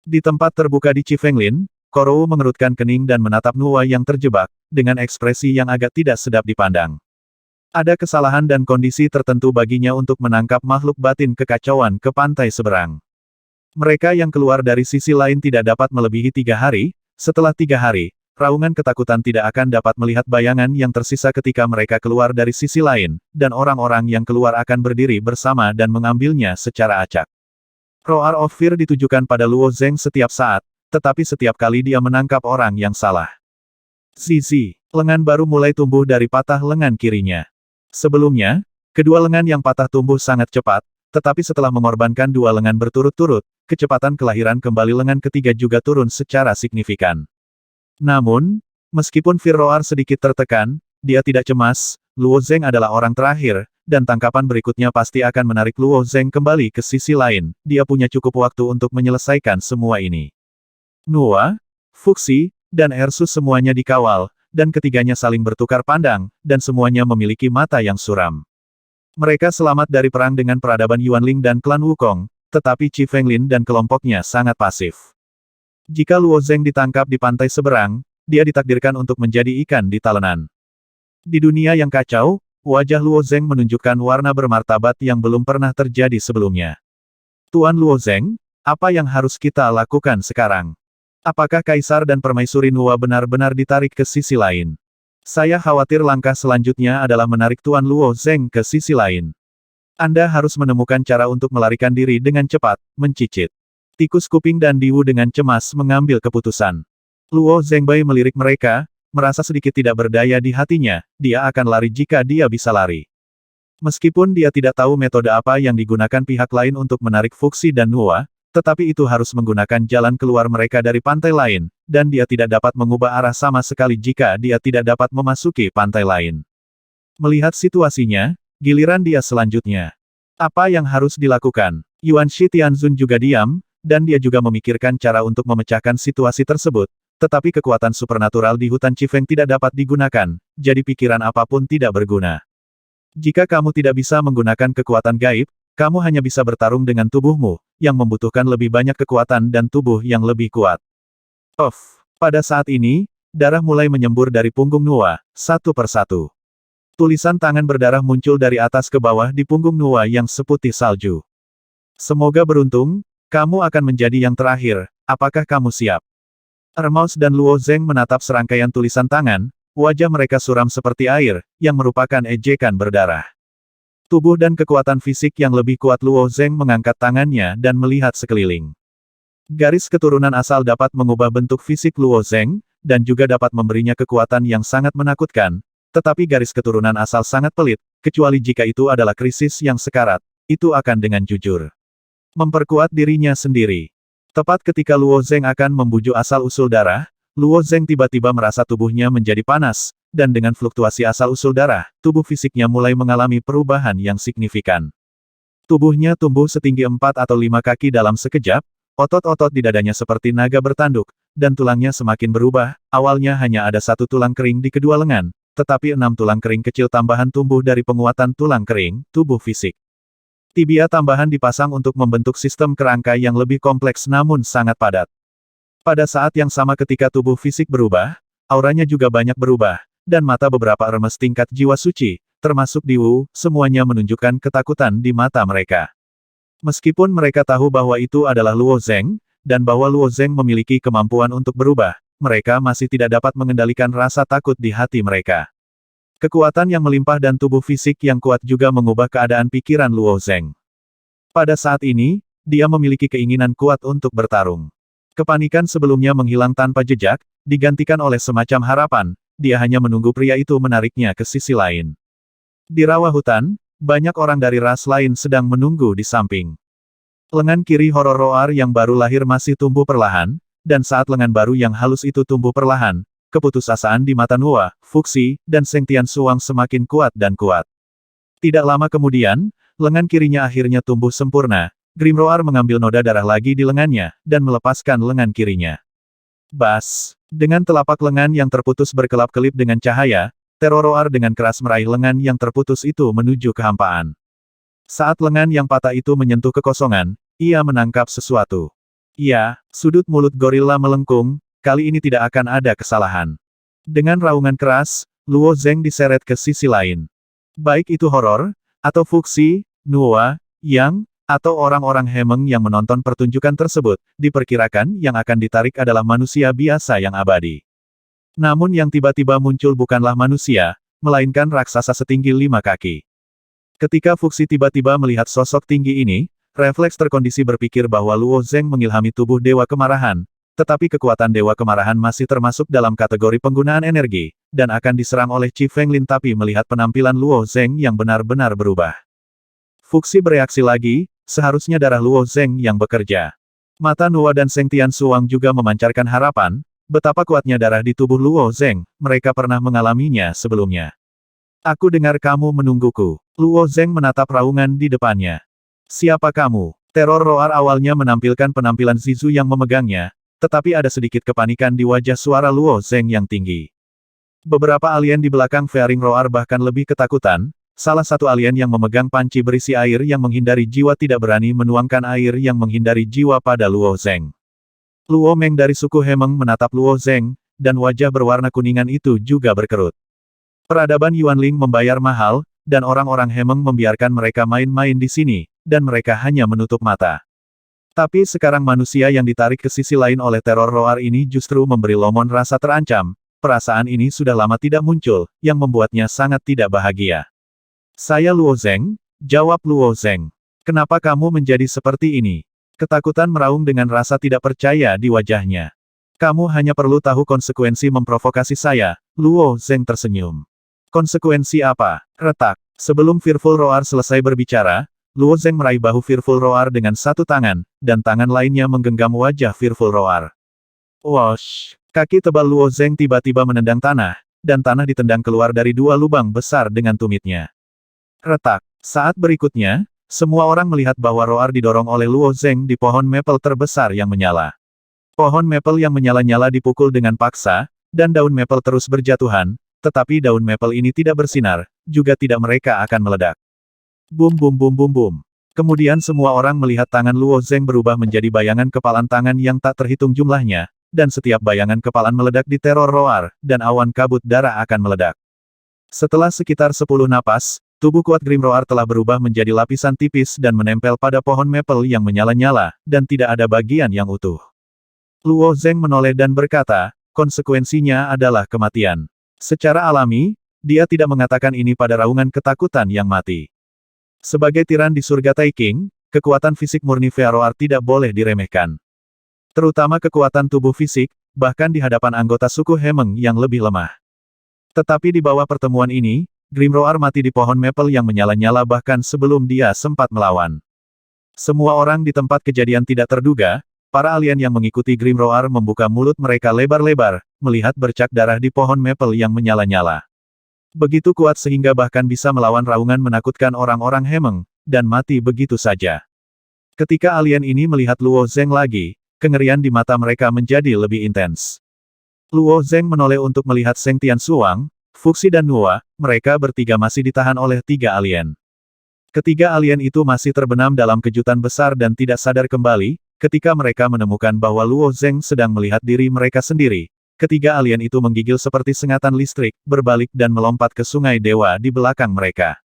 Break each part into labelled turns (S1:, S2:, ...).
S1: Di tempat terbuka di Chifenglin, Korou mengerutkan kening dan menatap Nuwa yang terjebak, dengan ekspresi yang agak tidak sedap dipandang. Ada kesalahan dan kondisi tertentu baginya untuk menangkap makhluk batin kekacauan ke pantai seberang. Mereka yang keluar dari sisi lain tidak dapat melebihi 3 hari, setelah 3 hari, raungan ketakutan tidak akan dapat melihat bayangan yang tersisa ketika mereka keluar dari sisi lain, dan orang-orang yang keluar akan berdiri bersama dan mengambilnya secara acak. Roar of Fear ditujukan pada Luo Zeng setiap saat, tetapi setiap kali dia menangkap orang yang salah. Zizi, lengan baru mulai tumbuh dari patah lengan kirinya. Sebelumnya, kedua lengan yang patah tumbuh sangat cepat, tetapi setelah mengorbankan 2 lengan berturut-turut, kecepatan kelahiran kembali lengan ketiga juga turun secara signifikan. Namun, meskipun Fear Roar sedikit tertekan, dia tidak cemas. Luo Zeng adalah orang terakhir, dan tangkapan berikutnya pasti akan menarik Luo Zeng kembali ke sisi lain. Dia punya cukup waktu untuk menyelesaikan semua ini. Nuwa, Fuxi, dan Ersus semuanya dikawal, dan ketiganya saling bertukar pandang, dan semuanya memiliki mata yang suram. Mereka selamat dari perang dengan peradaban Yuanling dan klan Wukong, tetapi Chifenglin dan kelompoknya sangat pasif. Jika Luo Zeng ditangkap di pantai seberang, dia ditakdirkan untuk menjadi ikan di talenan. Di dunia yang kacau, wajah Luo Zeng menunjukkan warna bermartabat yang belum pernah terjadi sebelumnya. Tuan Luo Zeng, apa yang harus kita lakukan sekarang? Apakah Kaisar dan Permaisuri Nuwa benar-benar ditarik ke sisi lain? Saya khawatir langkah selanjutnya adalah menarik Tuan Luo Zeng ke sisi lain. Anda harus menemukan cara untuk melarikan diri dengan cepat, mencicit. Tikus kuping dan Diwu dengan cemas mengambil keputusan. Luo Zhengbei melirik mereka, merasa sedikit tidak berdaya di hatinya, dia akan lari jika dia bisa lari. Meskipun dia tidak tahu metode apa yang digunakan pihak lain untuk menarik Fuxi dan Nuwa, tetapi itu harus menggunakan jalan keluar mereka dari pantai lain, dan dia tidak dapat mengubah arah sama sekali jika dia tidak dapat memasuki pantai lain. Melihat situasinya, giliran dia selanjutnya. Apa yang harus dilakukan? Yuan Shi Tianzun juga diam, dan dia juga memikirkan cara untuk memecahkan situasi tersebut, tetapi kekuatan supernatural di hutan Chifeng tidak dapat digunakan, jadi pikiran apapun tidak berguna. Jika kamu tidak bisa menggunakan kekuatan gaib, kamu hanya bisa bertarung dengan tubuhmu, yang membutuhkan lebih banyak kekuatan dan tubuh yang lebih kuat. Pada saat ini, darah mulai menyembur dari punggung Nuwa, satu persatu. Tulisan tangan berdarah muncul dari atas ke bawah di punggung Nuwa yang seputih salju. Semoga beruntung, kamu akan menjadi yang terakhir, apakah kamu siap? Ermaus dan Luo Zeng menatap serangkaian tulisan tangan, wajah mereka suram seperti air, yang merupakan ejekan berdarah. Tubuh dan kekuatan fisik yang lebih kuat Luo Zeng mengangkat tangannya dan melihat sekeliling. Garis keturunan asal dapat mengubah bentuk fisik Luo Zeng, dan juga dapat memberinya kekuatan yang sangat menakutkan, tetapi garis keturunan asal sangat pelit, kecuali jika itu adalah krisis yang sekarat, itu akan dengan jujur memperkuat dirinya sendiri. Tepat ketika Luo Zeng akan membujuk asal-usul darah, Luo Zeng tiba-tiba merasa tubuhnya menjadi panas, dan dengan fluktuasi asal-usul darah, tubuh fisiknya mulai mengalami perubahan yang signifikan. Tubuhnya tumbuh setinggi 4 atau 5 kaki dalam sekejap, otot-otot di dadanya seperti naga bertanduk, dan tulangnya semakin berubah, awalnya hanya ada 1 tulang kering di kedua lengan, tetapi 6 tulang kering kecil tambahan tumbuh dari penguatan tulang kering, tubuh fisik. Tibia tambahan dipasang untuk membentuk sistem kerangka yang lebih kompleks namun sangat padat. Pada saat yang sama ketika tubuh fisik berubah, auranya juga banyak berubah, dan mata beberapa remes tingkat jiwa suci, termasuk Diwu, semuanya menunjukkan ketakutan di mata mereka. Meskipun mereka tahu bahwa itu adalah Luo Zeng, dan bahwa Luo Zeng memiliki kemampuan untuk berubah, mereka masih tidak dapat mengendalikan rasa takut di hati mereka. Kekuatan yang melimpah dan tubuh fisik yang kuat juga mengubah keadaan pikiran Luo Zeng. Pada saat ini, dia memiliki keinginan kuat untuk bertarung. Kepanikan sebelumnya menghilang tanpa jejak, digantikan oleh semacam harapan, dia hanya menunggu pria itu menariknya ke sisi lain. Di rawa hutan, banyak orang dari ras lain sedang menunggu di samping. Lengan kiri Horor Roar yang baru lahir masih tumbuh perlahan, dan saat lengan baru yang halus itu tumbuh perlahan, keputusasaan di mata Nuwa, Fuxi, dan Seng Tianxuang semakin kuat dan kuat. Tidak lama kemudian, lengan kirinya akhirnya tumbuh sempurna, Grimroar mengambil noda darah lagi di lengannya, dan melepaskan lengan kirinya. Bas! Dengan telapak lengan yang terputus berkelap-kelip dengan cahaya, Teroroar dengan keras meraih lengan yang terputus itu menuju kehampaan. Saat lengan yang patah itu menyentuh kekosongan, ia menangkap sesuatu. Ya, sudut mulut gorila melengkung, kali ini tidak akan ada kesalahan. Dengan raungan keras, Luo Zeng diseret ke sisi lain. Baik itu horor, atau Fuxi, Nuwa, Yang, atau orang-orang Hemeng yang menonton pertunjukan tersebut, diperkirakan yang akan ditarik adalah manusia biasa yang abadi. Namun yang tiba-tiba muncul bukanlah manusia, melainkan raksasa setinggi 5 kaki. Ketika Fuxi tiba-tiba melihat sosok tinggi ini, refleks terkondisi berpikir bahwa Luo Zeng menghilami tubuh Dewa Kemarahan, tetapi kekuatan Dewa Kemarahan masih termasuk dalam kategori penggunaan energi, dan akan diserang oleh Qi Fenglin tapi melihat penampilan Luo Zeng yang benar-benar berubah. Fuxi bereaksi lagi, seharusnya darah Luo Zeng yang bekerja. Mata Nuwa dan Seng Tianxuang juga memancarkan harapan, betapa kuatnya darah di tubuh Luo Zeng, mereka pernah mengalaminya sebelumnya. Aku dengar kamu menungguku. Luo Zeng menatap raungan di depannya. Siapa kamu? Teror roar awalnya menampilkan penampilan Zizu yang memegangnya, tetapi ada sedikit kepanikan di wajah suara Luo Zeng yang tinggi. Beberapa alien di belakang Fearing Roar bahkan lebih ketakutan, salah satu alien yang memegang panci berisi air yang menghindari jiwa tidak berani menuangkan air yang menghindari jiwa pada Luo Zeng. Luo Meng dari suku Hemeng menatap Luo Zeng, dan wajah berwarna kuningan itu juga berkerut. Peradaban Yuanling membayar mahal, dan orang-orang Hemeng membiarkan mereka main-main di sini, dan mereka hanya menutup mata. Tapi sekarang manusia yang ditarik ke sisi lain oleh teror roar ini justru memberi Lomon rasa terancam, perasaan ini sudah lama tidak muncul, yang membuatnya sangat tidak bahagia. Saya Luo Zeng, jawab Luo Zeng. Kenapa kamu menjadi seperti ini? Ketakutan meraung dengan rasa tidak percaya di wajahnya. Kamu hanya perlu tahu konsekuensi memprovokasi saya, Luo Zeng tersenyum. Konsekuensi apa? Retak. Sebelum Fearful Roar selesai berbicara, Luo Zeng meraih bahu Fearful Roar dengan satu tangan, dan tangan lainnya menggenggam wajah Fearful Roar. Wosh! Kaki tebal Luo Zeng tiba-tiba menendang tanah, dan tanah ditendang keluar dari dua lubang besar dengan tumitnya. Retak. Saat berikutnya, semua orang melihat bahwa Roar didorong oleh Luo Zeng di pohon maple terbesar yang menyala. Pohon maple yang menyala-nyala dipukul dengan paksa, dan daun maple terus berjatuhan, tetapi daun maple ini tidak bersinar, juga tidak mereka akan meledak. Bum bum bum bum bum. Kemudian semua orang melihat tangan Luo Zeng berubah menjadi bayangan kepalan tangan yang tak terhitung jumlahnya, dan setiap bayangan kepalan meledak di teror roar, dan awan kabut darah akan meledak. Setelah sekitar 10 napas, tubuh kuat Grim Roar telah berubah menjadi lapisan tipis dan menempel pada pohon maple yang menyala-nyala, dan tidak ada bagian yang utuh. Luo Zeng menoleh dan berkata, konsekuensinya adalah kematian. Secara alami, dia tidak mengatakan ini pada raungan ketakutan yang mati. Sebagai tiran di surga Taiking, kekuatan fisik murni Fearoar tidak boleh diremehkan. Terutama kekuatan tubuh fisik, bahkan di hadapan anggota suku Hemeng yang lebih lemah. Tetapi di bawah pertemuan ini, Grimroar mati di pohon maple yang menyala-nyala bahkan sebelum dia sempat melawan. Semua orang di tempat kejadian tidak terduga, para alien yang mengikuti Grimroar membuka mulut mereka lebar-lebar, melihat bercak darah di pohon maple yang menyala-nyala. Begitu kuat sehingga bahkan bisa melawan raungan menakutkan orang-orang Hemeng, dan mati begitu saja. Ketika alien ini melihat Luo Zeng lagi, kengerian di mata mereka menjadi lebih intens. Luo Zeng menoleh untuk melihat Seng Tianxuang, Fuxi dan Nuwa, mereka bertiga masih ditahan oleh 3 alien. Ketiga alien itu masih terbenam dalam kejutan besar dan tidak sadar kembali, ketika mereka menemukan bahwa Luo Zeng sedang melihat diri mereka sendiri. Ketiga alien itu menggigil seperti sengatan listrik, berbalik dan melompat ke sungai dewa di belakang mereka.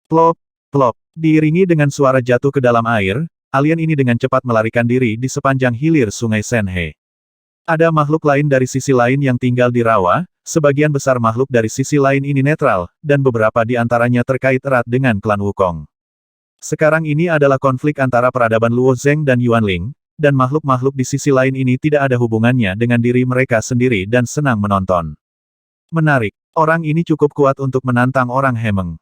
S1: Plop, plop, diiringi dengan suara jatuh ke dalam air, alien ini dengan cepat melarikan diri di sepanjang hilir sungai Senhe. Ada makhluk lain dari sisi lain yang tinggal di rawa, sebagian besar makhluk dari sisi lain ini netral, dan beberapa di antaranya terkait erat dengan klan Wukong. Sekarang ini adalah konflik antara peradaban Luo Zeng dan Yuanling, dan makhluk-makhluk di sisi lain ini tidak ada hubungannya dengan diri mereka sendiri dan senang menonton. Menarik, orang ini cukup kuat untuk menantang orang Hemeng.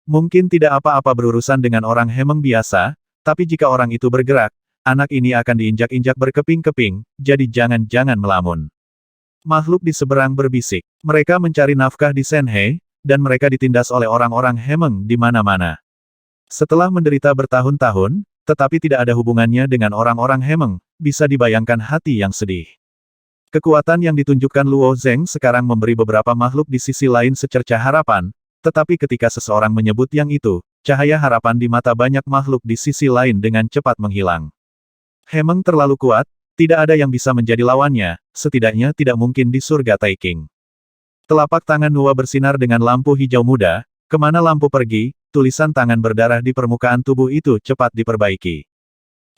S1: Mungkin tidak apa-apa berurusan dengan orang Hemeng biasa, tapi jika orang itu bergerak, anak ini akan diinjak-injak berkeping-keping, jadi jangan-jangan melamun. Makhluk di seberang berbisik, mereka mencari nafkah di Senhe, dan mereka ditindas oleh orang-orang Hemeng di mana-mana. Setelah menderita bertahun-tahun, tetapi tidak ada hubungannya dengan orang-orang Hemeng, bisa dibayangkan hati yang sedih. Kekuatan yang ditunjukkan Luo Zeng sekarang memberi beberapa makhluk di sisi lain secercah harapan, tetapi ketika seseorang menyebut yang itu, cahaya harapan di mata banyak makhluk di sisi lain dengan cepat menghilang. Hemeng terlalu kuat, tidak ada yang bisa menjadi lawannya, setidaknya tidak mungkin di surga Taiping. Telapak tangan Nuwa bersinar dengan lampu hijau muda, kemana lampu pergi, tulisan tangan berdarah di permukaan tubuh itu cepat diperbaiki.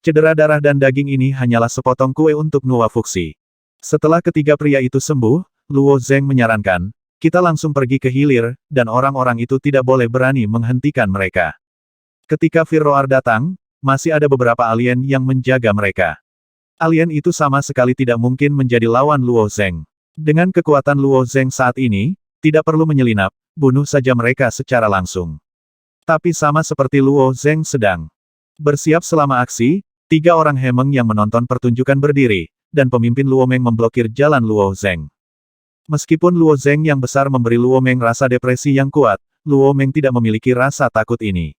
S1: Cedera darah dan daging ini hanyalah sepotong kue untuk Nuwa Fuxi. Setelah ketiga pria itu sembuh, Luo Zeng menyarankan, kita langsung pergi ke hilir, dan orang-orang itu tidak boleh berani menghentikan mereka. Ketika Firroar datang, masih ada beberapa alien yang menjaga mereka. Alien itu sama sekali tidak mungkin menjadi lawan Luo Zeng. Dengan kekuatan Luo Zeng saat ini, tidak perlu menyelinap, bunuh saja mereka secara langsung. Tapi sama seperti Luo Zeng sedang bersiap selama aksi, 3 orang Hemeng yang menonton pertunjukan berdiri, dan pemimpin Luo Meng memblokir jalan Luo Zeng. Meskipun Luo Zeng yang besar memberi Luo Meng rasa depresi yang kuat, Luo Meng tidak memiliki rasa takut ini.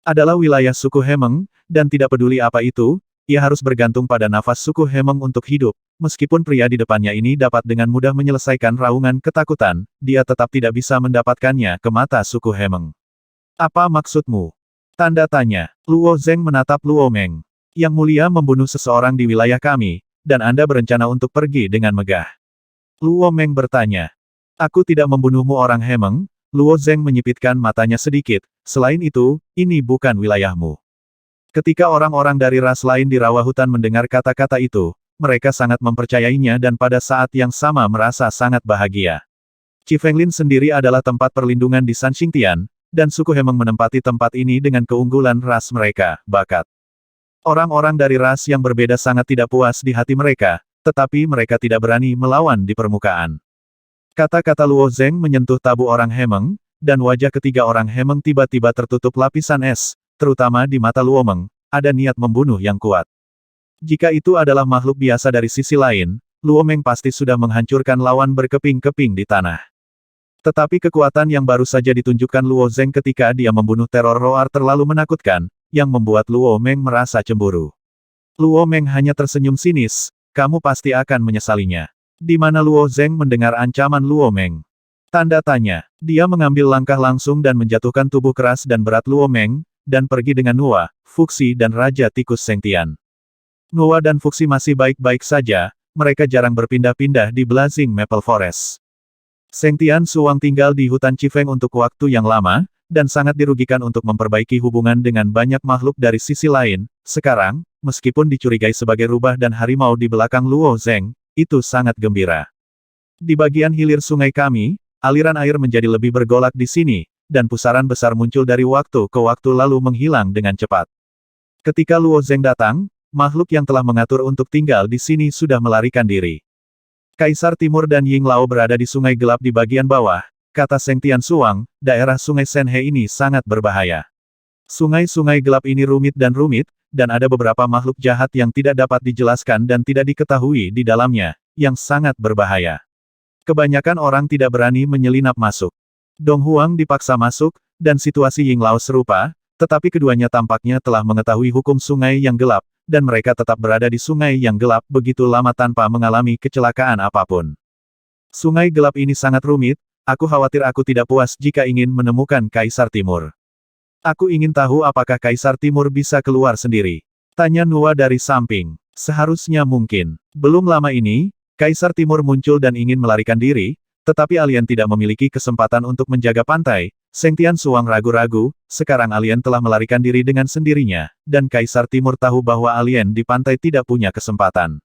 S1: Adalah wilayah suku Hemeng, dan tidak peduli apa itu, ia harus bergantung pada nafas suku Hemeng untuk hidup. Meskipun pria di depannya ini dapat dengan mudah menyelesaikan raungan ketakutan, dia tetap tidak bisa mendapatkannya ke mata suku Hemeng. Apa maksudmu? Tanda tanya. Luo Zeng menatap Luo Meng. Yang mulia membunuh seseorang di wilayah kami, dan Anda berencana untuk pergi dengan megah. Luo Meng bertanya. Aku tidak membunuhmu orang Hemeng. Luo Zeng menyipitkan matanya sedikit, selain itu, ini bukan wilayahmu. Ketika orang-orang dari ras lain di rawa hutan mendengar kata-kata itu, mereka sangat mempercayainya dan pada saat yang sama merasa sangat bahagia. Qi Fenglin sendiri adalah tempat perlindungan di San Xingtian, dan suku Hemeng menempati tempat ini dengan keunggulan ras mereka, bakat. Orang-orang dari ras yang berbeda sangat tidak puas di hati mereka, tetapi mereka tidak berani melawan di permukaan. Kata-kata Luo Zeng menyentuh tabu orang Hemeng, dan wajah ketiga orang Hemeng tiba-tiba tertutup lapisan es, terutama di mata Luo Meng, ada niat membunuh yang kuat. Jika itu adalah makhluk biasa dari sisi lain, Luo Meng pasti sudah menghancurkan lawan berkeping-keping di tanah. Tetapi kekuatan yang baru saja ditunjukkan Luo Zeng ketika dia membunuh teror roar terlalu menakutkan, yang membuat Luo Meng merasa cemburu. Luo Meng hanya tersenyum sinis, kamu pasti akan menyesalinya. Di mana Luo Zeng mendengar ancaman Luo Meng? Tanda tanya. Dia mengambil langkah langsung dan menjatuhkan tubuh keras dan berat Luo Meng, dan pergi dengan Nuwa, Fuxi dan Raja Tikus Sengtian. Nuwa dan Fuxi masih baik-baik saja, mereka jarang berpindah-pindah di Blazing Maple Forest. Sengtian Suwang tinggal di hutan Qifeng untuk waktu yang lama, dan sangat dirugikan untuk memperbaiki hubungan dengan banyak makhluk dari sisi lain. Sekarang, meskipun dicurigai sebagai rubah dan harimau di belakang Luo Zeng, itu sangat gembira. Di bagian hilir sungai kami, aliran air menjadi lebih bergolak di sini, dan pusaran besar muncul dari waktu ke waktu lalu menghilang dengan cepat. Ketika Luo Zeng datang, makhluk yang telah mengatur untuk tinggal di sini sudah melarikan diri. Kaisar Timur dan Ying Lao berada di sungai gelap di bagian bawah, kata Sengtian Suwang, daerah sungai Senhe ini sangat berbahaya. Sungai-sungai gelap ini rumit, dan ada beberapa makhluk jahat yang tidak dapat dijelaskan dan tidak diketahui di dalamnya, yang sangat berbahaya. Kebanyakan orang tidak berani menyelinap masuk. Dong Huang dipaksa masuk, dan situasi Ying Lao serupa, tetapi keduanya tampaknya telah mengetahui hukum sungai yang gelap, dan mereka tetap berada di sungai yang gelap begitu lama tanpa mengalami kecelakaan apapun. Sungai gelap ini sangat rumit, aku khawatir aku tidak puas jika ingin menemukan Kaisar Timur. Aku ingin tahu apakah Kaisar Timur bisa keluar sendiri. Tanya Nuwa dari samping. Seharusnya mungkin. Belum lama ini, Kaisar Timur muncul dan ingin melarikan diri, tetapi alien tidak memiliki kesempatan untuk menjaga pantai. Sengtian Suwang ragu-ragu, sekarang alien telah melarikan diri dengan sendirinya, dan Kaisar Timur tahu bahwa alien di pantai tidak punya kesempatan.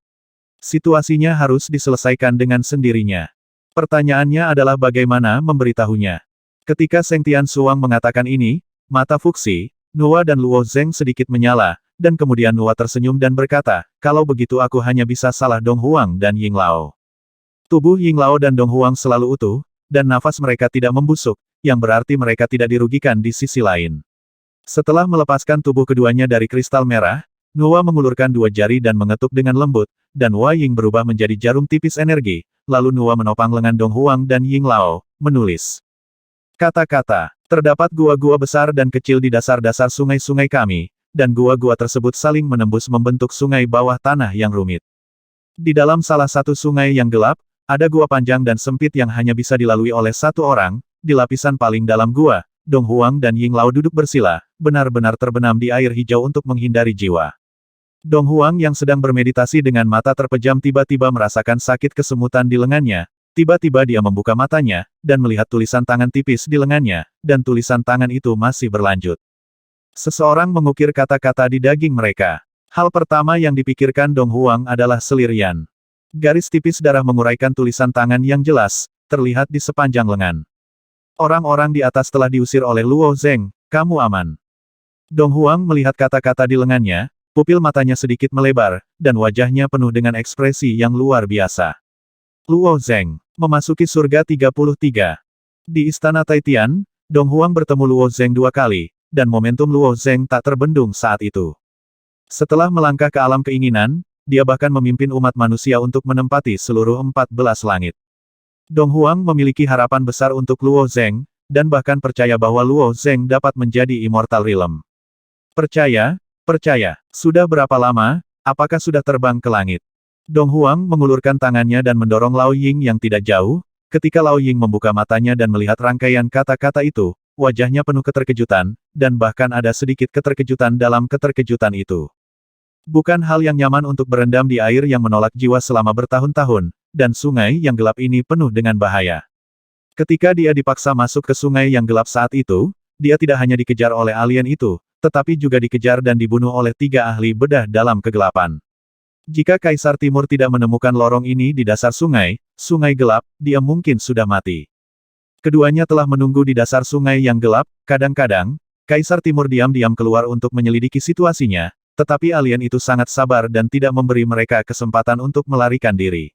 S1: Situasinya harus diselesaikan dengan sendirinya. Pertanyaannya adalah bagaimana memberitahunya. Ketika Sengtian Suwang mengatakan ini, mata Fuxi, Nuwa dan Luo Zeng sedikit menyala, dan kemudian Nuwa tersenyum dan berkata, kalau begitu aku hanya bisa salah Dong Huang dan Ying Lao. Tubuh Ying Lao dan Dong Huang selalu utuh, dan nafas mereka tidak membusuk, yang berarti mereka tidak dirugikan di sisi lain. Setelah melepaskan tubuh keduanya dari kristal merah, Nuwa mengulurkan 2 jari dan mengetuk dengan lembut, dan Wei Ying berubah menjadi jarum tipis energi, lalu Nuwa menopang lengan Dong Huang dan Ying Lao, menulis. Kata-kata, terdapat gua-gua besar dan kecil di dasar-dasar sungai-sungai kami, dan gua-gua tersebut saling menembus membentuk sungai bawah tanah yang rumit. Di dalam salah satu sungai yang gelap, ada gua panjang dan sempit yang hanya bisa dilalui oleh satu orang. Di lapisan paling dalam gua, Dong Huang dan Ying Lao duduk bersila, benar-benar terbenam di air hijau untuk menghindari jiwa. Dong Huang yang sedang bermeditasi dengan mata terpejam tiba-tiba merasakan sakit kesemutan di lengannya. Tiba-tiba dia membuka matanya, dan melihat tulisan tangan tipis di lengannya, dan tulisan tangan itu masih berlanjut. Seseorang mengukir kata-kata di daging mereka. Hal pertama yang dipikirkan Dong Huang adalah selirian. Garis tipis darah menguraikan tulisan tangan yang jelas, terlihat di sepanjang lengan. Orang-orang di atas telah diusir oleh Luo Zeng, kamu aman. Dong Huang melihat kata-kata di lengannya, pupil matanya sedikit melebar, dan wajahnya penuh dengan ekspresi yang luar biasa. Luo Zeng memasuki surga 33. Di Istana Taitian, Dong Huang bertemu Luo Zeng 2 kali, dan momentum Luo Zeng tak terbendung saat itu. Setelah melangkah ke alam keinginan, dia bahkan memimpin umat manusia untuk menempati seluruh 14 langit. Dong Huang memiliki harapan besar untuk Luo Zeng, dan bahkan percaya bahwa Luo Zeng dapat menjadi Immortal Realm. Percaya, percaya. Sudah berapa lama, apakah sudah terbang ke langit? Dong Huang mengulurkan tangannya dan mendorong Lao Ying yang tidak jauh. Ketika Lao Ying membuka matanya dan melihat rangkaian kata-kata itu, wajahnya penuh keterkejutan, dan bahkan ada sedikit keterkejutan dalam keterkejutan itu. Bukan hal yang nyaman untuk berendam di air yang menolak jiwa selama bertahun-tahun, dan sungai yang gelap ini penuh dengan bahaya. Ketika dia dipaksa masuk ke sungai yang gelap saat itu, dia tidak hanya dikejar oleh alien itu, tetapi juga dikejar dan dibunuh oleh 3 ahli bedah dalam kegelapan. Jika Kaisar Timur tidak menemukan lorong ini di dasar sungai, sungai gelap, dia mungkin sudah mati. Keduanya telah menunggu di dasar sungai yang gelap, kadang-kadang, Kaisar Timur diam-diam keluar untuk menyelidiki situasinya, tetapi alien itu sangat sabar dan tidak memberi mereka kesempatan untuk melarikan diri.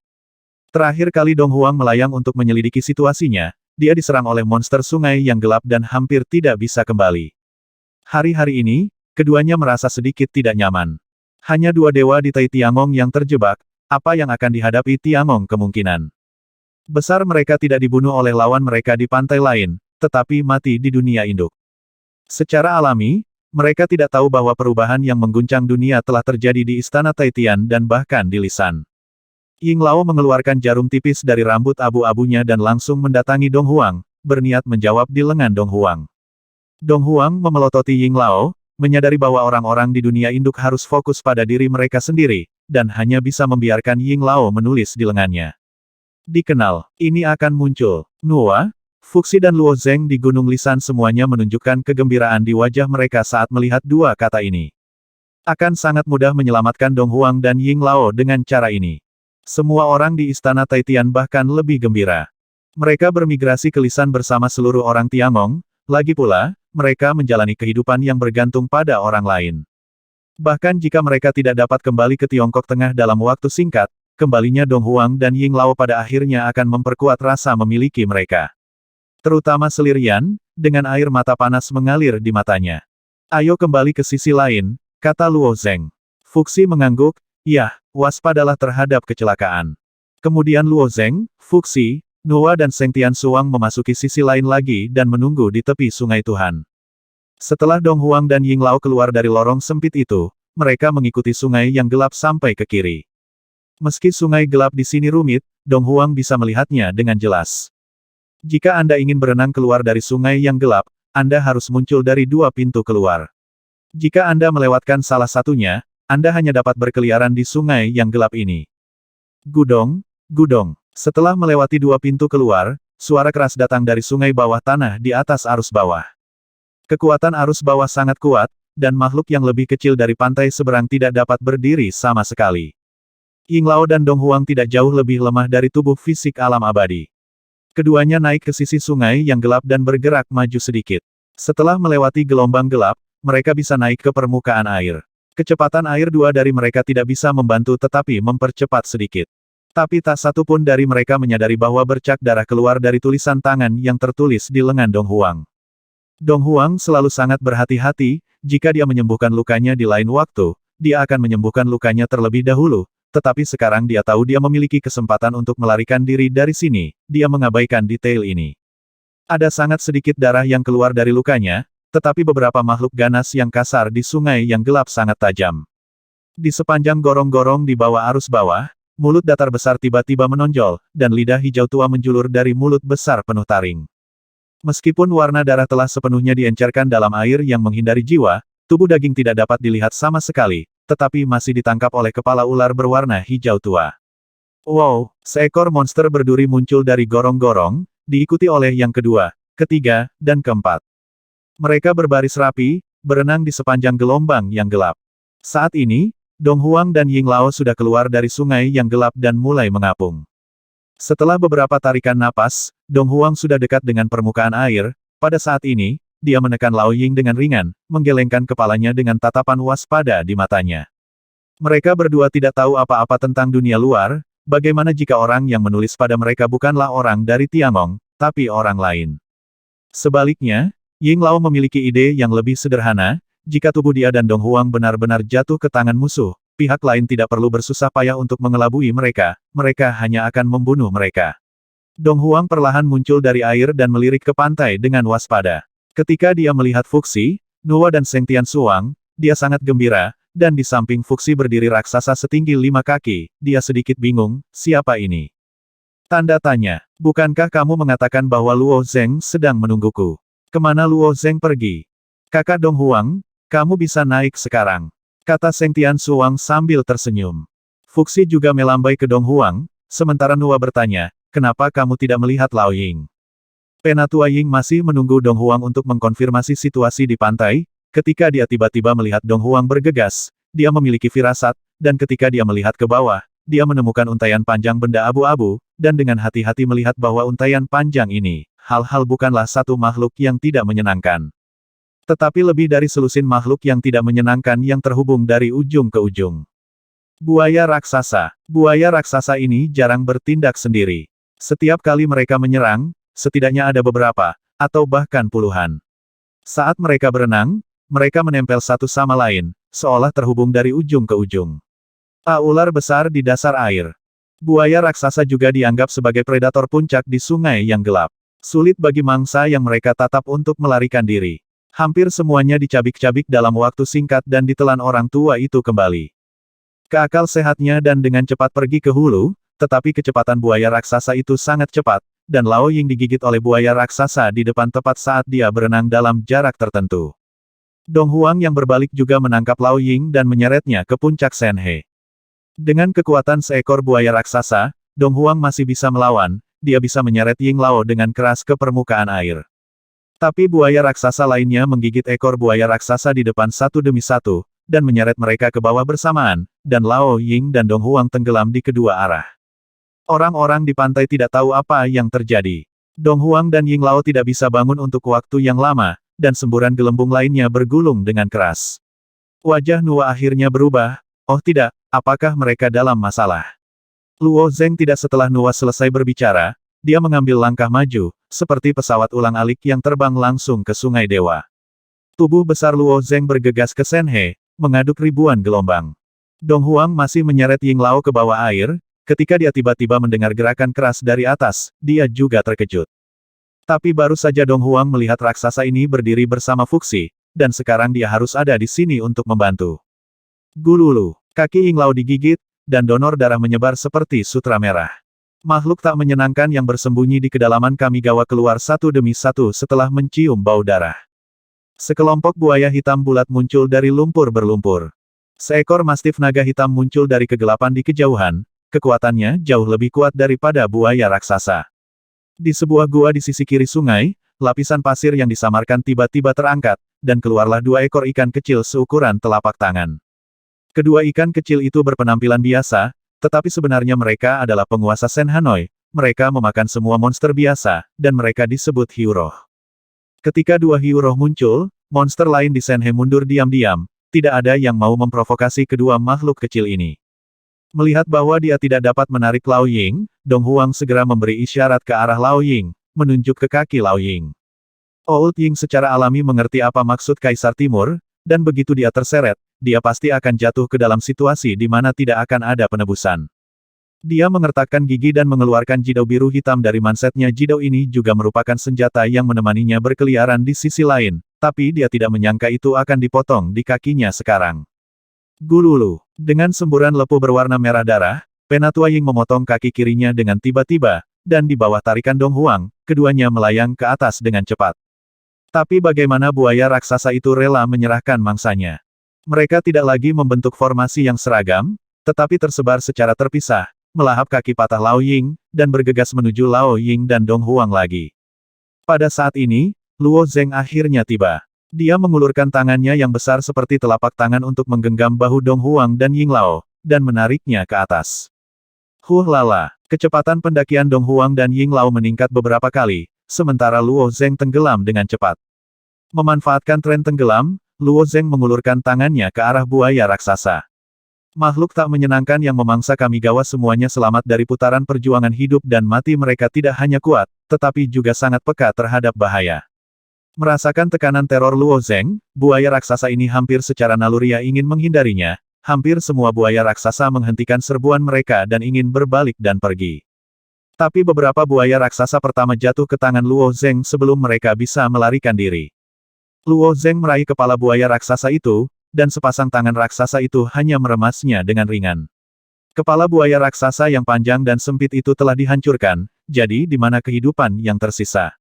S1: Terakhir kali Dong Huang melayang untuk menyelidiki situasinya, dia diserang oleh monster sungai yang gelap dan hampir tidak bisa kembali. Hari-hari ini, keduanya merasa sedikit tidak nyaman. Hanya 2 dewa di Tai Tiangong yang terjebak, apa yang akan dihadapi Tiangong kemungkinan besar mereka tidak dibunuh oleh lawan mereka di pantai lain, tetapi mati di dunia induk. Secara alami, mereka tidak tahu bahwa perubahan yang mengguncang dunia telah terjadi di Istana Taitian dan bahkan di Lisan. Ying Lao mengeluarkan jarum tipis dari rambut abu-abunya dan langsung mendatangi Dong Huang, berniat menjawab di lengan Dong Huang. Dong Huang memelototi Ying Lao, menyadari bahwa orang-orang di dunia induk harus fokus pada diri mereka sendiri, dan hanya bisa membiarkan Ying Lao menulis di lengannya. Dikenal, ini akan muncul. Nuwa, Fuxi dan Luo Zeng di Gunung Lisan semuanya menunjukkan kegembiraan di wajah mereka saat melihat 2 kata ini. Akan sangat mudah menyelamatkan Dong Huang dan Ying Lao dengan cara ini. Semua orang di Istana Taitian bahkan lebih gembira. Mereka bermigrasi ke Lisan bersama seluruh orang Tiangong, lagi pula, mereka menjalani kehidupan yang bergantung pada orang lain. Bahkan jika mereka tidak dapat kembali ke Tiongkok Tengah dalam waktu singkat, kembalinya Dong Huang dan Ying Lao pada akhirnya akan memperkuat rasa memiliki mereka. Terutama Selirian, dengan air mata panas mengalir di matanya. Ayo kembali ke sisi lain, kata Luo Zeng. Fuxi mengangguk, ya, waspadalah terhadap kecelakaan. Kemudian Luo Zeng, Fuxi, Nuwa dan Seng Tianxuang memasuki sisi lain lagi dan menunggu di tepi sungai Tuhan. Setelah Dong Huang dan Ying Lao keluar dari lorong sempit itu, mereka mengikuti sungai yang gelap sampai ke kiri. Meski sungai gelap di sini rumit, Dong Huang bisa melihatnya dengan jelas. Jika Anda ingin berenang keluar dari sungai yang gelap, Anda harus muncul dari 2 pintu keluar. Jika Anda melewatkan salah satunya, Anda hanya dapat berkeliaran di sungai yang gelap ini. Gudong, gudong. Setelah melewati 2 pintu keluar, suara keras datang dari sungai bawah tanah di atas arus bawah. Kekuatan arus bawah sangat kuat, dan makhluk yang lebih kecil dari pantai seberang tidak dapat berdiri sama sekali. Ying Lao dan Dong Huang tidak jauh lebih lemah dari tubuh fisik alam abadi. Keduanya naik ke sisi sungai yang gelap dan bergerak maju sedikit. Setelah melewati gelombang gelap, mereka bisa naik ke permukaan air. Kecepatan air 2 dari mereka tidak bisa membantu tetapi mempercepat sedikit. Tapi tak satu pun dari mereka menyadari bahwa bercak darah keluar dari tulisan tangan yang tertulis di lengan Dong Huang. Dong Huang selalu sangat berhati-hati, jika dia menyembuhkan lukanya di lain waktu, dia akan menyembuhkan lukanya terlebih dahulu, tetapi sekarang dia tahu dia memiliki kesempatan untuk melarikan diri dari sini, dia mengabaikan detail ini. Ada sangat sedikit darah yang keluar dari lukanya, tetapi beberapa makhluk ganas yang kasar di sungai yang gelap sangat tajam. Di sepanjang gorong-gorong di bawah arus bawah, mulut datar besar tiba-tiba menonjol, dan lidah hijau tua menjulur dari mulut besar penuh taring. Meskipun warna darah telah sepenuhnya diencerkan dalam air yang menghindari jiwa, tubuh daging tidak dapat dilihat sama sekali, tetapi masih ditangkap oleh kepala ular berwarna hijau tua. Wow, seekor monster berduri muncul dari gorong-gorong, diikuti oleh yang kedua, ketiga, dan keempat. Mereka berbaris rapi, berenang di sepanjang gelombang yang gelap. Saat ini, Dong Huang dan Ying Lao sudah keluar dari sungai yang gelap dan mulai mengapung. Setelah beberapa tarikan napas, Dong Huang sudah dekat dengan permukaan air. Pada saat ini, dia menekan Lao Ying dengan ringan, menggelengkan kepalanya dengan tatapan waspada di matanya. Mereka berdua tidak tahu apa-apa tentang dunia luar, bagaimana jika orang yang menulis pada mereka bukanlah orang dari Tiangong, tapi orang lain. Sebaliknya, Ying Lao memiliki ide yang lebih sederhana, jika tubuh dia dan Dong Huang benar-benar jatuh ke tangan musuh, pihak lain tidak perlu bersusah payah untuk mengelabui mereka, mereka hanya akan membunuh mereka. Dong Huang perlahan muncul dari air dan melirik ke pantai dengan waspada. Ketika dia melihat Fuxi, Nuwa dan Seng Tianxuang, dia sangat gembira, dan di samping Fuxi berdiri raksasa setinggi 5 kaki, dia sedikit bingung, siapa ini? Tanda tanya, bukankah kamu mengatakan bahwa Luo Zeng sedang menungguku? Kemana Luo Zeng pergi? Kakak Dong Huang, kamu bisa naik sekarang. Kata Seng Tianxuang sambil tersenyum. Fuxi juga melambai ke Dong Huang, sementara Nuwa bertanya, kenapa kamu tidak melihat Lao Ying? Penatua Ying masih menunggu Dong Huang untuk mengkonfirmasi situasi di pantai. Ketika dia tiba-tiba melihat Dong Huang bergegas, dia memiliki firasat, dan ketika dia melihat ke bawah, dia menemukan untaian panjang benda abu-abu, dan dengan hati-hati melihat bahwa untaian panjang ini, hal-hal bukanlah satu makhluk yang tidak menyenangkan. Tetapi lebih dari selusin makhluk yang tidak menyenangkan yang terhubung dari ujung ke ujung. Buaya raksasa. Buaya raksasa ini jarang bertindak sendiri. Setiap kali mereka menyerang, setidaknya ada beberapa, atau bahkan puluhan. Saat mereka berenang, mereka menempel satu sama lain, seolah terhubung dari ujung ke ujung. Ular besar di dasar air. Buaya raksasa juga dianggap sebagai predator puncak di sungai yang gelap. Sulit bagi mangsa yang mereka tatap untuk melarikan diri. Hampir semuanya dicabik-cabik dalam waktu singkat dan ditelan orang tua itu kembali. Keakal sehatnya dan dengan cepat pergi ke hulu, tetapi kecepatan buaya raksasa itu sangat cepat, dan Lao Ying digigit oleh buaya raksasa di depan tepat saat dia berenang dalam jarak tertentu. Dong Huang yang berbalik juga menangkap Lao Ying dan menyeretnya ke puncak Senhe. Dengan kekuatan seekor buaya raksasa, Dong Huang masih bisa melawan, dia bisa menyeret Ying Lao dengan keras ke permukaan air. Tapi buaya raksasa lainnya menggigit ekor buaya raksasa di depan satu demi satu, dan menyeret mereka ke bawah bersamaan, dan Lao Ying dan Dong Huang tenggelam di kedua arah. Orang-orang di pantai tidak tahu apa yang terjadi. Dong Huang dan Ying Lao tidak bisa bangun untuk waktu yang lama, dan semburan gelembung lainnya bergulung dengan keras. Wajah Nuwa akhirnya berubah, oh tidak, apakah mereka dalam masalah? Luo Zeng tidak setelah Nuwa selesai berbicara, dia mengambil langkah maju, seperti pesawat ulang-alik yang terbang langsung ke Sungai Dewa. Tubuh besar Luo Zeng bergegas ke Senhe, mengaduk ribuan gelombang. Dong Huang masih menyeret Ying Lao ke bawah air. Ketika dia tiba-tiba mendengar gerakan keras dari atas, dia juga terkejut. Tapi baru saja Dong Huang melihat raksasa ini berdiri bersama Fuxi, dan sekarang dia harus ada di sini untuk membantu. Gululu, kaki Ying Lao digigit, dan donor darah menyebar seperti sutra merah. Makhluk tak menyenangkan yang bersembunyi di kedalaman Kamigawa keluar satu demi satu setelah mencium bau darah. Sekelompok buaya hitam bulat muncul dari lumpur berlumpur. Seekor mastif naga hitam muncul dari kegelapan di kejauhan. Kekuatannya jauh lebih kuat daripada buaya raksasa. Di sebuah gua di sisi kiri sungai, lapisan pasir yang disamarkan tiba-tiba terangkat, dan keluarlah 2 ekor ikan kecil seukuran telapak tangan. Kedua ikan kecil itu berpenampilan biasa, tetapi sebenarnya mereka adalah penguasa Sen Hanoi, mereka memakan semua monster biasa, dan mereka disebut hiu roh. Ketika 2 hiu roh muncul, monster lain di Senhe mundur diam-diam, tidak ada yang mau memprovokasi kedua makhluk kecil ini. Melihat bahwa dia tidak dapat menarik Lao Ying, Dong Huang segera memberi isyarat ke arah Lao Ying, menunjuk ke kaki Lao Ying. Old Ying secara alami mengerti apa maksud Kaisar Timur, dan begitu dia terseret, dia pasti akan jatuh ke dalam situasi di mana tidak akan ada penebusan. Dia mengertakkan gigi dan mengeluarkan jidau biru hitam dari mansetnya. Jidau ini juga merupakan senjata yang menemaninya berkeliaran di sisi lain, tapi dia tidak menyangka itu akan dipotong di kakinya sekarang. Gululu. Dengan semburan lepuh berwarna merah darah, Penatua Ying memotong kaki kirinya dengan tiba-tiba, dan di bawah tarikan Dong Huang, keduanya melayang ke atas dengan cepat. Tapi bagaimana buaya raksasa itu rela menyerahkan mangsanya? Mereka tidak lagi membentuk formasi yang seragam, tetapi tersebar secara terpisah, melahap kaki patah Lao Ying, dan bergegas menuju Lao Ying dan Dong Huang lagi. Pada saat ini, Luo Zeng akhirnya tiba. Dia mengulurkan tangannya yang besar seperti telapak tangan untuk menggenggam bahu Dong Huang dan Ying Lao, dan menariknya ke atas. Lala, kecepatan pendakian Dong Huang dan Ying Lao meningkat beberapa kali, sementara Luo Zeng tenggelam dengan cepat. Memanfaatkan tren tenggelam, Luo Zeng mengulurkan tangannya ke arah buaya raksasa. Makhluk tak menyenangkan yang memangsa Kamigawa semuanya selamat dari putaran perjuangan hidup dan mati mereka tidak hanya kuat, tetapi juga sangat peka terhadap bahaya. Merasakan tekanan teror Luo Zeng, buaya raksasa ini hampir secara naluriah ingin menghindarinya, hampir semua buaya raksasa menghentikan serbuan mereka dan ingin berbalik dan pergi. Tapi beberapa buaya raksasa pertama jatuh ke tangan Luo Zeng sebelum mereka bisa melarikan diri. Luo Zeng meraih kepala buaya raksasa itu, dan sepasang tangan raksasa itu hanya meremasnya dengan ringan. Kepala buaya raksasa yang panjang dan sempit itu telah dihancurkan, jadi di mana kehidupan yang tersisa.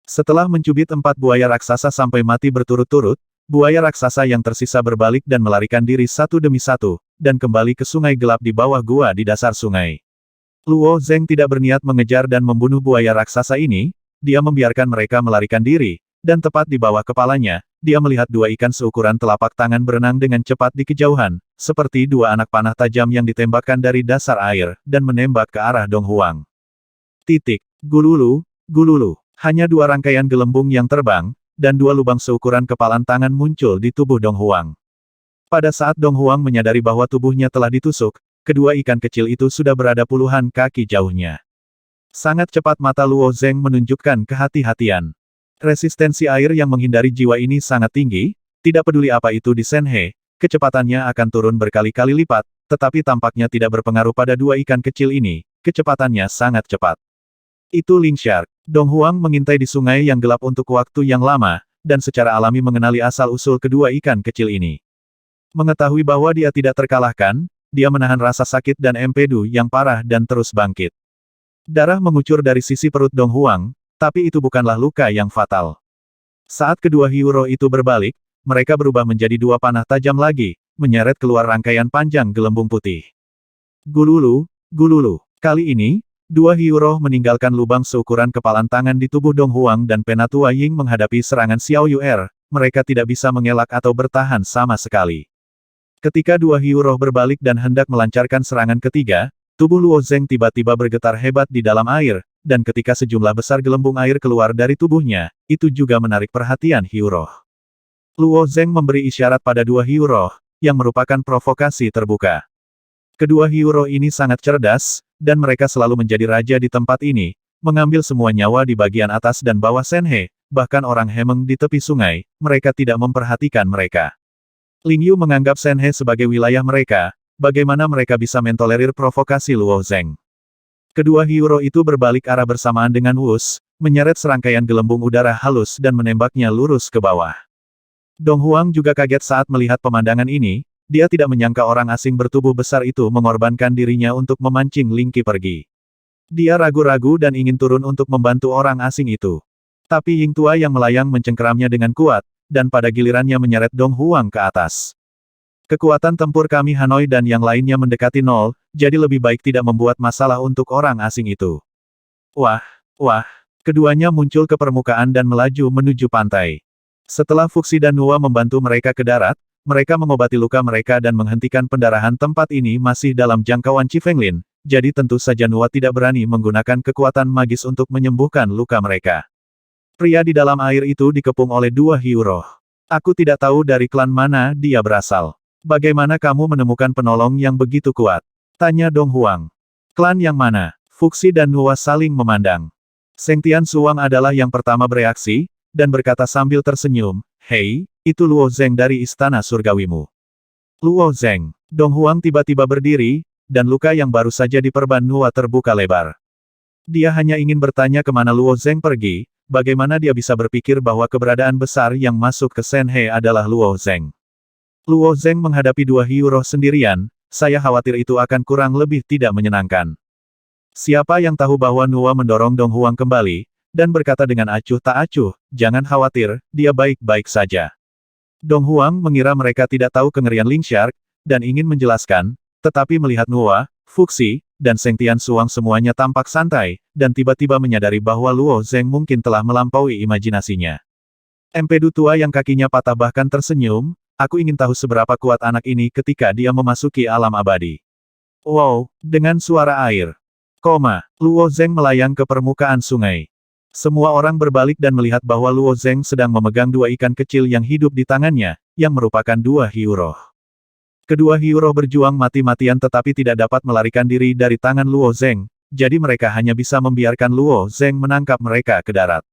S1: Setelah mencubit 4 buaya raksasa sampai mati berturut-turut, buaya raksasa yang tersisa berbalik dan melarikan diri satu demi satu, dan kembali ke sungai gelap di bawah gua di dasar sungai. Luo Zeng tidak berniat mengejar dan membunuh buaya raksasa ini, dia membiarkan mereka melarikan diri, dan tepat di bawah kepalanya, dia melihat 2 ikan seukuran telapak tangan berenang dengan cepat di kejauhan, seperti 2 anak panah tajam yang ditembakkan dari dasar air, dan menembak ke arah Dong Huang. Gululu, gululu. Hanya 2 rangkaian gelembung yang terbang, dan 2 lubang seukuran kepalan tangan muncul di tubuh Dong Huang. Pada saat Dong Huang menyadari bahwa tubuhnya telah ditusuk, kedua ikan kecil itu sudah berada puluhan kaki jauhnya. Sangat cepat mata Luo Zeng menunjukkan kehati-hatian. Resistensi air yang menghindari jiwa ini sangat tinggi, tidak peduli apa itu di Senhe, kecepatannya akan turun berkali-kali lipat, tetapi tampaknya tidak berpengaruh pada 2 ikan kecil ini, kecepatannya sangat cepat. Itu Ling Shark. Dong Huang mengintai di sungai yang gelap untuk waktu yang lama, dan secara alami mengenali asal-usul kedua ikan kecil ini. Mengetahui bahwa dia tidak terkalahkan, dia menahan rasa sakit dan empedu yang parah dan terus bangkit. Darah mengucur dari sisi perut Dong Huang, tapi itu bukanlah luka yang fatal. Saat kedua hiu roh itu berbalik, mereka berubah menjadi 2 panah tajam lagi, menyeret keluar rangkaian panjang gelembung putih. Gululu, gululu. Kali ini, 2 hiu roh meninggalkan lubang seukuran kepalan tangan di tubuh Dong Huang dan Penatua Ying menghadapi serangan Xiao Yuer, mereka tidak bisa mengelak atau bertahan sama sekali. Ketika 2 hiu roh berbalik dan hendak melancarkan serangan ketiga, tubuh Luo Zeng tiba-tiba bergetar hebat di dalam air, dan ketika sejumlah besar gelembung air keluar dari tubuhnya, itu juga menarik perhatian hiu roh. Luo Zeng memberi isyarat pada 2 hiu roh, yang merupakan provokasi terbuka. Kedua hiu roh ini sangat cerdas, dan mereka selalu menjadi raja di tempat ini, mengambil semua nyawa di bagian atas dan bawah Senhe, bahkan orang Hemeng di tepi sungai, mereka tidak memperhatikan mereka. Ling Yu menganggap Senhe sebagai wilayah mereka, bagaimana mereka bisa mentolerir provokasi Luo Zeng. Kedua hiu roh itu berbalik arah bersamaan dengan Wus, menyeret serangkaian gelembung udara halus dan menembaknya lurus ke bawah. Dong Huang juga kaget saat melihat pemandangan ini, dia tidak menyangka orang asing bertubuh besar itu mengorbankan dirinya untuk memancing Ling Qi pergi. Dia ragu-ragu dan ingin turun untuk membantu orang asing itu. Tapi Ying Tua yang melayang mencengkeramnya dengan kuat, dan pada gilirannya menyeret Dong Huang ke atas. Kekuatan tempur kami Hanoi dan yang lainnya mendekati 0, jadi lebih baik tidak membuat masalah untuk orang asing itu. Wah, keduanya muncul ke permukaan dan melaju menuju pantai. Setelah Fuxi dan Nuwa membantu mereka ke darat, mereka mengobati luka mereka dan menghentikan pendarahan. Tempat ini masih dalam jangkauan Chi Fenglin, jadi tentu saja Nuwa tidak berani menggunakan kekuatan magis untuk menyembuhkan luka mereka. Pria di dalam air itu dikepung oleh 2 hiu roh. Aku tidak tahu dari klan mana dia berasal. Bagaimana kamu menemukan penolong yang begitu kuat? Tanya Dong Huang. Klan yang mana? Fuxi dan Nuwa saling memandang. Seng Tian Suwang adalah yang pertama bereaksi, dan berkata sambil tersenyum, "Hei, itu Luo Zeng dari Istana Surgawimu." Luo Zeng. Dong Huang tiba-tiba berdiri, dan luka yang baru saja diperban Nuwa terbuka lebar. Dia hanya ingin bertanya kemana Luo Zeng pergi, bagaimana dia bisa berpikir bahwa keberadaan besar yang masuk ke Senhe adalah Luo Zeng. Luo Zeng menghadapi 2 hiu roh sendirian, saya khawatir itu akan kurang lebih tidak menyenangkan. Siapa yang tahu bahwa Nuwa mendorong Dong Huang kembali, dan berkata dengan acuh tak acuh, jangan khawatir, dia baik-baik saja. Dong Huang mengira mereka tidak tahu kengerian Ling Shark, dan ingin menjelaskan, tetapi melihat Nuo, Fuxi, dan Seng Tianxuang semuanya tampak santai, dan tiba-tiba menyadari bahwa Luo Zeng mungkin telah melampaui imajinasinya. Empedu tua yang kakinya patah bahkan tersenyum, aku ingin tahu seberapa kuat anak ini ketika dia memasuki alam abadi. Wow, dengan suara air. Luo Zeng melayang ke permukaan sungai. Semua orang berbalik dan melihat bahwa Luo Zeng sedang memegang dua ikan kecil yang hidup di tangannya, yang merupakan dua hiu roh. Kedua hiu roh berjuang mati-matian tetapi tidak dapat melarikan diri dari tangan Luo Zeng, jadi mereka hanya bisa membiarkan Luo Zeng menangkap mereka ke darat.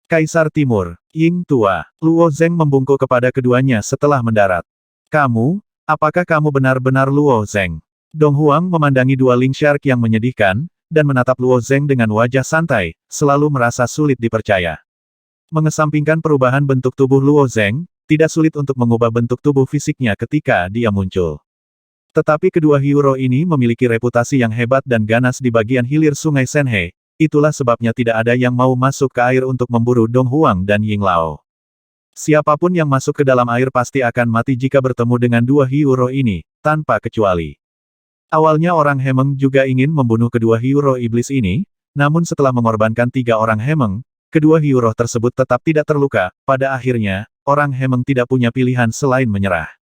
S1: Kaisar Timur, Ying tua, Luo Zeng membungkuk kepada keduanya setelah mendarat. Apakah kamu benar-benar Luo Zeng? Dong Huang memandangi dua Ling Shark yang menyedihkan, dan menatap Luo Zeng dengan wajah santai, selalu merasa sulit dipercaya. Mengesampingkan perubahan bentuk tubuh Luo Zeng, tidak sulit untuk mengubah bentuk tubuh fisiknya ketika dia muncul. Tetapi kedua hiu roh ini memiliki reputasi yang hebat dan ganas di bagian hilir sungai Shenhe, itulah sebabnya tidak ada yang mau masuk ke air untuk memburu Dong Huang dan Ying Lao. Siapapun yang masuk ke dalam air pasti akan mati jika bertemu dengan dua hiu roh ini, tanpa kecuali. Awalnya orang Hemeng juga ingin membunuh kedua hiu roh iblis ini, namun setelah mengorbankan 3 orang Hemeng, kedua hiu roh tersebut tetap tidak terluka, pada akhirnya, orang Hemeng tidak punya pilihan selain menyerah.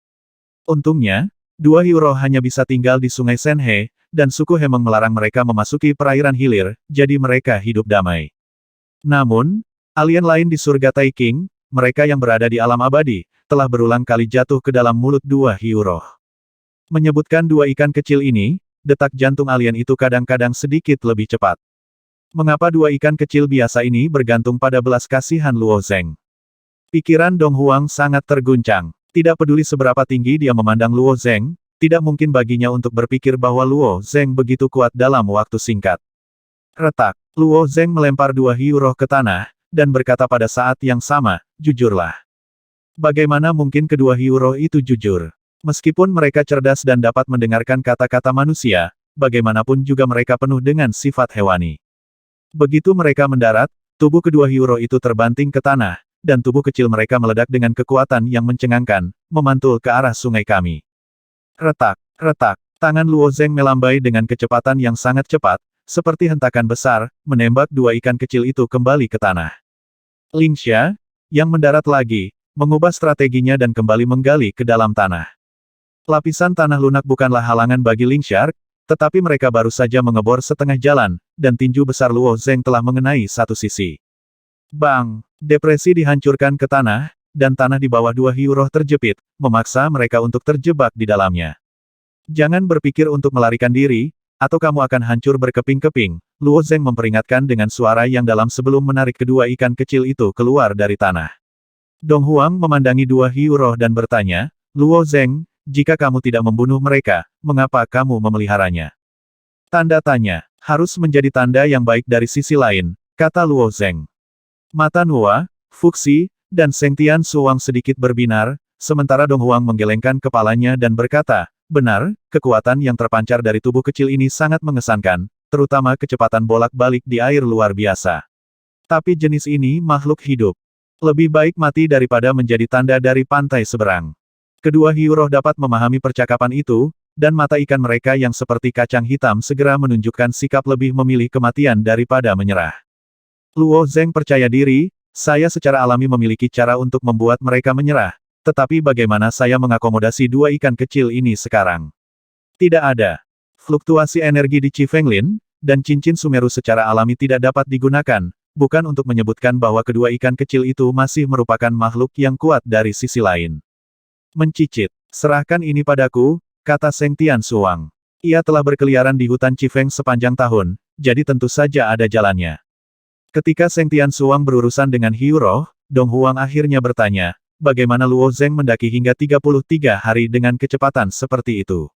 S1: Untungnya, dua hiu roh hanya bisa tinggal di sungai Shenhe, dan suku Hemeng melarang mereka memasuki perairan hilir, jadi mereka hidup damai. Namun, alien lain di surga Taiking, mereka yang berada di alam abadi, telah berulang kali jatuh ke dalam mulut dua hiu roh. Menyebutkan dua ikan kecil ini, detak jantung alien itu kadang-kadang sedikit lebih cepat. Mengapa dua ikan kecil biasa ini bergantung pada belas kasihan Luo Zeng? Pikiran Dong Huang sangat terguncang. Tidak peduli seberapa tinggi dia memandang Luo Zeng, tidak mungkin baginya untuk berpikir bahwa Luo Zeng begitu kuat dalam waktu singkat. Retak, Luo Zeng melempar dua hiu roh ke tanah, dan berkata pada saat yang sama, jujurlah. Bagaimana mungkin kedua hiu roh itu jujur? Meskipun mereka cerdas dan dapat mendengarkan kata-kata manusia, bagaimanapun juga mereka penuh dengan sifat hewani. Begitu mereka mendarat, tubuh kedua hiu roh itu terbanting ke tanah, dan tubuh kecil mereka meledak dengan kekuatan yang mencengangkan, memantul ke arah sungai kami. Retak, retak, tangan Luo Zeng melambai dengan kecepatan yang sangat cepat, seperti hentakan besar, menembak dua ikan kecil itu kembali ke tanah. Ling Xia, yang mendarat lagi, mengubah strateginya dan kembali menggali ke dalam tanah. Lapisan tanah lunak bukanlah halangan bagi Ling Shark, tetapi mereka baru saja mengebor setengah jalan, dan tinju besar Luo Zeng telah mengenai satu sisi. Bang! Depresi dihancurkan ke tanah, dan tanah di bawah dua hiu roh terjepit, memaksa mereka untuk terjebak di dalamnya. Jangan berpikir untuk melarikan diri, atau kamu akan hancur berkeping-keping, Luo Zeng memperingatkan dengan suara yang dalam sebelum menarik kedua ikan kecil itu keluar dari tanah. Dong Huang memandangi dua hiu roh dan bertanya, Luo Zeng, jika kamu tidak membunuh mereka, mengapa kamu memeliharanya? Tanda tanya, harus menjadi tanda yang baik dari sisi lain, kata Luo Zeng. Mata Nuo, Fuxi, dan Seng Tianxuang sedikit berbinar, sementara Dong Huang menggelengkan kepalanya dan berkata, benar, kekuatan yang terpancar dari tubuh kecil ini sangat mengesankan, terutama kecepatan bolak-balik di air luar biasa. Tapi jenis ini makhluk hidup. Lebih baik mati daripada menjadi tanda dari pantai seberang. Kedua hiu roh dapat memahami percakapan itu, dan mata ikan mereka yang seperti kacang hitam segera menunjukkan sikap lebih memilih kematian daripada menyerah. Luo Zeng percaya diri, saya secara alami memiliki cara untuk membuat mereka menyerah, tetapi bagaimana saya mengakomodasi dua ikan kecil ini sekarang? Tidak ada. Fluktuasi energi di Qi Fenglin, dan cincin Sumeru secara alami tidak dapat digunakan, bukan untuk menyebutkan bahwa kedua ikan kecil itu masih merupakan makhluk yang kuat dari sisi lain. Mencicit, serahkan ini padaku, kata Seng Tianxuang. Ia telah berkeliaran di hutan Qifeng sepanjang tahun, jadi tentu saja ada jalannya. Ketika Seng Tianxuang berurusan dengan hiu roh, Dong Huang akhirnya bertanya, bagaimana Luo Zeng mendaki hingga 33 hari dengan kecepatan seperti itu?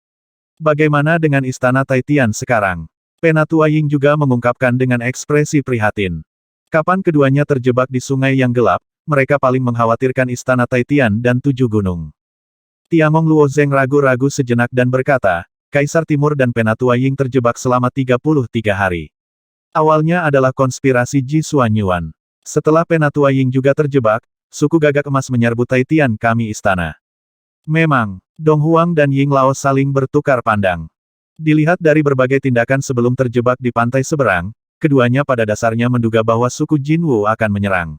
S1: Bagaimana dengan istana Taitian sekarang? Penatua Ying juga mengungkapkan dengan ekspresi prihatin. Kapan keduanya terjebak di sungai yang gelap, mereka paling mengkhawatirkan istana Taitian dan 7 gunung. Tiangong Luo Zeng ragu-ragu sejenak dan berkata, Kaisar Timur dan Penatua Ying terjebak selama 33 hari. Awalnya adalah konspirasi Ji Xuanyuan. Setelah Penatua Ying juga terjebak, suku gagak emas menyerbu Taitian kami istana. Memang, Dong Huang dan Ying Lao saling bertukar pandang. Dilihat dari berbagai tindakan sebelum terjebak di pantai seberang, keduanya pada dasarnya menduga bahwa suku Jinwu akan menyerang.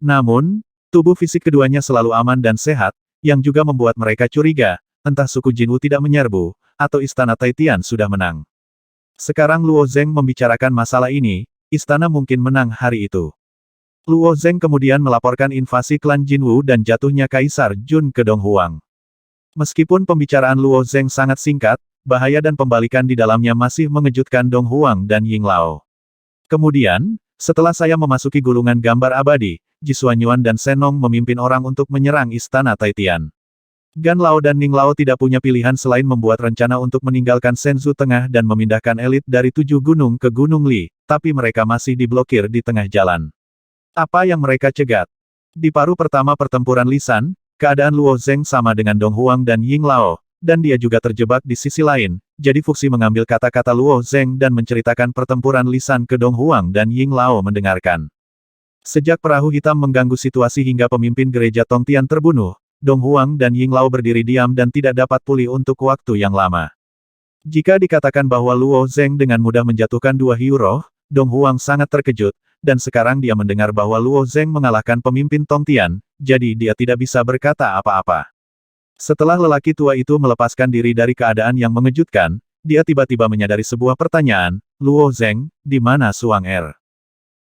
S1: Namun, tubuh fisik keduanya selalu aman dan sehat, yang juga membuat mereka curiga, entah suku Jinwu tidak menyerbu, atau istana Taitian sudah menang. Sekarang Luo Zeng membicarakan masalah ini, istana mungkin menang hari itu. Luo Zeng kemudian melaporkan invasi klan Jinwu dan jatuhnya Kaisar Jun ke Dong Huang. Meskipun pembicaraan Luo Zeng sangat singkat, bahaya dan pembalikan di dalamnya masih mengejutkan Dong Huang dan Ying Lao. Kemudian, setelah saya memasuki gulungan gambar abadi, Jisuanyuan dan Senong memimpin orang untuk menyerang istana Taitian. Gan Lao dan Ning Lao tidak punya pilihan selain membuat rencana untuk meninggalkan Senzu Tengah dan memindahkan elit dari 7 gunung ke Gunung Li, tapi mereka masih diblokir di tengah jalan. Apa yang mereka cegat? Di paruh pertama pertempuran lisan, keadaan Luo Zeng sama dengan Dong Huang dan Ying Lao, dan dia juga terjebak di sisi lain, jadi Fuxi mengambil kata-kata Luo Zeng dan menceritakan pertempuran lisan ke Dong Huang dan Ying Lao mendengarkan. Sejak perahu hitam mengganggu situasi hingga pemimpin gereja Tongtian terbunuh, Dong Huang dan Ying Lao berdiri diam dan tidak dapat pulih untuk waktu yang lama. Jika dikatakan bahwa Luo Zeng dengan mudah menjatuhkan 2 hiu roh, Dong Huang sangat terkejut, dan sekarang dia mendengar bahwa Luo Zeng mengalahkan pemimpin Tongtian, jadi dia tidak bisa berkata apa-apa. Setelah lelaki tua itu melepaskan diri dari keadaan yang mengejutkan, dia tiba-tiba menyadari sebuah pertanyaan, Luo Zeng, di mana Suang Er?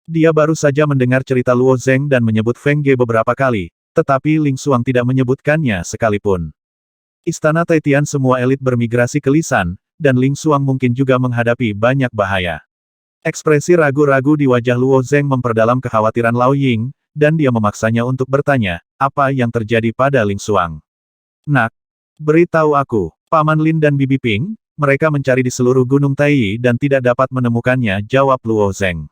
S1: Dia baru saja mendengar cerita Luo Zeng dan menyebut Feng Ge beberapa kali, tetapi Ling Xuang tidak menyebutkannya sekalipun. Istana Taitian semua elit bermigrasi ke Lisan, dan Ling Xuang mungkin juga menghadapi banyak bahaya. Ekspresi ragu-ragu di wajah Luo Zeng memperdalam kekhawatiran Lao Ying, dan dia memaksanya untuk bertanya, apa yang terjadi pada Ling Xuang? Nak, beritahu aku, Paman Lin dan Bibi Ping, mereka mencari di seluruh Gunung Taiyi dan tidak dapat menemukannya, jawab Luo Zeng.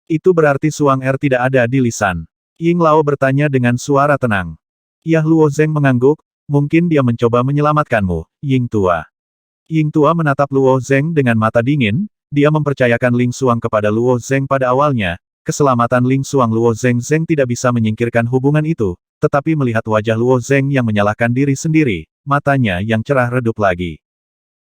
S1: Itu berarti Suang Er tidak ada di Lisan. Ying Lao bertanya dengan suara tenang. Yah Luo Zeng mengangguk, mungkin dia mencoba menyelamatkanmu, Ying Tua. Ying Tua menatap Luo Zeng dengan mata dingin, dia mempercayakan Ling Xuang kepada Luo Zeng pada awalnya, keselamatan Ling Xuang Luo Zeng tidak bisa menyingkirkan hubungan itu, tetapi melihat wajah Luo Zeng yang menyalahkan diri sendiri, matanya yang cerah redup lagi.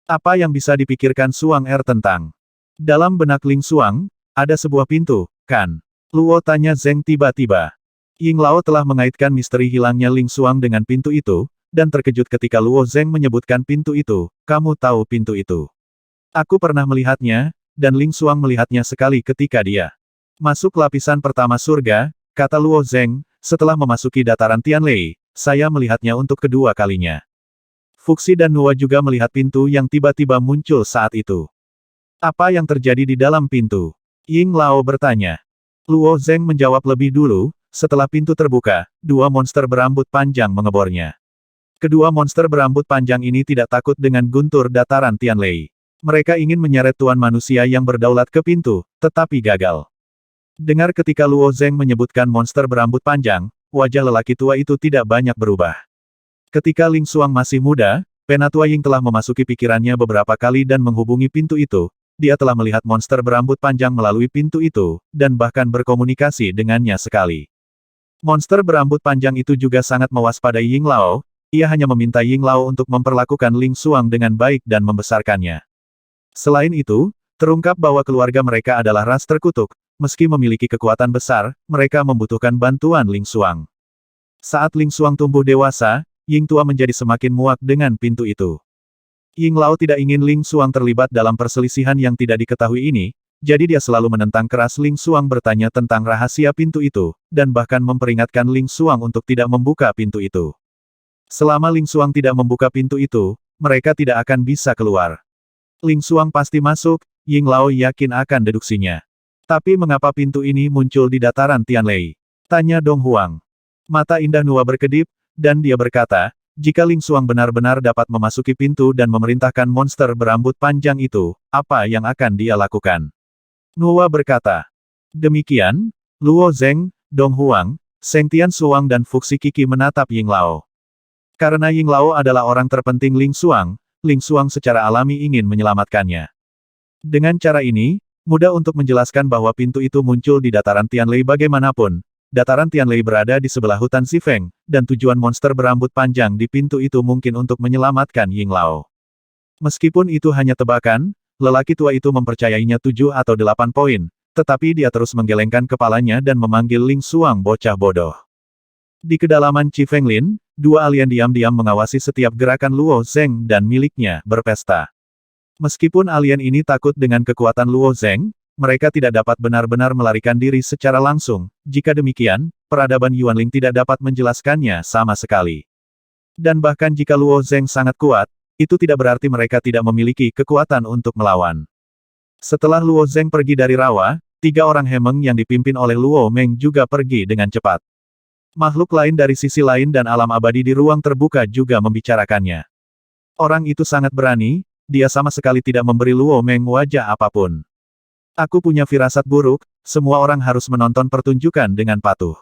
S1: Apa yang bisa dipikirkan Suang Er tentang? Dalam benak Ling Xuang, ada sebuah pintu, kan? Luo tanya Zeng tiba-tiba. Ying Lao telah mengaitkan misteri hilangnya Ling Xuang dengan pintu itu, dan terkejut ketika Luo Zeng menyebutkan pintu itu, kamu tahu pintu itu. Aku pernah melihatnya, dan Ling Xuang melihatnya sekali ketika dia masuk lapisan pertama surga, kata Luo Zeng, setelah memasuki dataran Tianlei, saya melihatnya untuk kedua kalinya. Fuxi dan Nuwa juga melihat pintu yang tiba-tiba muncul saat itu. Apa yang terjadi di dalam pintu? Ying Lao bertanya. Luo Zeng menjawab lebih dulu, setelah pintu terbuka, 2 monster berambut panjang mengebornya. Kedua monster berambut panjang ini tidak takut dengan guntur dataran Tianlei. Mereka ingin menyeret tuan manusia yang berdaulat ke pintu, tetapi gagal. Dengar ketika Luo Zeng menyebutkan monster berambut panjang, wajah lelaki tua itu tidak banyak berubah. Ketika Ling Xuang masih muda, Penatua Ying telah memasuki pikirannya beberapa kali dan menghubungi pintu itu. Dia telah melihat monster berambut panjang melalui pintu itu, dan bahkan berkomunikasi dengannya sekali. Monster berambut panjang itu juga sangat mewaspadai Ying Lao, ia hanya meminta Ying Lao untuk memperlakukan Ling Xuang dengan baik dan membesarkannya. Selain itu, terungkap bahwa keluarga mereka adalah ras terkutuk, meski memiliki kekuatan besar, mereka membutuhkan bantuan Ling Xuang. Saat Ling Xuang tumbuh dewasa, Ying Tua menjadi semakin muak dengan pintu itu. Ying Lao tidak ingin Ling Xuang terlibat dalam perselisihan yang tidak diketahui ini, jadi dia selalu menentang keras Ling Xuang bertanya tentang rahasia pintu itu, dan bahkan memperingatkan Ling Xuang untuk tidak membuka pintu itu. Selama Ling Xuang tidak membuka pintu itu, mereka tidak akan bisa keluar. Ling Xuang pasti masuk, Ying Lao yakin akan deduksinya. Tapi mengapa pintu ini muncul di dataran Tianlei? Tanya Dong Huang. Mata indah Nuwa berkedip, dan dia berkata, jika Ling Xuang benar-benar dapat memasuki pintu dan memerintahkan monster berambut panjang itu, apa yang akan dia lakukan? Nuwa berkata. Demikian, Luo Zeng, Dong Huang, Seng Tian Xuang dan Fuxi Qixi menatap Ying Lao. Karena Ying Lao adalah orang terpenting Ling Xuang secara alami ingin menyelamatkannya. Dengan cara ini, mudah untuk menjelaskan bahwa pintu itu muncul di dataran Tianlei bagaimanapun, dataran Tianlei berada di sebelah hutan Xifeng, dan tujuan monster berambut panjang di pintu itu mungkin untuk menyelamatkan Yinglao. Meskipun itu hanya tebakan, lelaki tua itu mempercayainya 7 atau 8 poin, tetapi dia terus menggelengkan kepalanya dan memanggil Ling Xuang bocah bodoh. Di kedalaman Qi Fenglin, dua alien diam-diam mengawasi setiap gerakan Luo Zheng dan miliknya berpesta. Meskipun alien ini takut dengan kekuatan Luo Zheng, mereka tidak dapat benar-benar melarikan diri secara langsung. Jika demikian, peradaban Yuanling tidak dapat menjelaskannya sama sekali. Dan bahkan jika Luo Zheng sangat kuat, itu tidak berarti mereka tidak memiliki kekuatan untuk melawan. Setelah Luo Zheng pergi dari rawa, 3 orang Hemeng yang dipimpin oleh Luo Meng juga pergi dengan cepat. Makhluk lain dari sisi lain dan alam abadi di ruang terbuka juga membicarakannya. Orang itu sangat berani, dia sama sekali tidak memberi Luo Meng wajah apapun. Aku punya firasat buruk, semua orang harus menonton pertunjukan dengan patuh.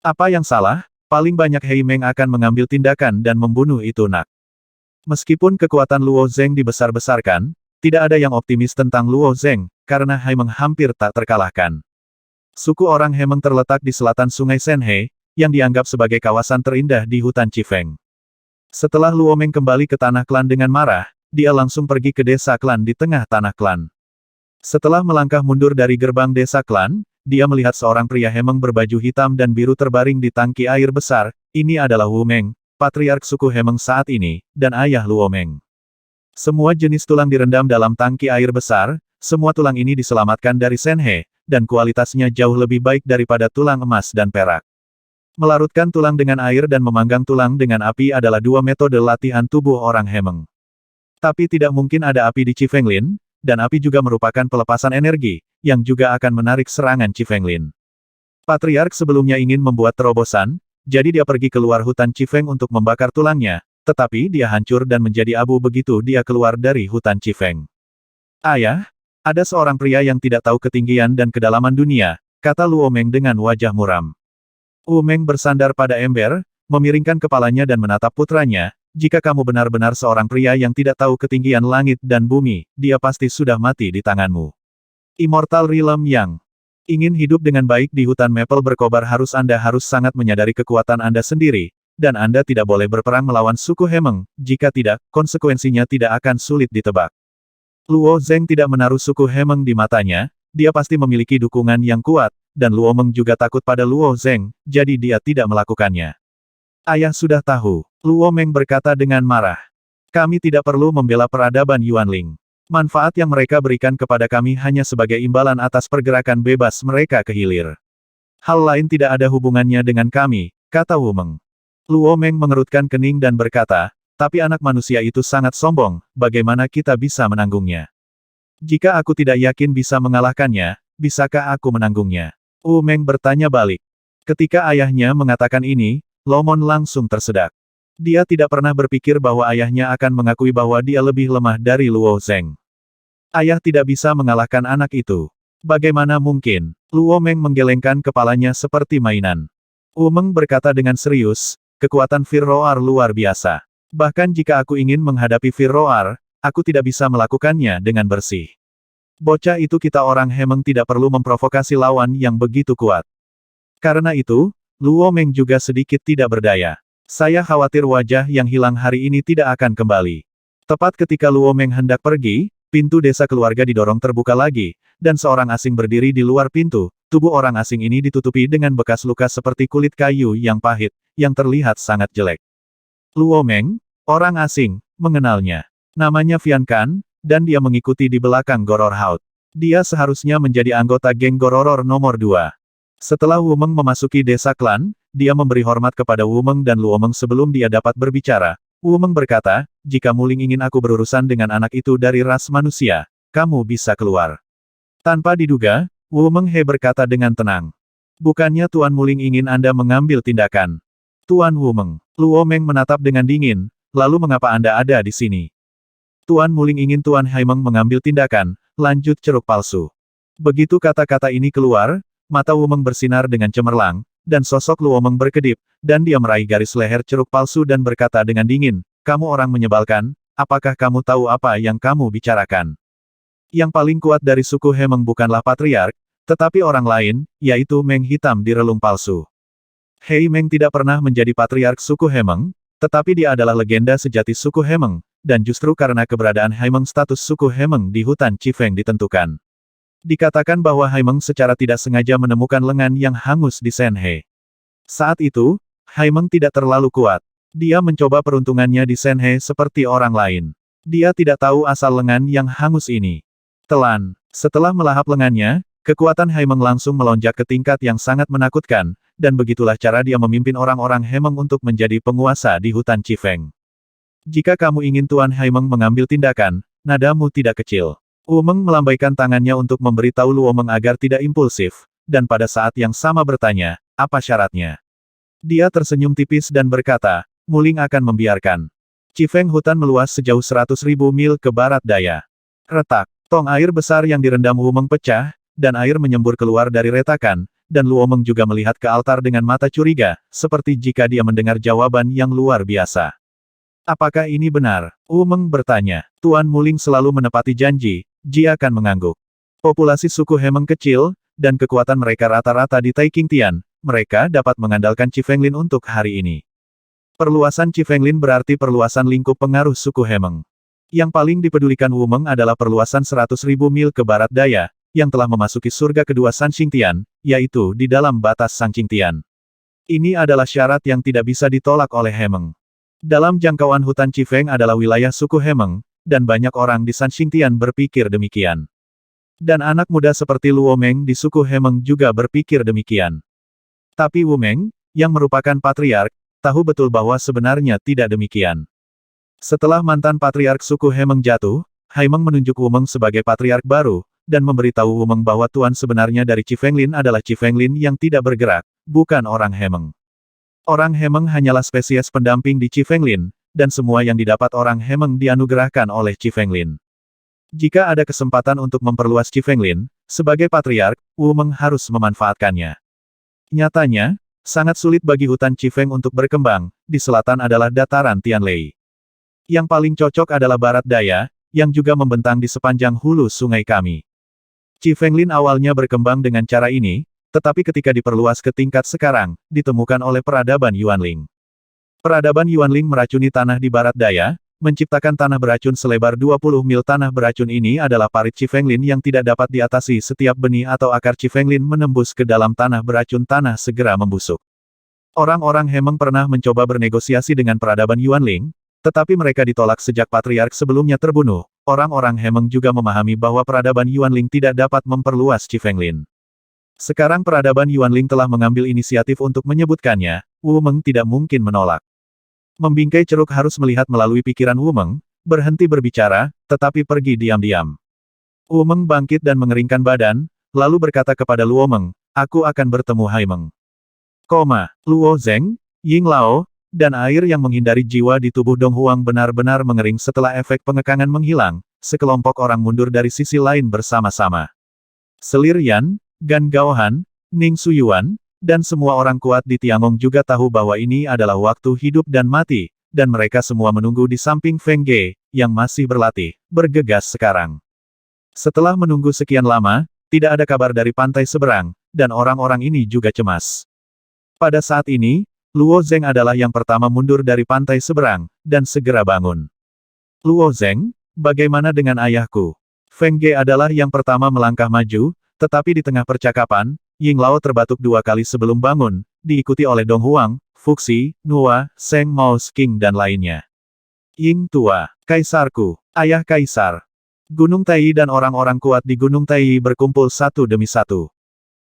S1: Apa yang salah? Paling banyak Hei Meng akan mengambil tindakan dan membunuh itu nak. Meskipun kekuatan Luo Zheng dibesar-besarkan, tidak ada yang optimis tentang Luo Zheng, karena Hei Meng hampir tak terkalahkan. Suku orang Hemeng terletak di selatan Sungai Senhe, yang dianggap sebagai kawasan terindah di hutan Qifeng. Setelah Luo Meng kembali ke tanah klan dengan marah, dia langsung pergi ke desa klan di tengah tanah klan. Setelah melangkah mundur dari gerbang desa klan, dia melihat seorang pria Hemeng berbaju hitam dan biru terbaring di tangki air besar. Ini adalah Wu Meng, patriark suku Hemeng saat ini, dan ayah Luo Meng. Semua jenis tulang direndam dalam tangki air besar, semua tulang ini diselamatkan dari Senhe, dan kualitasnya jauh lebih baik daripada tulang emas dan perak. Melarutkan tulang dengan air dan memanggang tulang dengan api adalah 2 metode latihan tubuh orang Hemeng. Tapi tidak mungkin ada api di Qi Fenglin, dan api juga merupakan pelepasan energi, yang juga akan menarik serangan Qi Fenglin. Patriark sebelumnya ingin membuat terobosan, jadi dia pergi keluar hutan Qifeng untuk membakar tulangnya, tetapi dia hancur dan menjadi abu begitu dia keluar dari hutan Qifeng. Ayah, ada seorang pria yang tidak tahu ketinggian dan kedalaman dunia, kata Luo Meng dengan wajah muram. Wu Meng bersandar pada ember, memiringkan kepalanya dan menatap putranya. Jika kamu benar-benar seorang pria yang tidak tahu ketinggian langit dan bumi, dia pasti sudah mati di tanganmu. Immortal Realm Yang. Ingin hidup dengan baik di hutan Maple berkobar Anda harus sangat menyadari kekuatan Anda sendiri, dan Anda tidak boleh berperang melawan suku Hemeng, jika tidak, konsekuensinya tidak akan sulit ditebak. Luo Zheng tidak menaruh suku Hemeng di matanya, dia pasti memiliki dukungan yang kuat, dan Luo Meng juga takut pada Luo Zheng, jadi dia tidak melakukannya. Ayah sudah tahu, Luo Meng berkata dengan marah. Kami tidak perlu membela peradaban Yuanling. Manfaat yang mereka berikan kepada kami hanya sebagai imbalan atas pergerakan bebas mereka ke hilir. Hal lain tidak ada hubungannya dengan kami, kata Wu Meng. Luo Meng mengerutkan kening dan berkata, tapi anak manusia itu sangat sombong, bagaimana kita bisa menanggungnya? Jika aku tidak yakin bisa mengalahkannya, bisakah aku menanggungnya? Wu Meng bertanya balik. Ketika ayahnya mengatakan ini, Lomon langsung tersedak. Dia tidak pernah berpikir bahwa ayahnya akan mengakui bahwa dia lebih lemah dari Luo Zheng. Ayah tidak bisa mengalahkan anak itu. Bagaimana mungkin? Luo Meng menggelengkan kepalanya seperti mainan. Wu Meng berkata dengan serius, kekuatan Fir Roar luar biasa. Bahkan jika aku ingin menghadapi Fir Roar, aku tidak bisa melakukannya dengan bersih. Bocah itu kita orang Hemeng tidak perlu memprovokasi lawan yang begitu kuat. Karena itu, Luo Meng juga sedikit tidak berdaya. Saya khawatir wajah yang hilang hari ini tidak akan kembali. Tepat ketika Luo Meng hendak pergi, pintu desa keluarga didorong terbuka lagi, dan seorang asing berdiri di luar pintu. Tubuh orang asing ini ditutupi dengan bekas luka seperti kulit kayu yang pahit, yang terlihat sangat jelek. Luo Meng, orang asing, mengenalnya. Namanya Vian Kan, dan dia mengikuti di belakang Goror Haut. Dia seharusnya menjadi anggota geng Gororor nomor 2. Setelah Wu Meng memasuki desa klan, dia memberi hormat kepada Wu Meng dan Luo Meng sebelum dia dapat berbicara. Wu Meng berkata, jika Muling ingin aku berurusan dengan anak itu dari ras manusia, kamu bisa keluar. Tanpa diduga, Wu Meng He berkata dengan tenang. Bukannya Tuan Muling ingin Anda mengambil tindakan. Tuan Wu Meng. Luo Meng menatap dengan dingin, lalu mengapa Anda ada di sini? Tuan Muling ingin Tuan Haimeng mengambil tindakan, lanjut ceruk palsu. Begitu kata-kata ini keluar, mata Wu Meng bersinar dengan cemerlang, dan sosok Luo Meng berkedip, dan dia meraih garis leher ceruk palsu dan berkata dengan dingin, kamu orang menyebalkan, apakah kamu tahu apa yang kamu bicarakan? Yang paling kuat dari suku Hemeng bukanlah patriark, Tetapi orang lain, yaitu Meng hitam di relung palsu. Hei Meng tidak pernah menjadi patriark suku Hemeng, tetapi dia adalah legenda sejati suku Hemeng, dan justru karena keberadaan Haimeng status suku Hemeng di hutan Chifeng ditentukan. Dikatakan bahwa Haimeng secara tidak sengaja menemukan lengan yang hangus di Senhe. Saat itu, Haimeng tidak terlalu kuat. Dia mencoba peruntungannya di Senhe seperti orang lain. Dia tidak tahu asal lengan yang hangus ini. Telan. Setelah melahap lengannya, kekuatan Haimeng langsung melonjak ke tingkat yang sangat menakutkan, dan begitulah cara dia memimpin orang-orang Hemeng untuk menjadi penguasa di hutan Chifeng. Jika kamu ingin Tuan Haimeng mengambil tindakan, nadamu tidak kecil. Meng melambaikan tangannya untuk memberitahu Luo Meng agar tidak impulsif, dan pada saat yang sama bertanya, apa syaratnya? Dia tersenyum tipis dan berkata, Muling akan membiarkan. Chifeng hutan meluas sejauh 100.000 mil ke barat daya. Retak, tong air besar yang direndam Meng pecah, dan air menyembur keluar dari retakan, dan Luo Meng juga melihat ke altar dengan mata curiga, seperti jika dia mendengar jawaban yang luar biasa. Apakah ini benar? Meng bertanya. Tuan Muling selalu menepati janji, Ji akan mengangguk. Populasi suku Hemeng kecil, dan kekuatan mereka rata-rata di Taikingtian, mereka dapat mengandalkan Chifenglin untuk hari ini. Perluasan Chifenglin berarti perluasan lingkup pengaruh suku Hemeng. Yang paling dipedulikan Meng adalah perluasan 100.000 mil ke barat daya, yang telah memasuki surga kedua Sanqingtian, yaitu di dalam batas Sanqingtian. Ini adalah syarat yang tidak bisa ditolak oleh Hemeng. Dalam jangkauan hutan Chifeng adalah wilayah suku Hemeng, dan banyak orang di Sanqingtian berpikir demikian. Dan anak muda seperti Luo Meng di suku Hemeng juga berpikir demikian. Tapi Wu Meng, yang merupakan patriark, tahu betul bahwa sebenarnya tidak demikian. Setelah mantan patriark suku Hemeng jatuh, Haimeng menunjuk Wu Meng sebagai patriark baru, dan memberitahu Wu Meng bahwa tuan sebenarnya dari Chifenglin adalah Chifenglin yang tidak bergerak, bukan orang Hemeng. Orang Hemeng hanyalah spesies pendamping di Chifenglin, dan semua yang didapat orang Hemeng dianugerahkan oleh Chifenglin. Jika ada kesempatan untuk memperluas Chifenglin, sebagai patriark, Wu Meng harus memanfaatkannya. Nyatanya, sangat sulit bagi hutan Chifeng untuk berkembang, di selatan adalah dataran Tianlei. Yang paling cocok adalah barat daya, yang juga membentang di sepanjang hulu sungai kami. Chifenglin awalnya berkembang dengan cara ini, tetapi ketika diperluas ke tingkat sekarang, ditemukan oleh peradaban Yuanling. Peradaban Yuanling meracuni tanah di barat daya, menciptakan tanah beracun selebar 20 mil. Tanah beracun ini adalah parit Chifenglin yang tidak dapat diatasi. Setiap benih atau akar Chifenglin menembus ke dalam tanah beracun, tanah segera membusuk. Orang-orang Hemeng pernah mencoba bernegosiasi dengan peradaban Yuanling, tetapi mereka ditolak sejak patriark sebelumnya terbunuh. Orang-orang Hemeng juga memahami bahwa peradaban Yuanling tidak dapat memperluas Chifenglin. Sekarang peradaban Yuanling telah mengambil inisiatif untuk menyebutkannya, Wu Meng tidak mungkin menolak. Membingkai ceruk harus melihat melalui pikiran Wu Meng, berhenti berbicara, tetapi pergi diam-diam. Wu Meng bangkit dan mengeringkan badan, lalu berkata kepada Luo Meng, aku akan bertemu Haimeng. Luo Zeng, Ying Lao, dan air yang menghindari jiwa di tubuh Dong Huang benar-benar mengering setelah efek pengekangan menghilang, sekelompok orang mundur dari sisi lain bersama-sama. Selir Yan, Gan Gaohan, Ning Suyuan, dan semua orang kuat di Tiangong juga tahu bahwa ini adalah waktu hidup dan mati, dan mereka semua menunggu di samping Feng Ge, yang masih berlatih, bergegas sekarang. Setelah menunggu sekian lama, tidak ada kabar dari pantai seberang, dan orang-orang ini juga cemas. Pada saat ini, Luo Zeng adalah yang pertama mundur dari pantai seberang, dan segera bangun. Luo Zeng, bagaimana dengan ayahku? Feng Ge adalah yang pertama melangkah maju, tetapi di tengah percakapan, Ying Lao terbatuk 2 kali sebelum bangun, diikuti oleh Dong Huang, Fuxi, Nua, Seng Maus King dan lainnya. Ying tua, kaisarku, ayah kaisar. Gunung Tai dan orang-orang kuat di Gunung Tai berkumpul satu demi satu.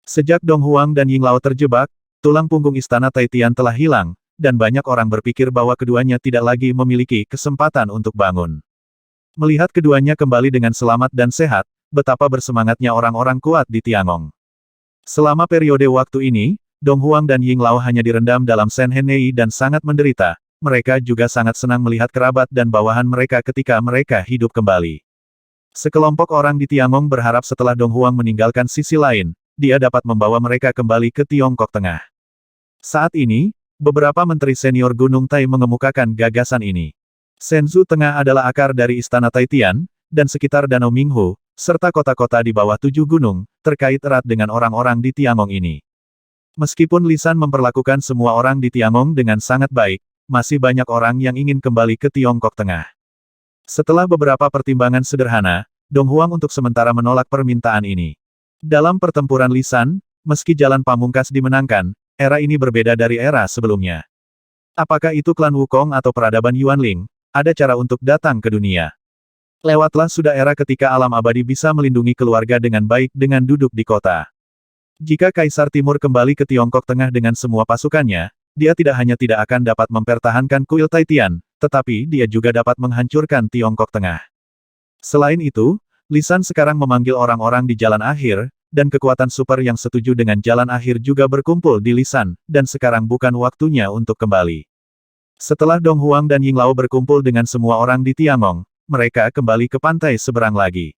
S1: Sejak Dong Huang dan Ying Lao terjebak, tulang punggung istana Taitian telah hilang, dan banyak orang berpikir bahwa keduanya tidak lagi memiliki kesempatan untuk bangun. Melihat keduanya kembali dengan selamat dan sehat, betapa bersemangatnya orang-orang kuat di Tiangong. Selama periode waktu ini, Dong Huang dan Ying Lao hanya direndam dalam Senhenei dan sangat menderita. Mereka juga sangat senang melihat kerabat dan bawahan mereka ketika mereka hidup kembali. Sekelompok orang di Tiangong berharap setelah Dong Huang meninggalkan sisi lain, dia dapat membawa mereka kembali ke Tiongkok Tengah. Saat ini, beberapa menteri senior Gunung Tai mengemukakan gagasan ini. Senzu Tengah adalah akar dari istana Taitian, dan sekitar Danau Minghu, serta kota-kota di bawah 7 gunung, terkait erat dengan orang-orang di Tiangong ini. Meskipun Lisan memperlakukan semua orang di Tiangong dengan sangat baik, masih banyak orang yang ingin kembali ke Tiongkok Tengah. Setelah beberapa pertimbangan sederhana, Dong Huang untuk sementara menolak permintaan ini. Dalam pertempuran Lisan, meski jalan pamungkas dimenangkan, era ini berbeda dari era sebelumnya. Apakah itu klan Wukong atau peradaban Yuanling, ada cara untuk datang ke dunia. Lewatlah sudah era ketika alam abadi bisa melindungi keluarga dengan baik dengan duduk di kota. Jika Kaisar Timur kembali ke Tiongkok Tengah dengan semua pasukannya, dia tidak hanya tidak akan dapat mempertahankan kuil Taitian, tetapi dia juga dapat menghancurkan Tiongkok Tengah. Selain itu, Lisan sekarang memanggil orang-orang di jalan akhir, dan kekuatan super yang setuju dengan jalan akhir juga berkumpul di Lisan, dan sekarang bukan waktunya untuk kembali. Setelah Dong Huang dan Ying Lao berkumpul dengan semua orang di Tiangong, mereka kembali ke pantai seberang lagi.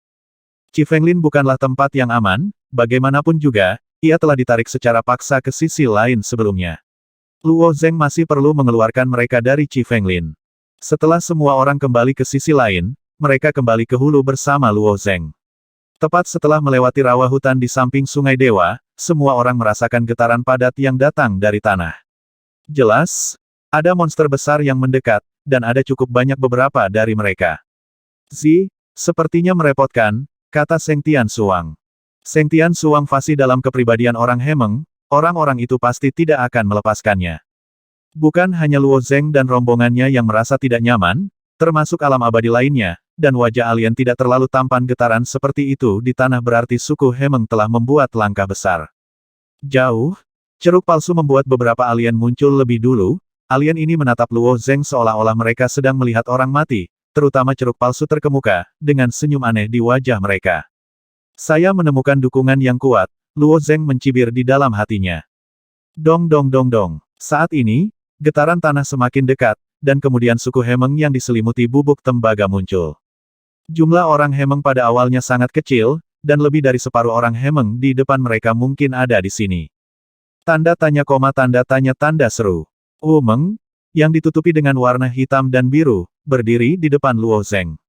S1: Qi Fenglin bukanlah tempat yang aman, bagaimanapun juga, ia telah ditarik secara paksa ke sisi lain sebelumnya. Luo Zheng masih perlu mengeluarkan mereka dari Qi Fenglin. Setelah semua orang kembali ke sisi lain, mereka kembali ke hulu bersama Luo Zheng. Tepat setelah melewati rawa hutan di samping Sungai Dewa, semua orang merasakan getaran padat yang datang dari tanah. Jelas, ada monster besar yang mendekat, dan ada cukup banyak beberapa dari mereka. Sepertinya merepotkan, kata Seng Tian Suang. Seng Tian Suang fasih dalam kepribadian orang Hemeng, orang-orang itu pasti tidak akan melepaskannya. Bukan hanya Luo Zheng dan rombongannya yang merasa tidak nyaman, termasuk alam abadi lainnya, dan wajah alien tidak terlalu tampan getaran seperti itu di tanah berarti suku Hemeng telah membuat langkah besar. Jauh, ceruk palsu membuat beberapa alien muncul lebih dulu, alien ini menatap Luo Zheng seolah-olah mereka sedang melihat orang mati, terutama ceruk palsu terkemuka, dengan senyum aneh di wajah mereka. Saya menemukan dukungan yang kuat, Luo Zheng mencibir di dalam hatinya. Dong dong dong dong. Saat ini, getaran tanah semakin dekat, dan kemudian suku Hemeng yang diselimuti bubuk tembaga muncul. Jumlah orang Hemeng pada awalnya sangat kecil, dan lebih dari separuh orang Hemeng di depan mereka mungkin ada di sini. Tanda tanya koma tanda tanya tanda seru. Wu Meng, yang ditutupi dengan warna hitam dan biru, berdiri di depan Luo Zheng.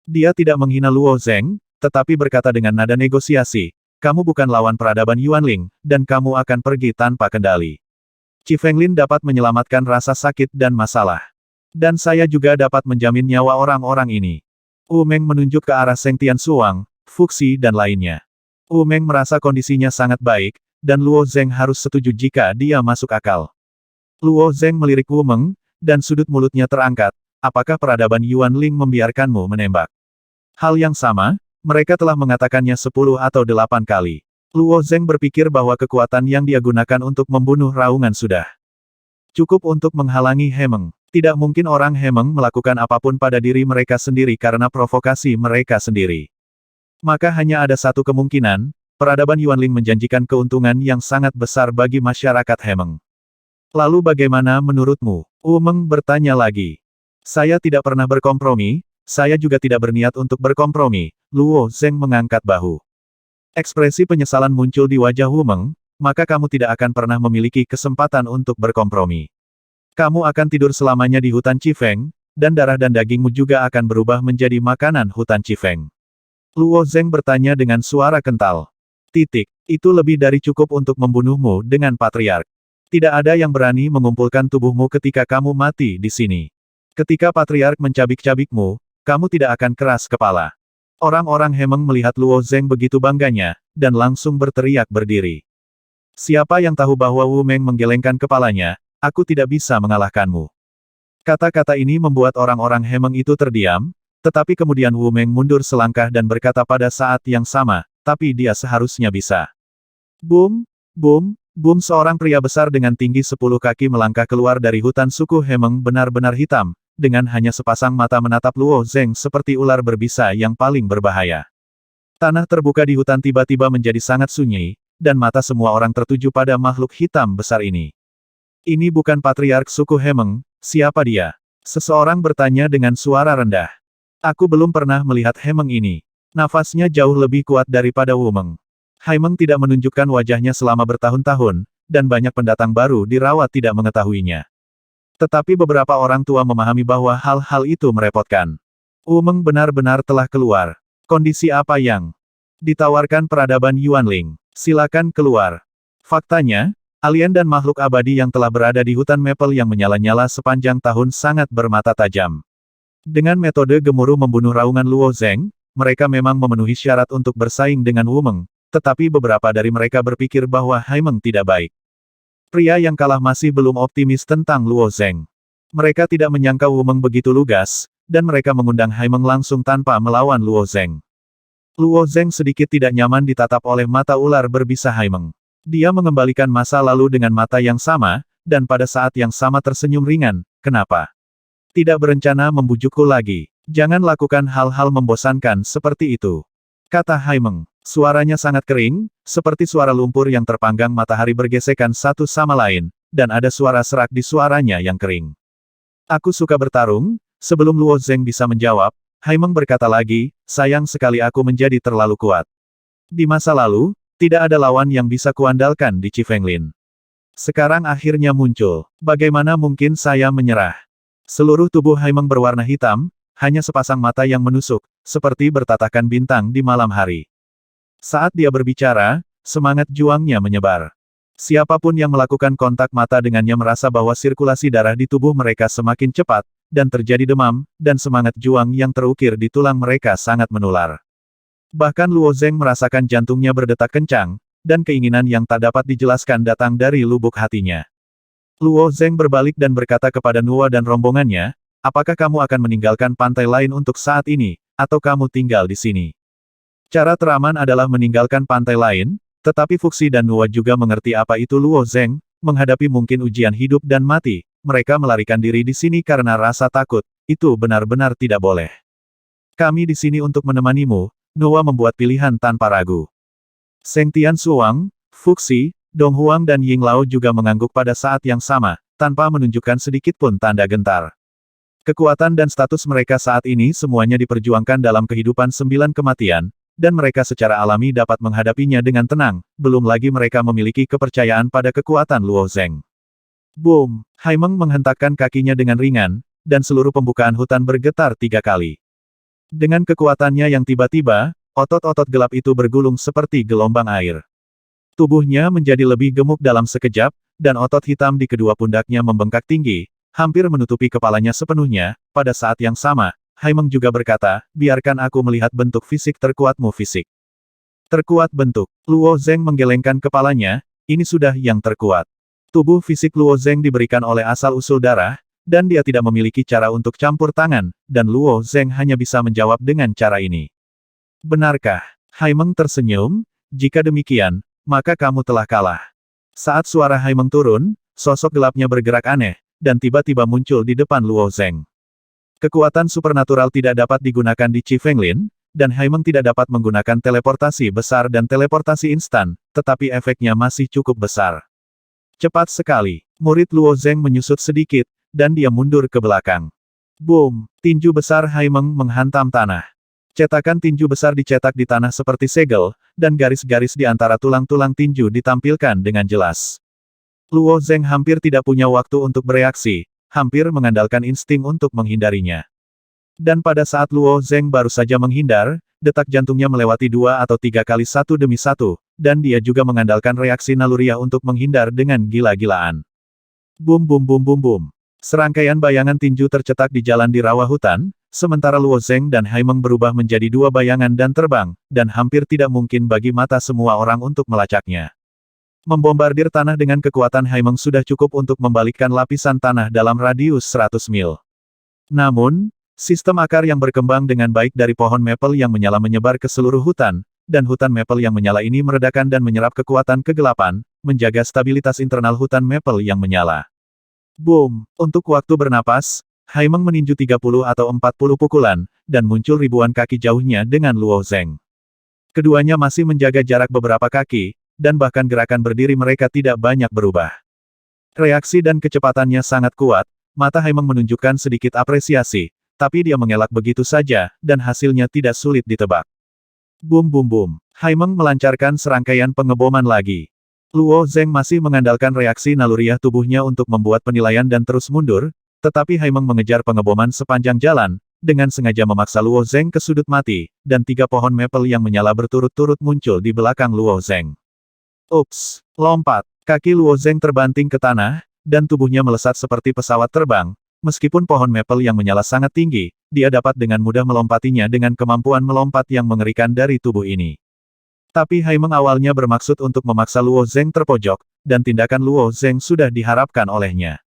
S1: Dia tidak menghina Luo Zheng, tetapi berkata dengan nada negosiasi, kamu bukan lawan peradaban Yuanling, dan kamu akan pergi tanpa kendali. Qi Fenglin dapat menyelamatkan rasa sakit dan masalah. Dan saya juga dapat menjamin nyawa orang-orang ini. Wu Meng menunjuk ke arah Seng Tian Suang, Fuxi dan lainnya. Wu Meng merasa kondisinya sangat baik, dan Luo Zheng harus setuju jika dia masuk akal. Luo Zheng melirik Wu Meng, dan sudut mulutnya terangkat, apakah peradaban Yuanling membiarkanmu menembak? Hal yang sama, mereka telah mengatakannya 10 atau 8 kali. Luo Zheng berpikir bahwa kekuatan yang dia gunakan untuk membunuh raungan sudah cukup untuk menghalangi Hemeng. Tidak mungkin orang Hemeng melakukan apapun pada diri mereka sendiri karena provokasi mereka sendiri. Maka hanya ada satu kemungkinan, peradaban Yuanling menjanjikan keuntungan yang sangat besar bagi masyarakat Hemeng. Lalu bagaimana menurutmu? Wu Meng bertanya lagi. Saya tidak pernah berkompromi, saya juga tidak berniat untuk berkompromi. Luo Zheng mengangkat bahu. Ekspresi penyesalan muncul di wajah Wu Meng, maka kamu tidak akan pernah memiliki kesempatan untuk berkompromi. Kamu akan tidur selamanya di hutan Qifeng, dan darah dan dagingmu juga akan berubah menjadi makanan hutan Qifeng. Luo Zheng bertanya dengan suara kental. Itu lebih dari cukup untuk membunuhmu dengan patriark. Tidak ada yang berani mengumpulkan tubuhmu ketika kamu mati di sini. Ketika patriark mencabik-cabikmu, kamu tidak akan keras kepala. Orang-orang Hemeng melihat Luo Zheng begitu bangganya, dan langsung berteriak berdiri. Siapa yang tahu bahwa Wu Meng menggelengkan kepalanya, aku tidak bisa mengalahkanmu. Kata-kata ini membuat orang-orang Hemeng itu terdiam, tetapi kemudian Wu Meng mundur selangkah dan berkata pada saat yang sama, tapi dia seharusnya bisa. Boom, boom, boom seorang pria besar dengan tinggi 10 kaki melangkah keluar dari hutan suku Hemeng benar-benar hitam, dengan hanya sepasang mata menatap Luo Zheng seperti ular berbisa yang paling berbahaya. Tanah terbuka di hutan tiba-tiba menjadi sangat sunyi, dan mata semua orang tertuju pada makhluk hitam besar ini. Ini bukan patriark suku Hemeng, siapa dia? Seseorang bertanya dengan suara rendah. Aku belum pernah melihat Hemeng ini. Nafasnya jauh lebih kuat daripada Wu Meng. Haimeng tidak menunjukkan wajahnya selama bertahun-tahun, dan banyak pendatang baru dirawat tidak mengetahuinya. Tetapi beberapa orang tua memahami bahwa hal-hal itu merepotkan. Wu Meng benar-benar telah keluar. Kondisi apa yang ditawarkan peradaban Yuanling? Silakan keluar. Faktanya, alien dan makhluk abadi yang telah berada di hutan Maple yang menyala-nyala sepanjang tahun sangat bermata tajam. Dengan metode gemuruh membunuh raungan Luo Zeng, mereka memang memenuhi syarat untuk bersaing dengan Wu Meng, tetapi beberapa dari mereka berpikir bahwa Haimeng tidak baik. Pria yang kalah masih belum optimis tentang Luo Zeng. Mereka tidak menyangka Wu Meng begitu lugas, dan mereka mengundang Haimeng langsung tanpa melawan Luo Zeng. Luo Zeng sedikit tidak nyaman ditatap oleh mata ular berbisa Haimeng. Dia mengembalikan masa lalu dengan mata yang sama, dan pada saat yang sama tersenyum ringan. Kenapa? Tidak berencana membujukku lagi. Jangan lakukan hal-hal membosankan seperti itu. Kata Haimeng. Suaranya sangat kering, seperti suara lumpur yang terpanggang matahari bergesekan satu sama lain, dan ada suara serak di suaranya yang kering. Aku suka bertarung. Sebelum Luo Zeng bisa menjawab, Haimeng berkata lagi, sayang sekali aku menjadi terlalu kuat. Di masa lalu, tidak ada lawan yang bisa kuandalkan di Qifenglin. Sekarang akhirnya muncul. Bagaimana mungkin saya menyerah? Seluruh tubuh Haimeng berwarna hitam, hanya sepasang mata yang menusuk, seperti bertatakan bintang di malam hari. Saat dia berbicara, semangat juangnya menyebar. Siapapun yang melakukan kontak mata dengannya merasa bahwa sirkulasi darah di tubuh mereka semakin cepat, dan terjadi demam, dan semangat juang yang terukir di tulang mereka sangat menular. Bahkan Luo Zeng merasakan jantungnya berdetak kencang, dan keinginan yang tak dapat dijelaskan datang dari lubuk hatinya. Luo Zeng berbalik dan berkata kepada Nuwa dan rombongannya, apakah kamu akan meninggalkan pantai lain untuk saat ini, atau kamu tinggal di sini? Cara teraman adalah meninggalkan pantai lain, tetapi Fuxi dan Nuwa juga mengerti apa itu Luo Zeng, menghadapi mungkin ujian hidup dan mati. Mereka melarikan diri di sini karena rasa takut, itu benar-benar tidak boleh. Kami di sini untuk menemanimu, Nuwa membuat pilihan tanpa ragu. Seng Tian Suang, Fuxi, Dong Huang dan Ying Lao juga mengangguk pada saat yang sama, tanpa menunjukkan sedikit pun tanda gentar. Kekuatan dan status mereka saat ini semuanya diperjuangkan dalam kehidupan 9 kematian, dan mereka secara alami dapat menghadapinya dengan tenang, belum lagi mereka memiliki kepercayaan pada kekuatan Luo Zeng. Boom! Haimeng menghentakkan kakinya dengan ringan, dan seluruh pembukaan hutan bergetar 3 kali. Dengan kekuatannya yang tiba-tiba, otot-otot gelap itu bergulung seperti gelombang air. Tubuhnya menjadi lebih gemuk dalam sekejap, dan otot hitam di kedua pundaknya membengkak tinggi, hampir menutupi kepalanya sepenuhnya. Pada saat yang sama, Haimeng juga berkata, biarkan aku melihat bentuk fisik terkuatmu fisik. Terkuat bentuk. Luo Zeng menggelengkan kepalanya, ini sudah yang terkuat. Tubuh fisik Luo Zeng diberikan oleh asal-usul darah, dan dia tidak memiliki cara untuk campur tangan, dan Luo Zeng hanya bisa menjawab dengan cara ini. Benarkah? Haimeng tersenyum, jika demikian, maka kamu telah kalah. Saat suara Haimeng turun, sosok gelapnya bergerak aneh, dan tiba-tiba muncul di depan Luo Zeng. Kekuatan supernatural tidak dapat digunakan di Qifenglin, dan Haimeng tidak dapat menggunakan teleportasi besar dan teleportasi instan, tetapi efeknya masih cukup besar. Cepat sekali, murid Luo Zeng menyusut sedikit, dan dia mundur ke belakang. Boom! Tinju besar Haimeng menghantam tanah. Cetakan tinju besar dicetak di tanah seperti segel, dan garis-garis di antara tulang-tulang tinju ditampilkan dengan jelas. Luo Zeng hampir tidak punya waktu untuk bereaksi, hampir mengandalkan insting untuk menghindarinya. Dan pada saat Luo Zeng baru saja menghindar, detak jantungnya melewati 2 atau 3 kali satu demi satu, dan dia juga mengandalkan reaksi naluriah untuk menghindar dengan gila-gilaan. Bum bum bum bum bum. Serangkaian bayangan tinju tercetak di jalan di rawa hutan, sementara Luo Zeng dan Haimeng berubah menjadi 2 bayangan dan terbang, dan hampir tidak mungkin bagi mata semua orang untuk melacaknya. Membombardir tanah dengan kekuatan Haimeng sudah cukup untuk membalikkan lapisan tanah dalam radius 100 mil. Namun, sistem akar yang berkembang dengan baik dari pohon maple yang menyala menyebar ke seluruh hutan, dan hutan maple yang menyala ini meredakan dan menyerap kekuatan kegelapan, menjaga stabilitas internal hutan maple yang menyala. Boom! Untuk waktu bernapas, Haimeng meninju 30 atau 40 pukulan, dan muncul ribuan kaki jauhnya dengan Luo Zeng. Keduanya masih menjaga jarak beberapa kaki, dan bahkan gerakan berdiri mereka tidak banyak berubah. Reaksi dan kecepatannya sangat kuat, mata Haimeng menunjukkan sedikit apresiasi, tapi dia mengelak begitu saja, dan hasilnya tidak sulit ditebak. Bum bum bum. Haimeng melancarkan serangkaian pengeboman lagi. Luo Zeng masih mengandalkan reaksi naluriah tubuhnya untuk membuat penilaian dan terus mundur, tetapi Haimeng mengejar pengeboman sepanjang jalan, dengan sengaja memaksa Luo Zeng ke sudut mati, dan 3 pohon maple yang menyala berturut-turut muncul di belakang Luo Zeng. Ups! Lompat! Kaki Luo Zeng terbanting ke tanah, dan tubuhnya melesat seperti pesawat terbang. Meskipun pohon maple yang menyala sangat tinggi, dia dapat dengan mudah melompatinya dengan kemampuan melompat yang mengerikan dari tubuh ini. Tapi Haimeng awalnya bermaksud untuk memaksa Luo Zeng terpojok, dan tindakan Luo Zeng sudah diharapkan olehnya.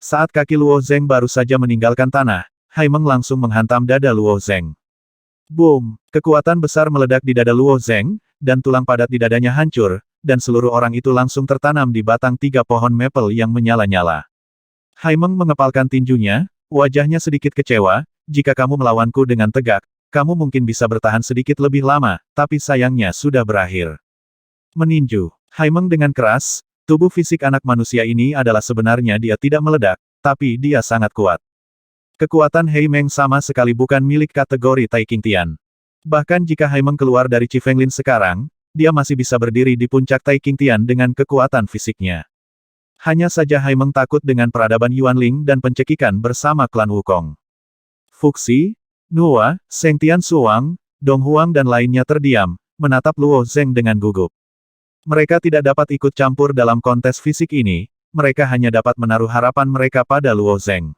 S1: Saat kaki Luo Zeng baru saja meninggalkan tanah, Haimeng langsung menghantam dada Luo Zeng. Boom! Kekuatan besar meledak di dada Luo Zeng, dan tulang padat di dadanya hancur, dan seluruh orang itu langsung tertanam di batang 3 pohon maple yang menyala-nyala. Haimeng mengepalkan tinjunya, wajahnya sedikit kecewa, jika kamu melawanku dengan tegak, kamu mungkin bisa bertahan sedikit lebih lama, tapi sayangnya sudah berakhir. Meninju. Haimeng dengan keras, tubuh fisik anak manusia ini adalah sebenarnya dia tidak meledak, tapi dia sangat kuat. Kekuatan Haimeng sama sekali bukan milik kategori Tai Qingtian. Bahkan jika Haimeng keluar dari Qi Fenglin sekarang, dia masih bisa berdiri di puncak Tai Qingtian dengan kekuatan fisiknya. Hanya saja Haimeng takut dengan peradaban Yuanling dan pencekikan bersama klan Wukong. Fuxi, Nuwa, Sengtian Suwang, Dong Huang dan lainnya terdiam, menatap Luo Zeng dengan gugup. Mereka tidak dapat ikut campur dalam kontes fisik ini, mereka hanya dapat menaruh harapan mereka pada Luo Zeng.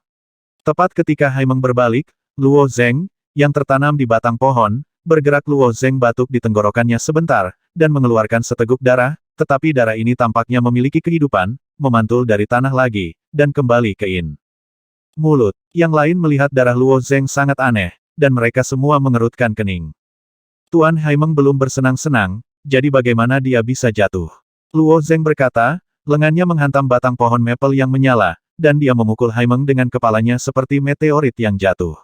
S1: Tepat ketika Haimeng berbalik, Luo Zeng, yang tertanam di batang pohon, bergerak. Luo Zeng batuk di tenggorokannya sebentar, dan mengeluarkan seteguk darah, tetapi darah ini tampaknya memiliki kehidupan, memantul dari tanah lagi, dan kembali ke In. Mulut. Yang lain melihat darah Luo Zeng sangat aneh, dan mereka semua mengerutkan kening. Tuan Haimeng belum bersenang-senang, jadi bagaimana dia bisa jatuh? Luo Zeng berkata, lengannya menghantam batang pohon maple yang menyala, dan dia memukul Haimeng dengan kepalanya seperti meteorit yang jatuh.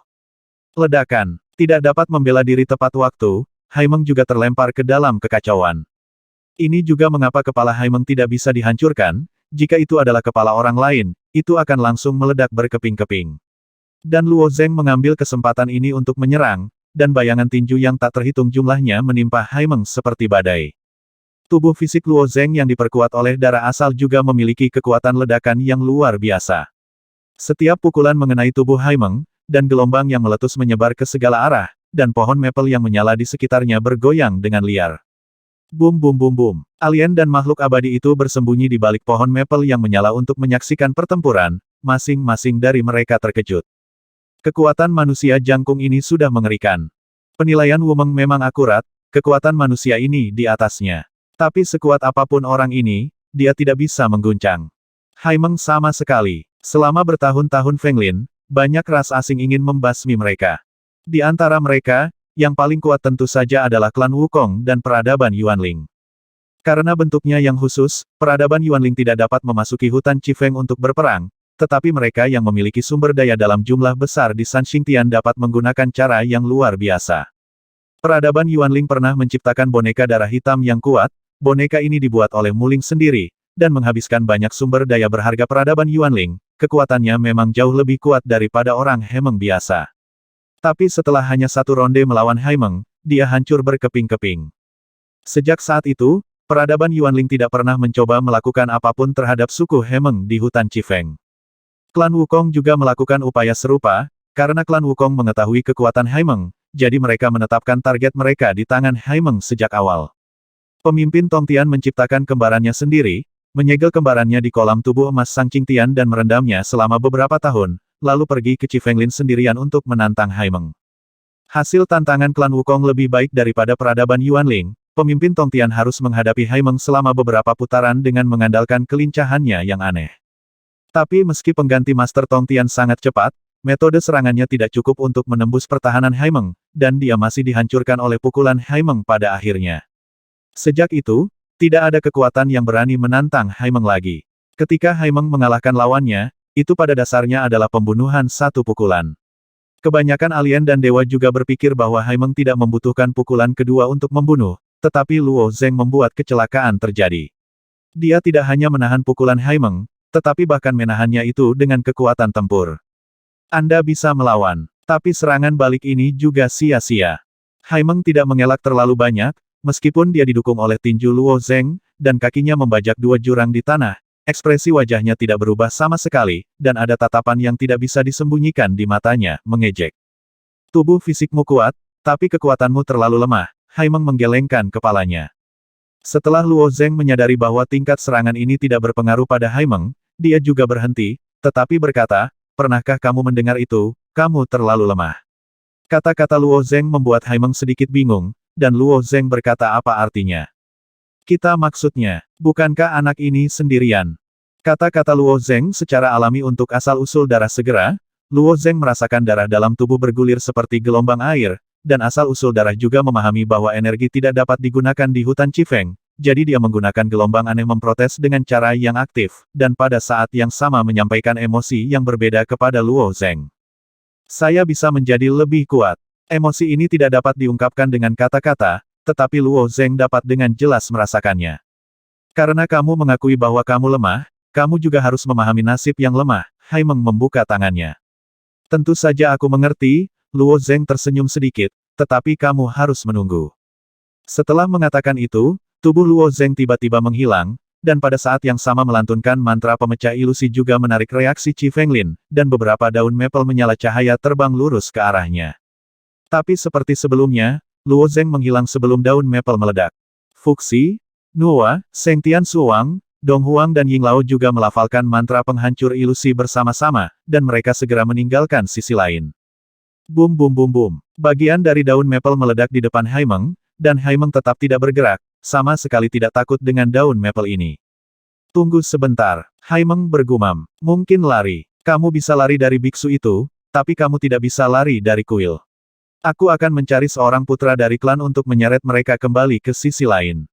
S1: Ledakan. Tidak dapat membela diri tepat waktu, Haimeng juga terlempar ke dalam kekacauan. Ini juga mengapa kepala Haimeng tidak bisa dihancurkan. Jika itu adalah kepala orang lain, itu akan langsung meledak berkeping-keping. Dan Luo Zeng mengambil kesempatan ini untuk menyerang, dan bayangan tinju yang tak terhitung jumlahnya menimpa Haimeng seperti badai. Tubuh fisik Luo Zeng yang diperkuat oleh darah asal juga memiliki kekuatan ledakan yang luar biasa. Setiap pukulan mengenai tubuh Haimeng, dan gelombang yang meletus menyebar ke segala arah, dan pohon maple yang menyala di sekitarnya bergoyang dengan liar. Bum bum bum bum. Alien dan makhluk abadi itu bersembunyi di balik pohon maple yang menyala untuk menyaksikan pertempuran, masing-masing dari mereka terkejut. Kekuatan manusia jangkung ini sudah mengerikan. Penilaian Wumeng memang akurat, kekuatan manusia ini di atasnya. Tapi sekuat apapun orang ini, dia tidak bisa mengguncang Haimeng sama sekali. Selama bertahun-tahun Fenglin, banyak ras asing ingin membasmi mereka. Di antara mereka, yang paling kuat tentu saja adalah klan Wukong dan peradaban Yuanling. Karena bentuknya yang khusus, peradaban Yuanling tidak dapat memasuki hutan Qifeng untuk berperang, tetapi mereka yang memiliki sumber daya dalam jumlah besar di Sanxingtian dapat menggunakan cara yang luar biasa. Peradaban Yuanling pernah menciptakan boneka darah hitam yang kuat, boneka ini dibuat oleh Muling sendiri, dan menghabiskan banyak sumber daya berharga peradaban Yuanling, kekuatannya memang jauh lebih kuat daripada orang Hemeng biasa. Tapi setelah hanya satu ronde melawan Haimeng, dia hancur berkeping-keping. Sejak saat itu, peradaban Yuanling tidak pernah mencoba melakukan apapun terhadap suku Hemeng di hutan Qifeng. Klan Wukong juga melakukan upaya serupa, karena klan Wukong mengetahui kekuatan Haimeng, jadi mereka menetapkan target mereka di tangan Haimeng sejak awal. Pemimpin Tongtian menciptakan kembarannya sendiri, menyegel kembarannya di kolam tubuh emas Sang Qingtian dan merendamnya selama beberapa tahun, lalu pergi ke Qi Fenglin sendirian untuk menantang Haimeng. Hasil tantangan klan Wukong lebih baik daripada peradaban Yuanling, pemimpin Tongtian harus menghadapi Haimeng selama beberapa putaran dengan mengandalkan kelincahannya yang aneh. Tapi meski pengganti Master Tongtian sangat cepat, metode serangannya tidak cukup untuk menembus pertahanan Haimeng, dan dia masih dihancurkan oleh pukulan Haimeng pada akhirnya. Sejak itu, tidak ada kekuatan yang berani menantang Haimeng lagi. Ketika Haimeng mengalahkan lawannya, itu pada dasarnya adalah pembunuhan satu pukulan. Kebanyakan alien dan dewa juga berpikir bahwa Haimeng tidak membutuhkan pukulan kedua untuk membunuh, tetapi Luo Zeng membuat kecelakaan terjadi. Dia tidak hanya menahan pukulan Haimeng, tetapi bahkan menahannya itu dengan kekuatan tempur. Anda bisa melawan, tapi serangan balik ini juga sia-sia. Haimeng tidak mengelak terlalu banyak, meskipun dia didukung oleh tinju Luo Zeng, dan kakinya membajak 2 jurang di tanah. Ekspresi wajahnya tidak berubah sama sekali, dan ada tatapan yang tidak bisa disembunyikan di matanya, mengejek. Tubuh fisikmu kuat, tapi kekuatanmu terlalu lemah. Haimeng menggelengkan kepalanya. Setelah Luo Zeng menyadari bahwa tingkat serangan ini tidak berpengaruh pada Haimeng, dia juga berhenti, tetapi berkata, pernahkah kamu mendengar itu, kamu terlalu lemah. Kata-kata Luo Zeng membuat Haimeng sedikit bingung, dan Luo Zeng berkata apa artinya. Kita maksudnya, bukankah anak ini sendirian? Kata-kata Luo Zeng secara alami untuk asal-usul darah segera, Luo Zeng merasakan darah dalam tubuh bergulir seperti gelombang air, dan asal-usul darah juga memahami bahwa energi tidak dapat digunakan di hutan Chifeng, jadi dia menggunakan gelombang aneh memprotes dengan cara yang aktif, dan pada saat yang sama menyampaikan emosi yang berbeda kepada Luo Zeng. Saya bisa menjadi lebih kuat. Emosi ini tidak dapat diungkapkan dengan kata-kata, tetapi Luo Zeng dapat dengan jelas merasakannya. Karena kamu mengakui bahwa kamu lemah, kamu juga harus memahami nasib yang lemah. Haimeng membuka tangannya. Tentu saja aku mengerti, Luo Zeng tersenyum sedikit, tetapi kamu harus menunggu. Setelah mengatakan itu, tubuh Luo Zeng tiba-tiba menghilang, dan pada saat yang sama melantunkan mantra pemecah ilusi juga menarik reaksi Qi Fenglin, dan beberapa daun maple menyala cahaya terbang lurus ke arahnya. Tapi seperti sebelumnya, Luo Zeng menghilang sebelum daun maple meledak. Fuxi, Nuwa, Seng Tian Suwang, Dong Huang dan Ying Lao juga melafalkan mantra penghancur ilusi bersama-sama, dan mereka segera meninggalkan sisi lain. Bum bum bum bum. Bagian dari daun maple meledak di depan Haimeng, dan Haimeng tetap tidak bergerak, sama sekali tidak takut dengan daun maple ini. Tunggu sebentar, Haimeng bergumam. Mungkin lari. Kamu bisa lari dari biksu itu, tapi kamu tidak bisa lari dari kuil. Aku akan mencari seorang putra dari klan untuk menyeret mereka kembali ke sisi lain.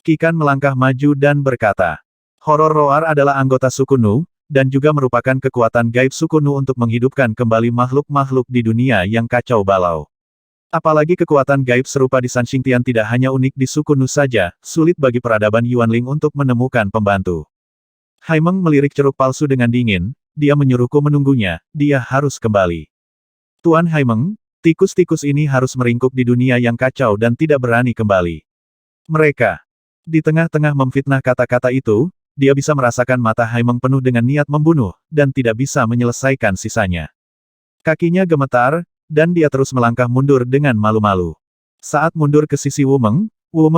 S1: Kikan melangkah maju dan berkata, Horor Roar adalah anggota suku Nu, dan juga merupakan kekuatan gaib suku Nu untuk menghidupkan kembali makhluk-makhluk di dunia yang kacau balau. Apalagi kekuatan gaib serupa di Sanxingtian tidak hanya unik di suku Nu saja, sulit bagi peradaban Yuanling untuk menemukan pembantu. Haimeng melirik ceruk palsu dengan dingin, dia menyuruhku menunggunya, dia harus kembali. Tuan Haimeng, tikus-tikus ini harus meringkuk di dunia yang kacau dan tidak berani kembali. Mereka. Di tengah-tengah memfitnah kata-kata itu, dia bisa merasakan mata Haimeng penuh dengan niat membunuh, dan tidak bisa menyelesaikan sisanya. Kakinya gemetar, dan dia terus melangkah mundur dengan malu-malu. Saat mundur ke sisi Wumeng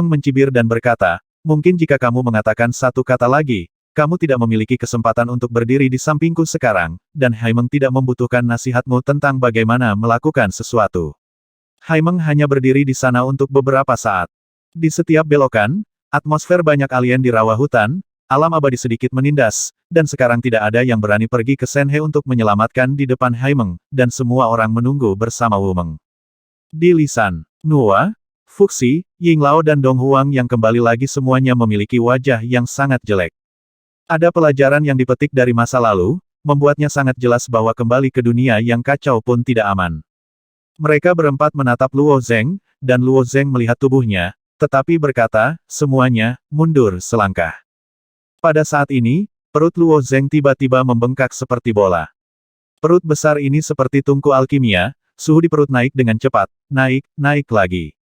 S1: mencibir dan berkata, mungkin jika kamu mengatakan satu kata lagi, kamu tidak memiliki kesempatan untuk berdiri di sampingku sekarang, dan Haimeng tidak membutuhkan nasihatmu tentang bagaimana melakukan sesuatu. Haimeng hanya berdiri di sana untuk beberapa saat. Di setiap belokan, atmosfer banyak alien di rawa hutan, alam abadi sedikit menindas, dan sekarang tidak ada yang berani pergi ke Shenhe untuk menyelamatkan di depan Haimeng, dan semua orang menunggu bersama Wumeng. Di lisan, Nuwa, Fuxi, Ying Lao dan Dong Huang yang kembali lagi semuanya memiliki wajah yang sangat jelek. Ada pelajaran yang dipetik dari masa lalu, membuatnya sangat jelas bahwa kembali ke dunia yang kacau pun tidak aman. Mereka berempat menatap Luo Zeng, dan Luo Zeng melihat tubuhnya, tetapi berkata, semuanya, mundur selangkah. Pada saat ini, perut Luo Zeng tiba-tiba membengkak seperti bola. Perut besar ini seperti tungku alkimia, suhu di perut naik dengan cepat, naik lagi.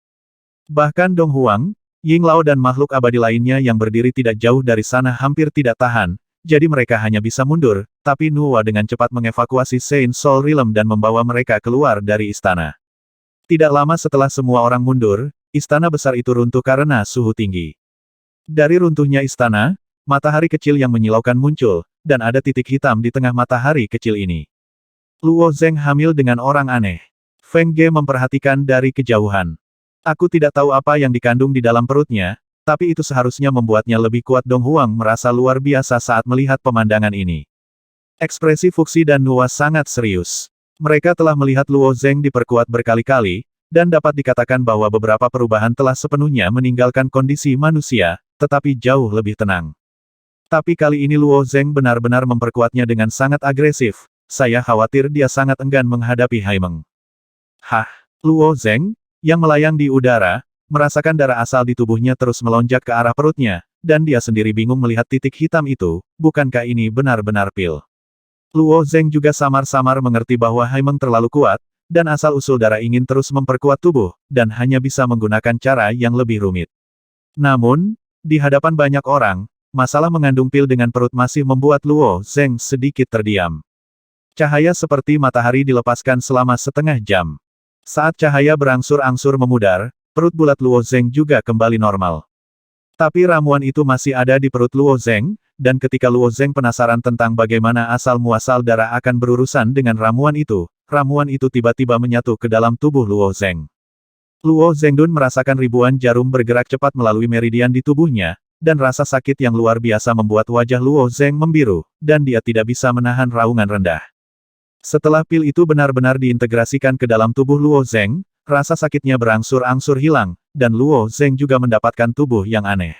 S1: Bahkan Dong Huang, Ying Lao dan makhluk abadi lainnya yang berdiri tidak jauh dari sana hampir tidak tahan, jadi mereka hanya bisa mundur, tapi Nuwa dengan cepat mengevakuasi Saint Soul Realm dan membawa mereka keluar dari istana. Tidak lama setelah semua orang mundur, istana besar itu runtuh karena suhu tinggi. Dari runtuhnya istana, matahari kecil yang menyilaukan muncul, dan ada titik hitam di tengah matahari kecil ini. Luo Zeng hamil dengan orang aneh. Feng Ge memperhatikan dari kejauhan. Aku tidak tahu apa yang dikandung di dalam perutnya, tapi itu seharusnya membuatnya lebih kuat. Dong Huang merasa luar biasa saat melihat pemandangan ini. Ekspresi Fuxi dan Nuwa sangat serius. Mereka telah melihat Luo Zeng diperkuat berkali-kali, dan dapat dikatakan bahwa beberapa perubahan telah sepenuhnya meninggalkan kondisi manusia, tetapi jauh lebih tenang. Tapi kali ini Luo Zeng benar-benar memperkuatnya dengan sangat agresif, saya khawatir dia sangat enggan menghadapi Haimeng. Hah, Luo Zeng, yang melayang di udara, merasakan darah asal di tubuhnya terus melonjak ke arah perutnya, dan dia sendiri bingung melihat titik hitam itu, bukankah ini benar-benar pil? Luo Zeng juga samar-samar mengerti bahwa Haimeng terlalu kuat, dan asal-usul darah ingin terus memperkuat tubuh, dan hanya bisa menggunakan cara yang lebih rumit. Namun, di hadapan banyak orang, masalah mengandung pil dengan perut masih membuat Luo Zeng sedikit terdiam. Cahaya seperti matahari dilepaskan selama setengah jam. Saat cahaya berangsur-angsur memudar, perut bulat Luo Zeng juga kembali normal. Tapi ramuan itu masih ada di perut Luo Zeng, dan ketika Luo Zeng penasaran tentang bagaimana asal-muasal darah akan berurusan dengan ramuan itu tiba-tiba menyatu ke dalam tubuh Luo Zeng. Luo Zengdun merasakan ribuan jarum bergerak cepat melalui meridian di tubuhnya, dan rasa sakit yang luar biasa membuat wajah Luo Zeng membiru, dan dia tidak bisa menahan raungan rendah. Setelah pil itu benar-benar diintegrasikan ke dalam tubuh Luo Zeng, rasa sakitnya berangsur-angsur hilang, dan Luo Zeng juga mendapatkan tubuh yang aneh.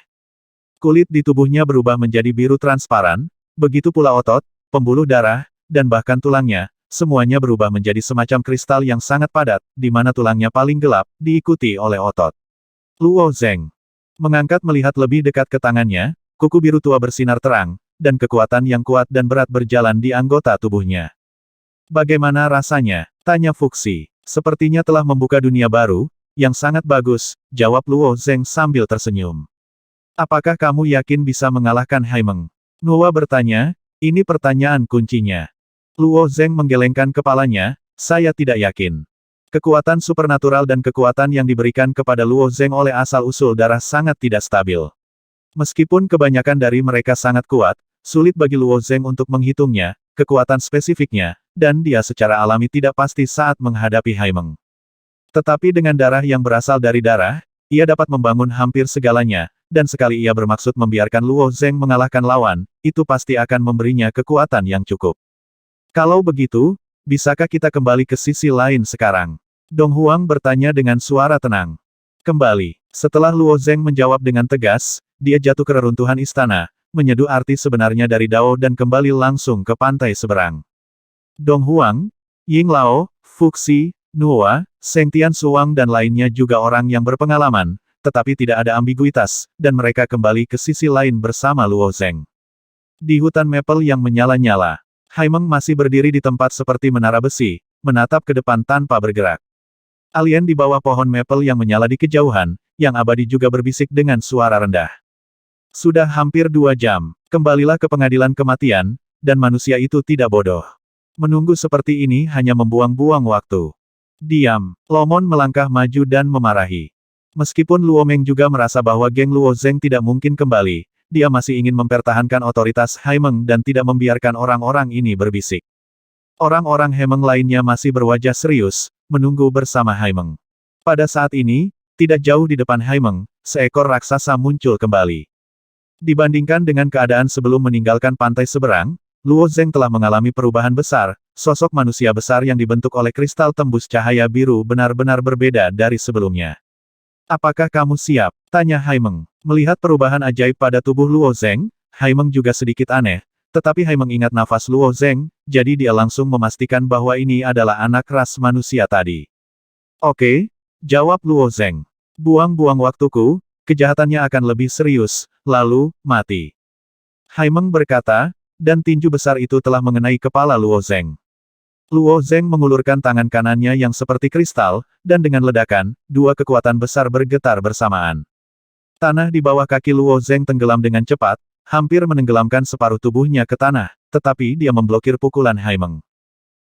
S1: Kulit di tubuhnya berubah menjadi biru transparan, begitu pula otot, pembuluh darah, dan bahkan tulangnya, semuanya berubah menjadi semacam kristal yang sangat padat, di mana tulangnya paling gelap, diikuti oleh otot. Luo Zeng mengangkat melihat lebih dekat ke tangannya, kuku biru tua bersinar terang, dan kekuatan yang kuat dan berat berjalan di anggota tubuhnya. Bagaimana rasanya? Tanya Fuxi. Sepertinya telah membuka dunia baru, yang sangat bagus, jawab Luo Zeng sambil tersenyum. Apakah kamu yakin bisa mengalahkan Haimeng? Nuwa bertanya, ini pertanyaan kuncinya. Luo Zeng menggelengkan kepalanya, saya tidak yakin. Kekuatan supernatural dan kekuatan yang diberikan kepada Luo Zeng oleh asal-usul darah sangat tidak stabil. Meskipun kebanyakan dari mereka sangat kuat, sulit bagi Luo Zeng untuk menghitungnya, kekuatan spesifiknya, dan dia secara alami tidak pasti saat menghadapi Haimeng. Tetapi dengan darah yang berasal dari darah, ia dapat membangun hampir segalanya, dan sekali ia bermaksud membiarkan Luo Zeng mengalahkan lawan, itu pasti akan memberinya kekuatan yang cukup. Kalau begitu, bisakah kita kembali ke sisi lain sekarang? Dong Huang bertanya dengan suara tenang. Kembali. Setelah Luo Zeng menjawab dengan tegas, dia jatuh ke reruntuhan istana, menyeduh arti sebenarnya dari Dao dan kembali langsung ke pantai seberang. Dong Huang, Ying Lao, Fuxi, Nuwa, Seng Tian Suang dan lainnya juga orang yang berpengalaman, tetapi tidak ada ambiguitas, dan mereka kembali ke sisi lain bersama Luo Zeng. Di hutan maple yang menyala-nyala, Haimeng masih berdiri di tempat seperti menara besi, menatap ke depan tanpa bergerak. Alien di bawah pohon maple yang menyala di kejauhan, yang abadi juga berbisik dengan suara rendah. Sudah hampir 2 jam, kembalilah ke pengadilan kematian, dan manusia itu tidak bodoh. Menunggu seperti ini hanya membuang-buang waktu. Diam. Lomon melangkah maju dan memarahi. Meskipun Luo Meng juga merasa bahwa geng Luo Zeng tidak mungkin kembali, dia masih ingin mempertahankan otoritas Haimeng dan tidak membiarkan orang-orang ini berbisik. Orang-orang Haimeng lainnya masih berwajah serius, menunggu bersama Haimeng. Pada saat ini, tidak jauh di depan Haimeng, seekor raksasa muncul kembali. Dibandingkan dengan keadaan sebelum meninggalkan pantai seberang, Luo Zeng telah mengalami perubahan besar, sosok manusia besar yang dibentuk oleh kristal tembus cahaya biru benar-benar berbeda dari sebelumnya. Apakah kamu siap? Tanya Haimeng. Melihat perubahan ajaib pada tubuh Luo Zeng, Haimeng juga sedikit aneh, tetapi Haimeng ingat nafas Luo Zeng, jadi dia langsung memastikan bahwa ini adalah anak ras manusia tadi. Oke, jawab Luo Zeng. Buang-buang waktuku, kejahatannya akan lebih serius, lalu, mati. Haimeng berkata, dan tinju besar itu telah mengenai kepala Luo Zeng. Luo Zeng mengulurkan tangan kanannya yang seperti kristal, dan dengan ledakan, 2 kekuatan besar bergetar bersamaan. Tanah di bawah kaki Luo Zeng tenggelam dengan cepat, hampir menenggelamkan separuh tubuhnya ke tanah, tetapi dia memblokir pukulan Haimeng.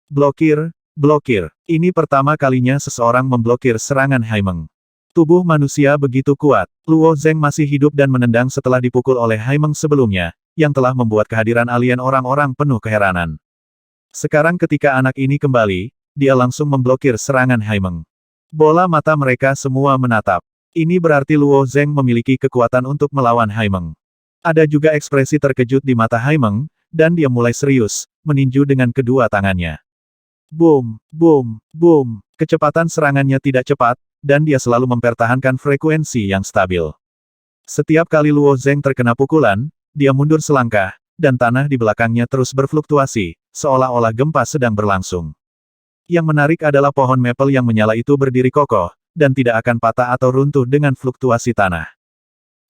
S1: Blokir, blokir. Ini pertama kalinya seseorang memblokir serangan Haimeng. Tubuh manusia begitu kuat. Luo Zeng masih hidup dan menendang setelah dipukul oleh Haimeng sebelumnya, yang telah membuat kehadiran alien orang-orang penuh keheranan. Sekarang ketika anak ini kembali, dia langsung memblokir serangan Haimeng. Bola mata mereka semua menatap. Ini berarti Luo Zeng memiliki kekuatan untuk melawan Haimeng. Ada juga ekspresi terkejut di mata Haimeng, dan dia mulai serius, meninju dengan kedua tangannya. Boom, boom, boom. Kecepatan serangannya tidak cepat, dan dia selalu mempertahankan frekuensi yang stabil. Setiap kali Luo Zeng terkena pukulan, dia mundur selangkah, dan tanah di belakangnya terus berfluktuasi, seolah-olah gempa sedang berlangsung. Yang menarik adalah pohon maple yang menyala itu berdiri kokoh, dan tidak akan patah atau runtuh dengan fluktuasi tanah.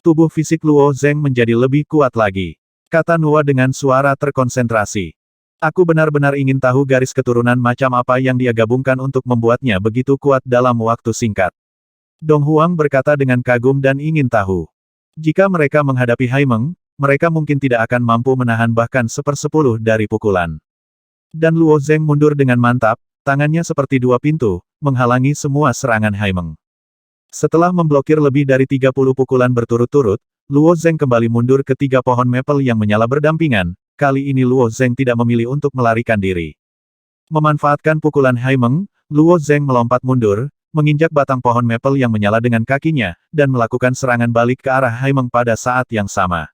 S1: Tubuh fisik Luo Zeng menjadi lebih kuat lagi. Kata Nuwa dengan suara terkonsentrasi. Aku benar-benar ingin tahu garis keturunan macam apa yang dia gabungkan untuk membuatnya begitu kuat dalam waktu singkat. Dong Huang berkata dengan kagum dan ingin tahu. Jika mereka menghadapi Haimeng, mereka mungkin tidak akan mampu menahan bahkan 1/10 dari pukulan. Dan Luo Zeng mundur dengan mantap, Tangannya seperti dua pintu, menghalangi semua serangan Haimeng. Setelah memblokir lebih dari 30 pukulan berturut-turut, Luo Zeng kembali mundur ke 3 pohon maple yang menyala berdampingan. Kali ini Luo Zeng tidak memilih untuk melarikan diri. Memanfaatkan pukulan Haimeng, Luo Zeng melompat mundur, menginjak batang pohon maple yang menyala dengan kakinya, dan melakukan serangan balik ke arah Haimeng pada saat yang sama.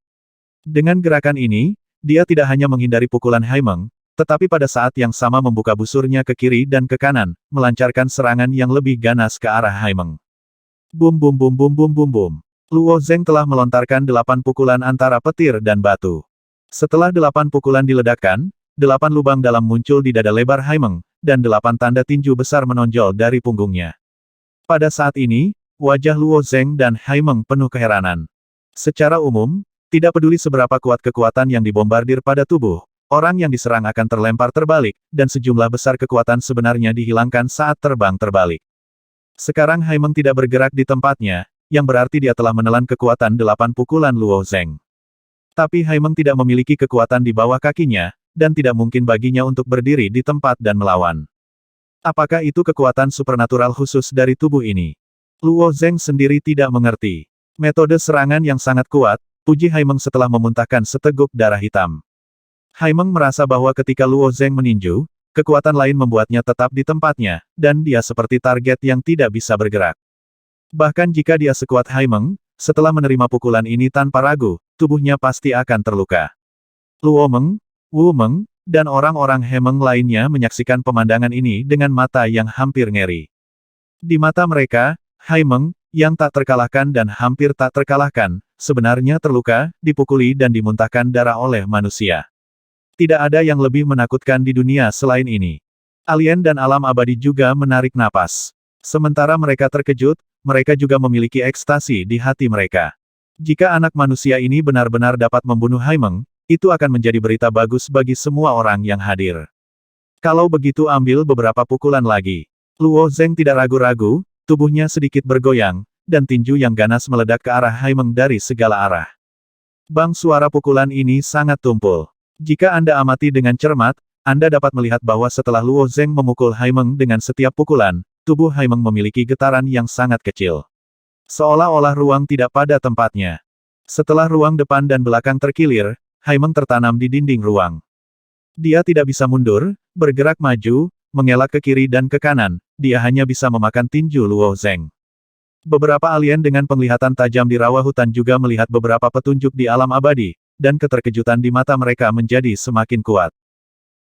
S1: Dengan gerakan ini, dia tidak hanya menghindari pukulan Haimeng, tetapi pada saat yang sama membuka busurnya ke kiri dan ke kanan, melancarkan serangan yang lebih ganas ke arah Haimeng. Bum bum bum bum bum bum bum. Luo Zeng telah melontarkan 8 pukulan antara petir dan batu. Setelah 8 pukulan diledakkan, 8 lubang dalam muncul di dada lebar Haimeng, dan 8 tanda tinju besar menonjol dari punggungnya. Pada saat ini, wajah Luo Zeng dan Haimeng penuh keheranan. Secara umum, tidak peduli seberapa kuat kekuatan yang dibombardir pada tubuh, orang yang diserang akan terlempar terbalik, dan sejumlah besar kekuatan sebenarnya dihilangkan saat terbang terbalik. Sekarang Haimeng tidak bergerak di tempatnya, yang berarti dia telah menelan kekuatan 8 pukulan Luo Zeng. Tapi Haimeng tidak memiliki kekuatan di bawah kakinya, dan tidak mungkin baginya untuk berdiri di tempat dan melawan. Apakah itu kekuatan supernatural khusus dari tubuh ini? Luo Zeng sendiri tidak mengerti. Metode serangan yang sangat kuat, puji Haimeng setelah memuntahkan seteguk darah hitam. Haimeng merasa bahwa ketika Luo Zeng meninju, kekuatan lain membuatnya tetap di tempatnya, dan dia seperti target yang tidak bisa bergerak. Bahkan jika dia sekuat Haimeng, setelah menerima pukulan ini tanpa ragu, tubuhnya pasti akan terluka. Luo Meng, Wu Meng, dan orang-orang Hemeng lainnya menyaksikan pemandangan ini dengan mata yang hampir ngeri. Di mata mereka, Haimeng, yang tak terkalahkan dan hampir tak terkalahkan, sebenarnya terluka, dipukuli dan dimuntahkan darah oleh manusia. Tidak ada yang lebih menakutkan di dunia selain ini. Alien dan alam abadi juga menarik napas. Sementara mereka terkejut, mereka juga memiliki ekstasi di hati mereka. Jika anak manusia ini benar-benar dapat membunuh Haimeng, itu akan menjadi berita bagus bagi semua orang yang hadir. Kalau begitu ambil beberapa pukulan lagi. Luo Zeng tidak ragu-ragu, tubuhnya sedikit bergoyang, dan tinju yang ganas meledak ke arah Haimeng dari segala arah. Bang, suara pukulan ini sangat tumpul. Jika Anda amati dengan cermat, Anda dapat melihat bahwa setelah Luo Zeng memukul Haimeng dengan setiap pukulan, tubuh Haimeng memiliki getaran yang sangat kecil. Seolah-olah ruang tidak pada tempatnya. Setelah ruang depan dan belakang terkilir, Haimeng tertanam di dinding ruang. Dia tidak bisa mundur, bergerak maju, mengelak ke kiri dan ke kanan, dia hanya bisa memakan tinju Luo Zeng. Beberapa alien dengan penglihatan tajam di rawa hutan juga melihat beberapa petunjuk di alam abadi, dan keterkejutan di mata mereka menjadi semakin kuat.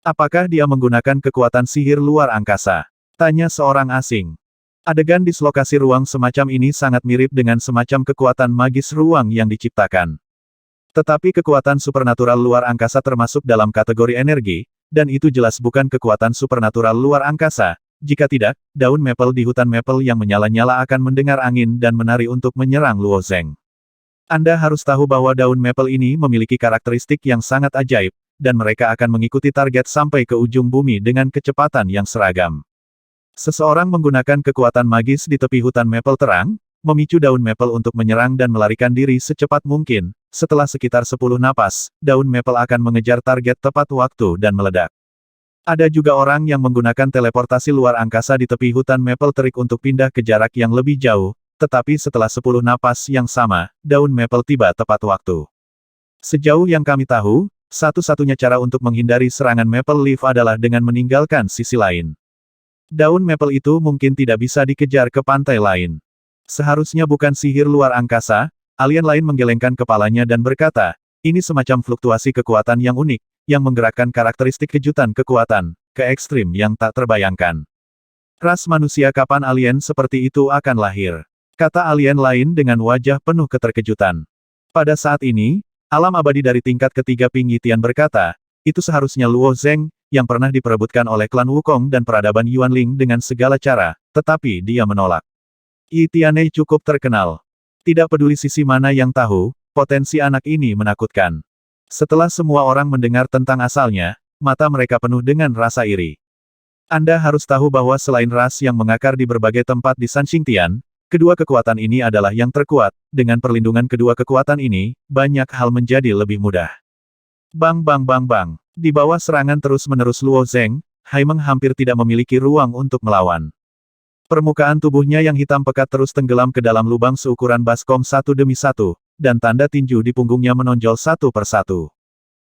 S1: Apakah dia menggunakan kekuatan sihir luar angkasa? Tanya seorang asing. Adegan dislokasi ruang semacam ini sangat mirip dengan semacam kekuatan magis ruang yang diciptakan. Tetapi kekuatan supernatural luar angkasa termasuk dalam kategori energi, dan itu jelas bukan kekuatan supernatural luar angkasa. Jika tidak, daun maple di hutan maple yang menyala-nyala akan mendengar angin dan menari untuk menyerang Luo Zeng. Anda harus tahu bahwa daun maple ini memiliki karakteristik yang sangat ajaib, dan mereka akan mengikuti target sampai ke ujung bumi dengan kecepatan yang seragam. Seseorang menggunakan kekuatan magis di tepi hutan maple terang, memicu daun maple untuk menyerang dan melarikan diri secepat mungkin. Setelah sekitar 10 napas, daun maple akan mengejar target tepat waktu dan meledak. Ada juga orang yang menggunakan teleportasi luar angkasa di tepi hutan maple terik untuk pindah ke jarak yang lebih jauh, tetapi setelah 10 napas yang sama, daun maple tiba tepat waktu. Sejauh yang kami tahu, satu-satunya cara untuk menghindari serangan maple leaf adalah dengan meninggalkan sisi lain. Daun maple itu mungkin tidak bisa dikejar ke pantai lain. Seharusnya bukan sihir luar angkasa. Alien lain menggelengkan kepalanya dan berkata, ini semacam fluktuasi kekuatan yang unik, yang menggerakkan karakteristik kejutan kekuatan, ke ekstrim yang tak terbayangkan. Ras manusia kapan alien seperti itu akan lahir? Kata alien lain dengan wajah penuh keterkejutan. Pada saat ini, alam abadi dari tingkat ketiga Ping Yitian berkata, itu seharusnya Luo Zeng, yang pernah diperebutkan oleh klan Wukong dan peradaban Yuanling dengan segala cara, tetapi dia menolak. Yitiane cukup terkenal. Tidak peduli sisi mana yang tahu, potensi anak ini menakutkan. Setelah semua orang mendengar tentang asalnya, mata mereka penuh dengan rasa iri. Anda harus tahu bahwa selain ras yang mengakar di berbagai tempat di Sanxingtian, kedua kekuatan ini adalah yang terkuat. Dengan perlindungan kedua kekuatan ini, banyak hal menjadi lebih mudah. Bang bang bang bang. Di bawah serangan terus-menerus Luo Zeng, Haimeng hampir tidak memiliki ruang untuk melawan. Permukaan tubuhnya yang hitam pekat terus tenggelam ke dalam lubang seukuran baskom satu demi satu, dan tanda tinju di punggungnya menonjol satu persatu.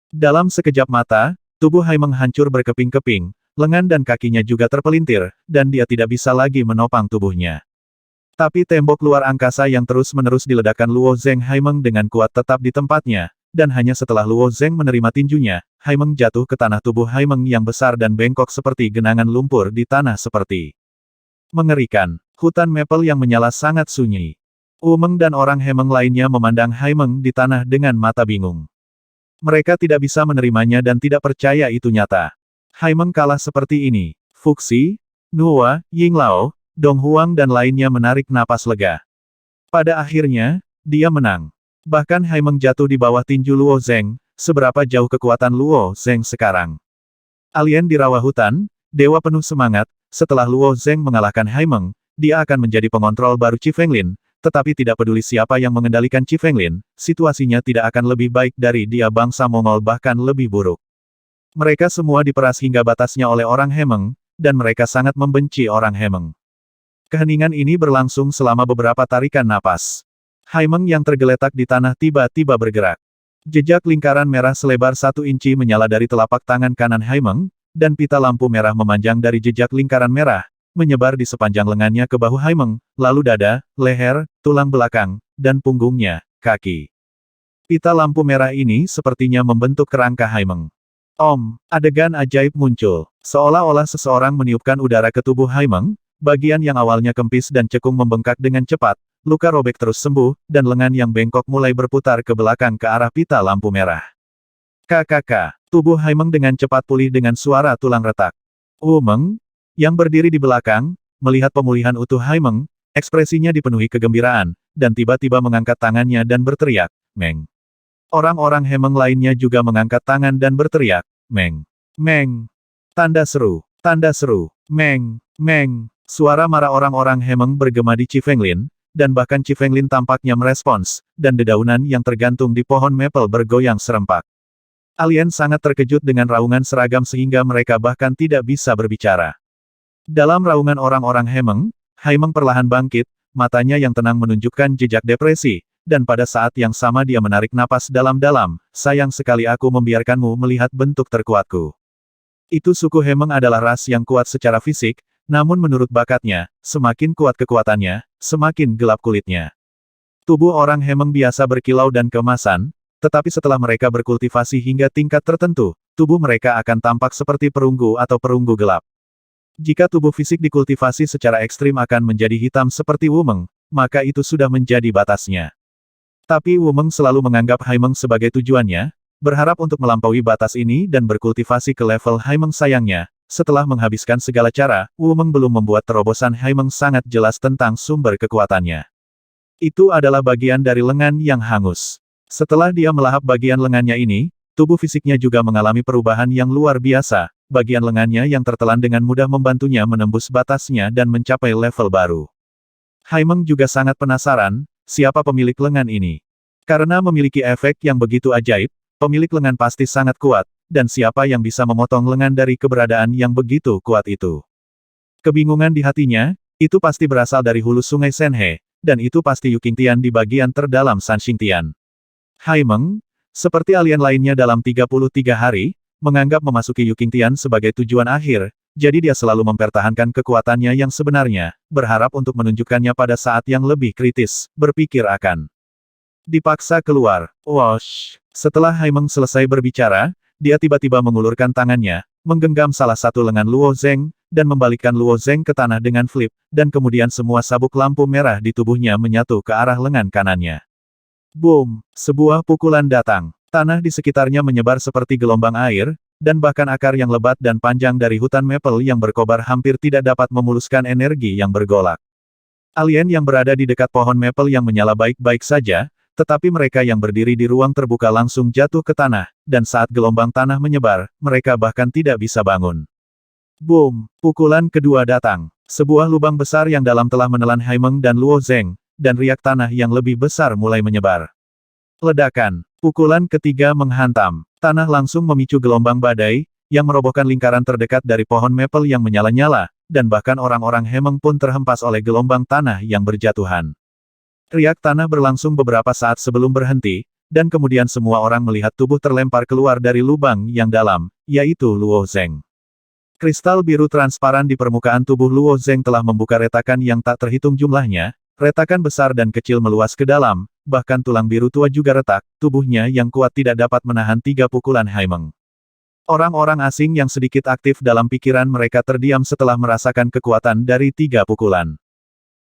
S1: Dalam sekejap mata, tubuh Haimeng hancur berkeping-keping, lengan dan kakinya juga terpelintir, dan dia tidak bisa lagi menopang tubuhnya. Tapi tembok luar angkasa yang terus-menerus diledakkan Luo Zeng Haimeng dengan kuat tetap di tempatnya, dan hanya setelah Luo Zeng menerima tinjunya, Haimeng jatuh ke tanah. Tubuh Haimeng yang besar dan bengkok seperti genangan lumpur di tanah seperti mengerikan. Hutan maple yang menyala sangat sunyi. Wumeng dan orang Hemeng lainnya memandang Haimeng di tanah dengan mata bingung. Mereka tidak bisa menerimanya dan tidak percaya itu nyata. Haimeng kalah seperti ini. Fuxi, Nuwa, Yinglao, Dong Huang dan lainnya menarik napas lega. Pada akhirnya, dia menang. Bahkan Haimeng jatuh di bawah tinju Luo Zeng, seberapa jauh kekuatan Luo Zeng sekarang. Alien di rawa hutan, dewa penuh semangat, setelah Luo Zeng mengalahkan Haimeng, dia akan menjadi pengontrol baru Qi Fenglin, tetapi tidak peduli siapa yang mengendalikan Qi Fenglin, situasinya tidak akan lebih baik dari dia. Bangsa Mongol bahkan lebih buruk. Mereka semua diperas hingga batasnya oleh orang Hemeng, dan mereka sangat membenci orang Hemeng. Keheningan ini berlangsung selama beberapa tarikan napas. Haimeng yang tergeletak di tanah tiba-tiba bergerak. Jejak lingkaran merah selebar 1 inci menyala dari telapak tangan kanan Haimeng, dan pita lampu merah memanjang dari jejak lingkaran merah, menyebar di sepanjang lengannya ke bahu Haimeng, lalu dada, leher, tulang belakang, dan punggungnya, kaki. Pita lampu merah ini sepertinya membentuk kerangka Haimeng. Adegan ajaib muncul. Seolah-olah seseorang meniupkan udara ke tubuh Haimeng, bagian yang awalnya kempis dan cekung membengkak dengan cepat, luka robek terus sembuh, dan lengan yang bengkok mulai berputar ke belakang ke arah pita lampu merah. KKK. Tubuh Haimeng dengan cepat pulih dengan suara tulang retak. Wumeng, yang berdiri di belakang, melihat pemulihan utuh Haimeng, ekspresinya dipenuhi kegembiraan, dan tiba-tiba mengangkat tangannya dan berteriak, "Meng." Orang-orang Hemeng lainnya juga mengangkat tangan dan berteriak, "Meng! Meng!" Tanda seru. Tanda seru. Meng! Meng! Suara marah orang-orang Hemeng bergema di Qi Fenglin, dan bahkan Qi Fenglin tampaknya merespons, dan dedaunan yang tergantung di pohon maple bergoyang serempak. Alien sangat terkejut dengan raungan seragam sehingga mereka bahkan tidak bisa berbicara. Dalam raungan orang-orang Hemeng, Haimeng perlahan bangkit, matanya yang tenang menunjukkan jejak depresi, dan pada saat yang sama dia menarik napas dalam-dalam. "Sayang sekali aku membiarkanmu melihat bentuk terkuatku." Itu suku Hemeng adalah ras yang kuat secara fisik, namun menurut bakatnya, semakin kuat kekuatannya, semakin gelap kulitnya. Tubuh orang Hemeng biasa berkilau dan keemasan, tetapi setelah mereka berkultivasi hingga tingkat tertentu, tubuh mereka akan tampak seperti perunggu atau perunggu gelap. Jika tubuh fisik dikultivasi secara ekstrim akan menjadi hitam seperti Wumeng, maka itu sudah menjadi batasnya. Tapi Wumeng selalu menganggap Haimeng sebagai tujuannya, berharap untuk melampaui batas ini dan berkultivasi ke level Haimeng. Sayangnya, setelah menghabiskan segala cara, Wumeng belum membuat terobosan Haimeng sangat jelas tentang sumber kekuatannya. Itu adalah bagian dari lengan yang hangus. Setelah dia melahap bagian lengannya ini, tubuh fisiknya juga mengalami perubahan yang luar biasa. Bagian lengannya yang tertelan dengan mudah membantunya menembus batasnya dan mencapai level baru. Haimeng juga sangat penasaran, siapa pemilik lengan ini. Karena memiliki efek yang begitu ajaib, pemilik lengan pasti sangat kuat, dan siapa yang bisa memotong lengan dari keberadaan yang begitu kuat itu. Kebingungan di hatinya, itu pasti berasal dari hulu sungai Senhe, dan itu pasti Yu Qingtian di bagian terdalam San Xingtian. Haimeng, seperti alien lainnya dalam 33 hari, menganggap memasuki Yu Qingtian sebagai tujuan akhir, jadi dia selalu mempertahankan kekuatannya yang sebenarnya, berharap untuk menunjukkannya pada saat yang lebih kritis, berpikir akan dipaksa keluar. Wosh! Setelah Haimeng selesai berbicara, dia tiba-tiba mengulurkan tangannya, menggenggam salah satu lengan Luo Zeng, dan membalikkan Luo Zeng ke tanah dengan flip, dan kemudian semua sabuk lampu merah di tubuhnya menyatu ke arah lengan kanannya. Boom! Sebuah pukulan datang. Tanah di sekitarnya menyebar seperti gelombang air, dan bahkan akar yang lebat dan panjang dari hutan maple yang berkobar hampir tidak dapat memuluskan energi yang bergolak. Alien yang berada di dekat pohon maple yang menyala baik-baik saja, tetapi mereka yang berdiri di ruang terbuka langsung jatuh ke tanah, dan saat gelombang tanah menyebar, mereka bahkan tidak bisa bangun. Boom! Pukulan kedua datang. Sebuah lubang besar yang dalam telah menelan Haimeng dan Luo Zeng, dan riak tanah yang lebih besar mulai menyebar. Ledakan. Pukulan ketiga menghantam. Tanah langsung memicu gelombang badai, yang merobohkan lingkaran terdekat dari pohon maple yang menyala-nyala, dan bahkan orang-orang Hemeng pun terhempas oleh gelombang tanah yang berjatuhan. Riak tanah berlangsung beberapa saat sebelum berhenti, dan kemudian semua orang melihat tubuh terlempar keluar dari lubang yang dalam, yaitu Luo Zeng. Kristal biru transparan di permukaan tubuh Luo Zeng telah membuka retakan yang tak terhitung jumlahnya, retakan besar dan kecil meluas ke dalam, bahkan tulang biru tua juga retak, tubuhnya yang kuat tidak dapat menahan 3 pukulan Haimeng. Orang-orang asing yang sedikit aktif dalam pikiran mereka terdiam setelah merasakan kekuatan dari 3 pukulan.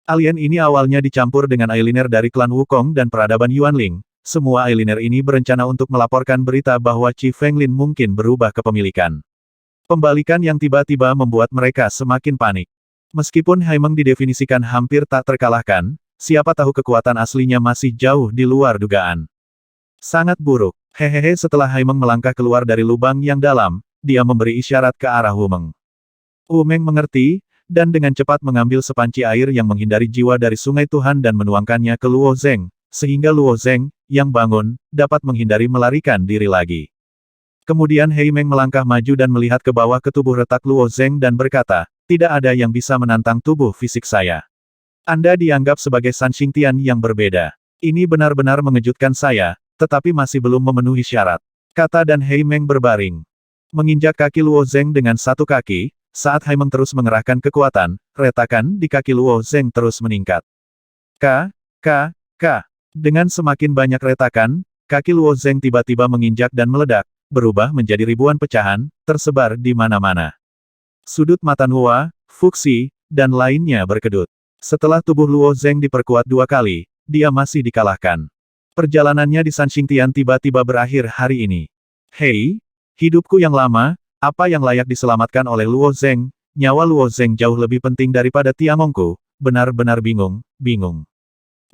S1: Alien ini awalnya dicampur dengan Ailiner dari klan Wukong dan peradaban Yuanling. Semua Ailiner ini berencana untuk melaporkan berita bahwa Qi Fenglin mungkin berubah kepemilikan. Pembalikan yang tiba-tiba membuat mereka semakin panik. Meskipun Haimeng didefinisikan hampir tak terkalahkan, siapa tahu kekuatan aslinya masih jauh di luar dugaan. Sangat buruk. Hehehe, setelah Haimeng melangkah keluar dari lubang yang dalam, dia memberi isyarat ke arah Wumeng. Wumeng mengerti, dan dengan cepat mengambil sepanci air yang menghindari jiwa dari sungai Tuhan dan menuangkannya ke Luo Zeng, sehingga Luo Zeng, yang bangun, dapat menghindari melarikan diri lagi. Kemudian Haimeng melangkah maju dan melihat ke bawah ke tubuh retak Luo Zeng dan berkata, tidak ada yang bisa menantang tubuh fisik saya. Anda dianggap sebagai San Xingtian yang berbeda. Ini benar-benar mengejutkan saya, tetapi masih belum memenuhi syarat. Kata dan Haimeng berbaring. Menginjak kaki Luo Zeng dengan satu kaki, saat Haimeng terus mengerahkan kekuatan, retakan di kaki Luo Zeng terus meningkat. K. Dengan semakin banyak retakan, kaki Luo Zeng tiba-tiba menginjak dan meledak, berubah menjadi ribuan pecahan, tersebar di mana-mana. Sudut mata Nuwa, Fuxi, dan lainnya berkedut. Setelah tubuh Luo Zeng diperkuat 2 kali, dia masih dikalahkan. Perjalanannya di San Xingtian tiba-tiba berakhir hari ini. Hei, hidupku yang lama, apa yang layak diselamatkan oleh Luo Zeng? Nyawa Luo Zeng jauh lebih penting daripada Tiangongku, benar-benar bingung.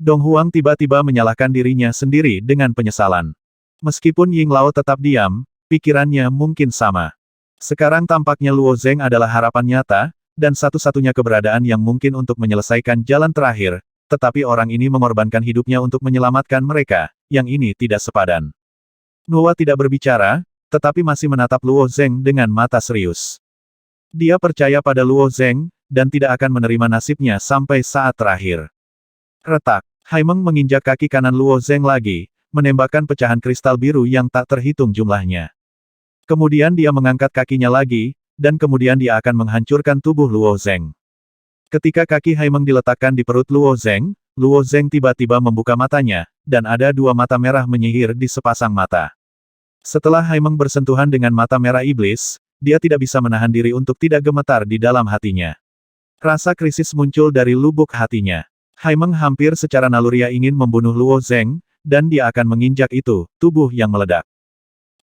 S1: Dong Huang tiba-tiba menyalahkan dirinya sendiri dengan penyesalan. Meskipun Ying Lao tetap diam, pikirannya mungkin sama. Sekarang tampaknya Luo Zeng adalah harapan nyata, dan satu-satunya keberadaan yang mungkin untuk menyelesaikan jalan terakhir, tetapi orang ini mengorbankan hidupnya untuk menyelamatkan mereka, yang ini tidak sepadan. Nuwa tidak berbicara, tetapi masih menatap Luo Zeng dengan mata serius. Dia percaya pada Luo Zeng, dan tidak akan menerima nasibnya sampai saat terakhir. Retak. Haimeng menginjak kaki kanan Luo Zeng lagi, menembakkan pecahan kristal biru yang tak terhitung jumlahnya. Kemudian dia mengangkat kakinya lagi, dan kemudian dia akan menghancurkan tubuh Luo Zeng. Ketika kaki Haimeng diletakkan di perut Luo Zeng tiba-tiba membuka matanya, dan ada 2 mata merah menyihir di sepasang mata. Setelah Haimeng bersentuhan dengan mata merah iblis, dia tidak bisa menahan diri untuk tidak gemetar di dalam hatinya. Rasa krisis muncul dari lubuk hatinya. Haimeng hampir secara naluriah ingin membunuh Luo Zeng, dan dia akan menginjak itu, tubuh yang meledak.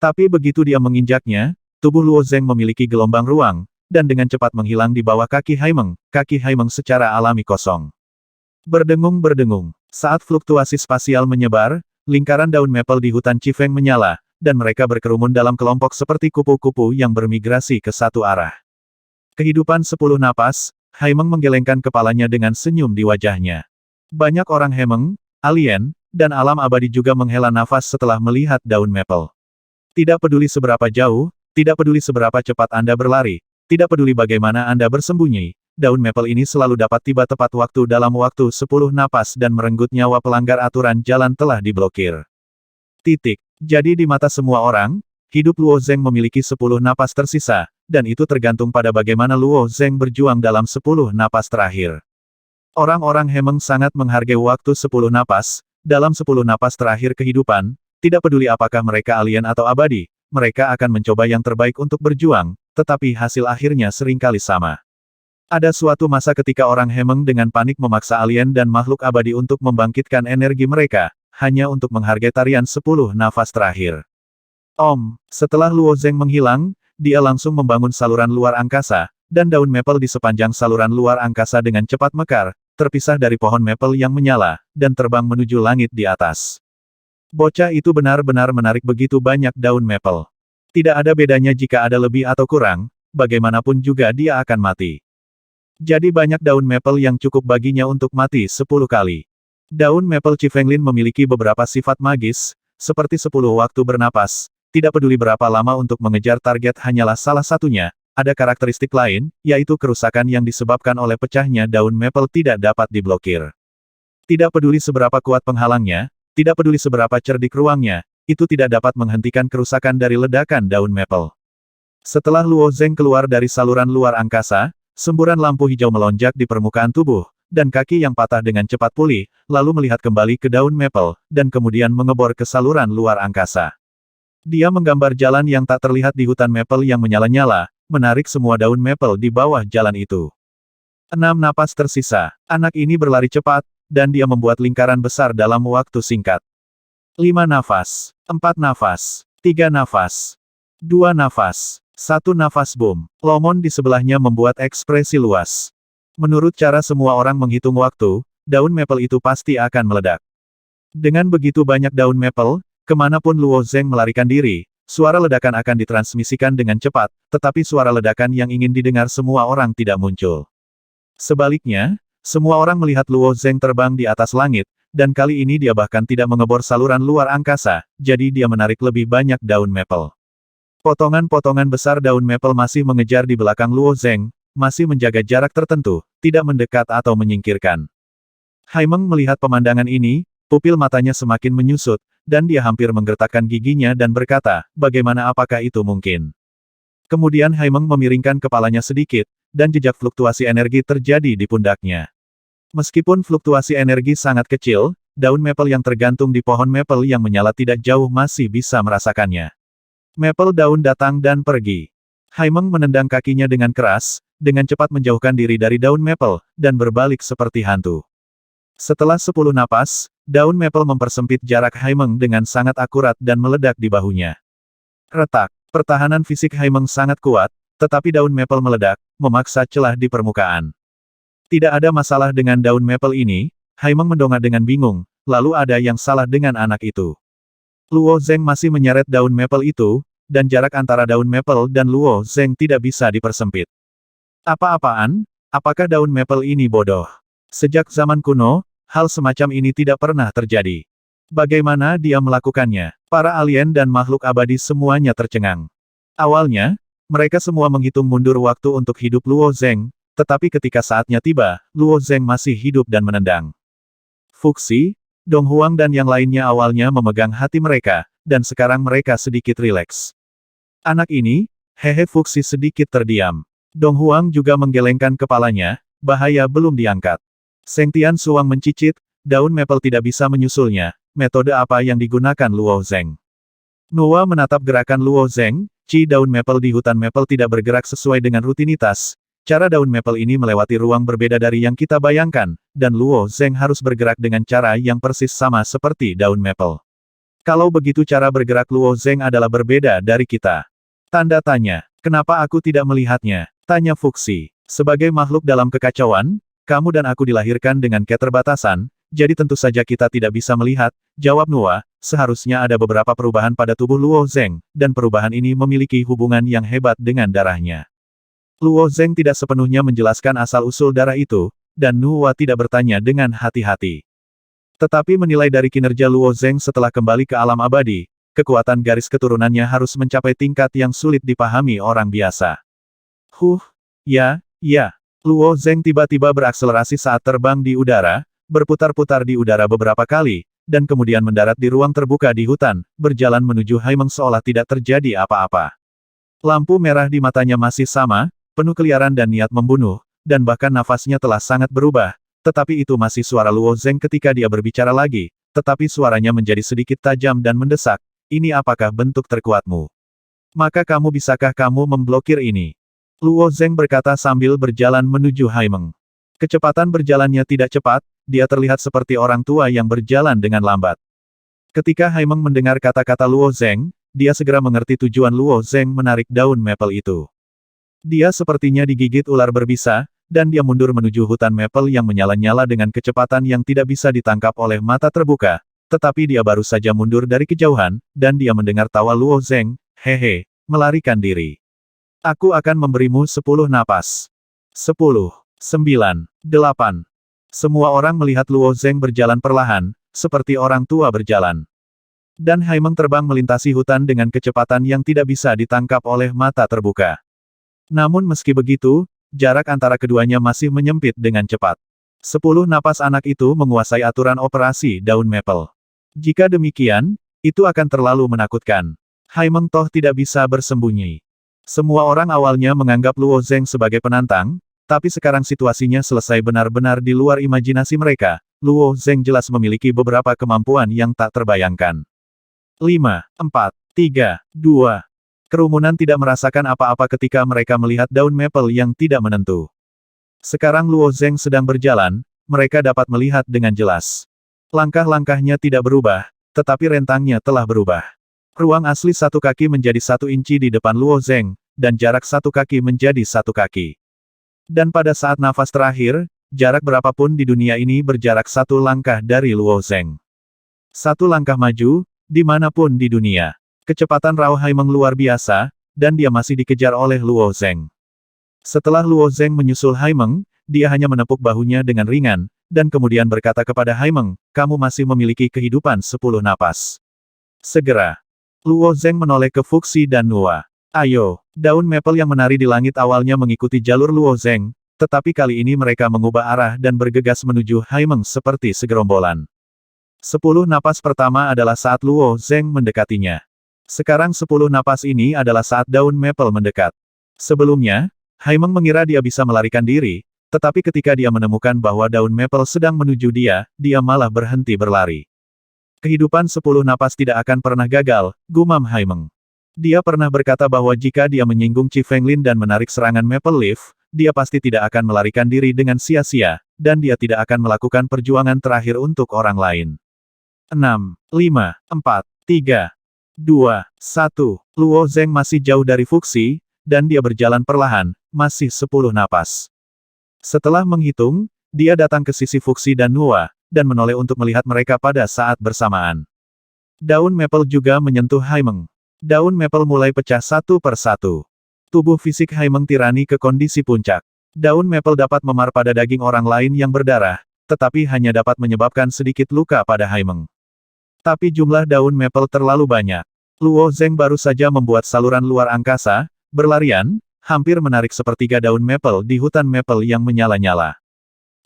S1: Tapi begitu dia menginjaknya, tubuh Luo Zeng memiliki gelombang ruang, dan dengan cepat menghilang di bawah kaki Haimeng secara alami kosong. Berdengung-berdengung, saat fluktuasi spasial menyebar, lingkaran daun maple di hutan Qifeng menyala, dan mereka berkerumun dalam kelompok seperti kupu-kupu yang bermigrasi ke satu arah. Kehidupan 10 napas, Haimeng menggelengkan kepalanya dengan senyum di wajahnya. Banyak orang Hemeng, alien, dan alam abadi juga menghela nafas setelah melihat daun maple. Tidak peduli seberapa jauh, tidak peduli seberapa cepat Anda berlari, tidak peduli bagaimana Anda bersembunyi, daun maple ini selalu dapat tiba tepat waktu dalam waktu 10 napas dan merenggut nyawa pelanggar aturan jalan telah diblokir. Jadi di mata semua orang, hidup Luo Zeng memiliki 10 napas tersisa, dan itu tergantung pada bagaimana Luo Zeng berjuang dalam 10 napas terakhir. Orang-orang Hemeng sangat menghargai waktu 10 napas, dalam 10 napas terakhir kehidupan, tidak peduli apakah mereka alien atau abadi, mereka akan mencoba yang terbaik untuk berjuang, tetapi hasil akhirnya seringkali sama. Ada suatu masa ketika orang Hemeng dengan panik memaksa alien dan makhluk abadi untuk membangkitkan energi mereka, hanya untuk menghargai tarian 10 nafas terakhir. Setelah Luo Zeng menghilang, dia langsung membangun saluran luar angkasa, dan daun maple di sepanjang saluran luar angkasa dengan cepat mekar, terpisah dari pohon maple yang menyala, dan terbang menuju langit di atas. Bocah itu benar-benar menarik begitu banyak daun maple. Tidak ada bedanya jika ada lebih atau kurang, bagaimanapun juga dia akan mati. Jadi banyak daun maple yang cukup baginya untuk mati 10 kali. Daun maple Qifenglin memiliki beberapa sifat magis, seperti 10 waktu bernapas, tidak peduli berapa lama untuk mengejar target hanyalah salah satunya, ada karakteristik lain, yaitu kerusakan yang disebabkan oleh pecahnya daun maple tidak dapat diblokir. Tidak peduli seberapa kuat penghalangnya, tidak peduli seberapa cerdik ruangnya, itu tidak dapat menghentikan kerusakan dari ledakan daun maple. Setelah Luo Zeng keluar dari saluran luar angkasa, semburan lampu hijau melonjak di permukaan tubuh, dan kaki yang patah dengan cepat pulih, lalu melihat kembali ke daun maple, dan kemudian mengebor ke saluran luar angkasa. Dia menggambar jalan yang tak terlihat di hutan maple yang menyala-nyala, menarik semua daun maple di bawah jalan itu. 6 napas tersisa. Anak ini berlari cepat, dan dia membuat lingkaran besar dalam waktu singkat. 5 nafas. 4 nafas. 3 nafas. 2 nafas. 1 nafas boom. Lomon di sebelahnya membuat ekspresi luas. Menurut cara semua orang menghitung waktu, daun maple itu pasti akan meledak. Dengan begitu banyak daun maple, kemanapun Luo Zeng melarikan diri, suara ledakan akan ditransmisikan dengan cepat, tetapi suara ledakan yang ingin didengar semua orang tidak muncul. Sebaliknya, semua orang melihat Luo Zeng terbang di atas langit, dan kali ini dia bahkan tidak mengebor saluran luar angkasa, jadi dia menarik lebih banyak daun maple. Potongan-potongan besar daun maple masih mengejar di belakang Luo Zeng, masih menjaga jarak tertentu, tidak mendekat atau menyingkirkan. Haimeng melihat pemandangan ini, pupil matanya semakin menyusut, dan dia hampir menggertakkan giginya dan berkata, bagaimana apakah itu mungkin? Kemudian Haimeng memiringkan kepalanya sedikit, dan jejak fluktuasi energi terjadi di pundaknya. Meskipun fluktuasi energi sangat kecil, daun maple yang tergantung di pohon maple yang menyala tidak jauh masih bisa merasakannya. Maple daun datang dan pergi. Haimeng menendang kakinya dengan keras, dengan cepat menjauhkan diri dari daun maple, dan berbalik seperti hantu. Setelah 10 napas, daun maple mempersempit jarak Haimeng dengan sangat akurat dan meledak di bahunya. Retak. Pertahanan fisik Haimeng sangat kuat, tetapi daun maple meledak, memaksa celah di permukaan. Tidak ada masalah dengan daun maple ini, Haimeng mendongak dengan bingung, lalu ada yang salah dengan anak itu. Luo Zeng masih menyeret daun maple itu, dan jarak antara daun maple dan Luo Zeng tidak bisa dipersempit. Apa-apaan? Apakah daun maple ini bodoh? Sejak zaman kuno, hal semacam ini tidak pernah terjadi. Bagaimana dia melakukannya? Para alien dan makhluk abadi semuanya tercengang. Awalnya, mereka semua menghitung mundur waktu untuk hidup Luo Zeng, tetapi ketika saatnya tiba, Luo Zeng masih hidup dan menendang. Fuxi, Dong Huang dan yang lainnya awalnya memegang hati mereka, dan sekarang mereka sedikit rileks. Anak ini, hehe Fuxi sedikit terdiam. Dong Huang juga menggelengkan kepalanya, bahaya belum diangkat. Seng Tian Suang mencicit, daun maple tidak bisa menyusulnya, metode apa yang digunakan Luo Zeng? Nuwa menatap gerakan Luo Zeng, daun maple di hutan maple tidak bergerak sesuai dengan rutinitas, cara daun maple ini melewati ruang berbeda dari yang kita bayangkan, dan Luo Zeng harus bergerak dengan cara yang persis sama seperti daun maple. Kalau begitu cara bergerak Luo Zeng adalah berbeda dari kita. Tanda tanya, kenapa aku tidak melihatnya? Tanya Fuxi. Sebagai makhluk dalam kekacauan, kamu dan aku dilahirkan dengan keterbatasan, jadi tentu saja kita tidak bisa melihat, jawab Nuwa, seharusnya ada beberapa perubahan pada tubuh Luo Zeng, dan perubahan ini memiliki hubungan yang hebat dengan darahnya. Luo Zeng tidak sepenuhnya menjelaskan asal-usul darah itu, dan Nuwa tidak bertanya dengan hati-hati. Tetapi menilai dari kinerja Luo Zeng setelah kembali ke alam abadi, kekuatan garis keturunannya harus mencapai tingkat yang sulit dipahami orang biasa. Ya. Luo Zeng tiba-tiba berakselerasi saat terbang di udara, berputar-putar di udara beberapa kali, dan kemudian mendarat di ruang terbuka di hutan, berjalan menuju Haimeng seolah tidak terjadi apa-apa. Lampu merah di matanya masih sama, penuh keliaran dan niat membunuh, dan bahkan nafasnya telah sangat berubah, tetapi itu masih suara Luo Zeng ketika dia berbicara lagi, tetapi suaranya menjadi sedikit tajam dan mendesak, ini apakah bentuk terkuatmu? Maka bisakah kamu memblokir ini? Luo Zeng berkata sambil berjalan menuju Haimeng. Kecepatan berjalannya tidak cepat, dia terlihat seperti orang tua yang berjalan dengan lambat. Ketika Haimeng mendengar kata-kata Luo Zeng, dia segera mengerti tujuan Luo Zeng menarik daun maple itu. Dia sepertinya digigit ular berbisa, dan dia mundur menuju hutan maple yang menyala-nyala dengan kecepatan yang tidak bisa ditangkap oleh mata terbuka, tetapi dia baru saja mundur dari kejauhan, dan dia mendengar tawa Luo Zeng, hehe, melarikan diri. Aku akan memberimu 10 napas. 10, 9, 8. Semua orang melihat Luo Zeng berjalan perlahan, seperti orang tua berjalan. Dan Haimeng terbang melintasi hutan dengan kecepatan yang tidak bisa ditangkap oleh mata terbuka. Namun meski begitu, jarak antara keduanya masih menyempit dengan cepat. 10 napas anak itu menguasai aturan operasi daun maple. Jika demikian, itu akan terlalu menakutkan. Haimeng toh tidak bisa bersembunyi. Semua orang awalnya menganggap Luo Zeng sebagai penantang, tapi sekarang situasinya selesai benar-benar di luar imajinasi mereka. Luo Zeng jelas memiliki beberapa kemampuan yang tak terbayangkan. 5, 4, 3, 2. Kerumunan tidak merasakan apa-apa ketika mereka melihat daun maple yang tidak menentu. Sekarang Luo Zeng sedang berjalan, mereka dapat melihat dengan jelas. Langkah-langkahnya tidak berubah, tetapi rentangnya telah berubah. Ruang asli 1 kaki menjadi 1 inci di depan Luo Zeng, dan jarak 1 kaki menjadi 1 kaki. Dan pada saat nafas terakhir, jarak berapapun di dunia ini berjarak 1 langkah dari Luo Zeng. 1 langkah maju, dimanapun di dunia. Kecepatan Rao Haimeng luar biasa, dan dia masih dikejar oleh Luo Zeng. Setelah Luo Zeng menyusul Haimeng, dia hanya menepuk bahunya dengan ringan, dan kemudian berkata kepada Haimeng, kamu masih memiliki kehidupan 10 napas. Segera. Luo Zeng menoleh ke Fuxi dan Nuwa. Ayo, daun maple yang menari di langit awalnya mengikuti jalur Luo Zeng, tetapi kali ini mereka mengubah arah dan bergegas menuju Haimeng seperti segerombolan. 10 napas pertama adalah saat Luo Zeng mendekatinya. Sekarang 10 napas ini adalah saat daun maple mendekat. Sebelumnya, Haimeng mengira dia bisa melarikan diri, tetapi ketika dia menemukan bahwa daun maple sedang menuju dia, dia malah berhenti berlari. Kehidupan 10 napas tidak akan pernah gagal, gumam Haimeng. Dia pernah berkata bahwa jika dia menyinggung Qi Fenglin dan menarik serangan Maple Leaf, dia pasti tidak akan melarikan diri dengan sia-sia, dan dia tidak akan melakukan perjuangan terakhir untuk orang lain. 6, 5, 4, 3, 2, 1. Luo Zeng masih jauh dari Fuxi, dan dia berjalan perlahan, masih 10 napas. Setelah menghitung, dia datang ke sisi Fuxi dan Nuwa, dan menoleh untuk melihat mereka pada saat bersamaan. Daun maple juga menyentuh Haimeng. Daun maple mulai pecah satu per satu. Tubuh fisik Haimeng tirani ke kondisi puncak. Daun maple dapat memar pada daging orang lain yang berdarah, tetapi hanya dapat menyebabkan sedikit luka pada Haimeng. Tapi jumlah daun maple terlalu banyak. Luo Zeng baru saja membuat saluran luar angkasa, berlarian, hampir menarik sepertiga daun maple di hutan maple yang menyala-nyala.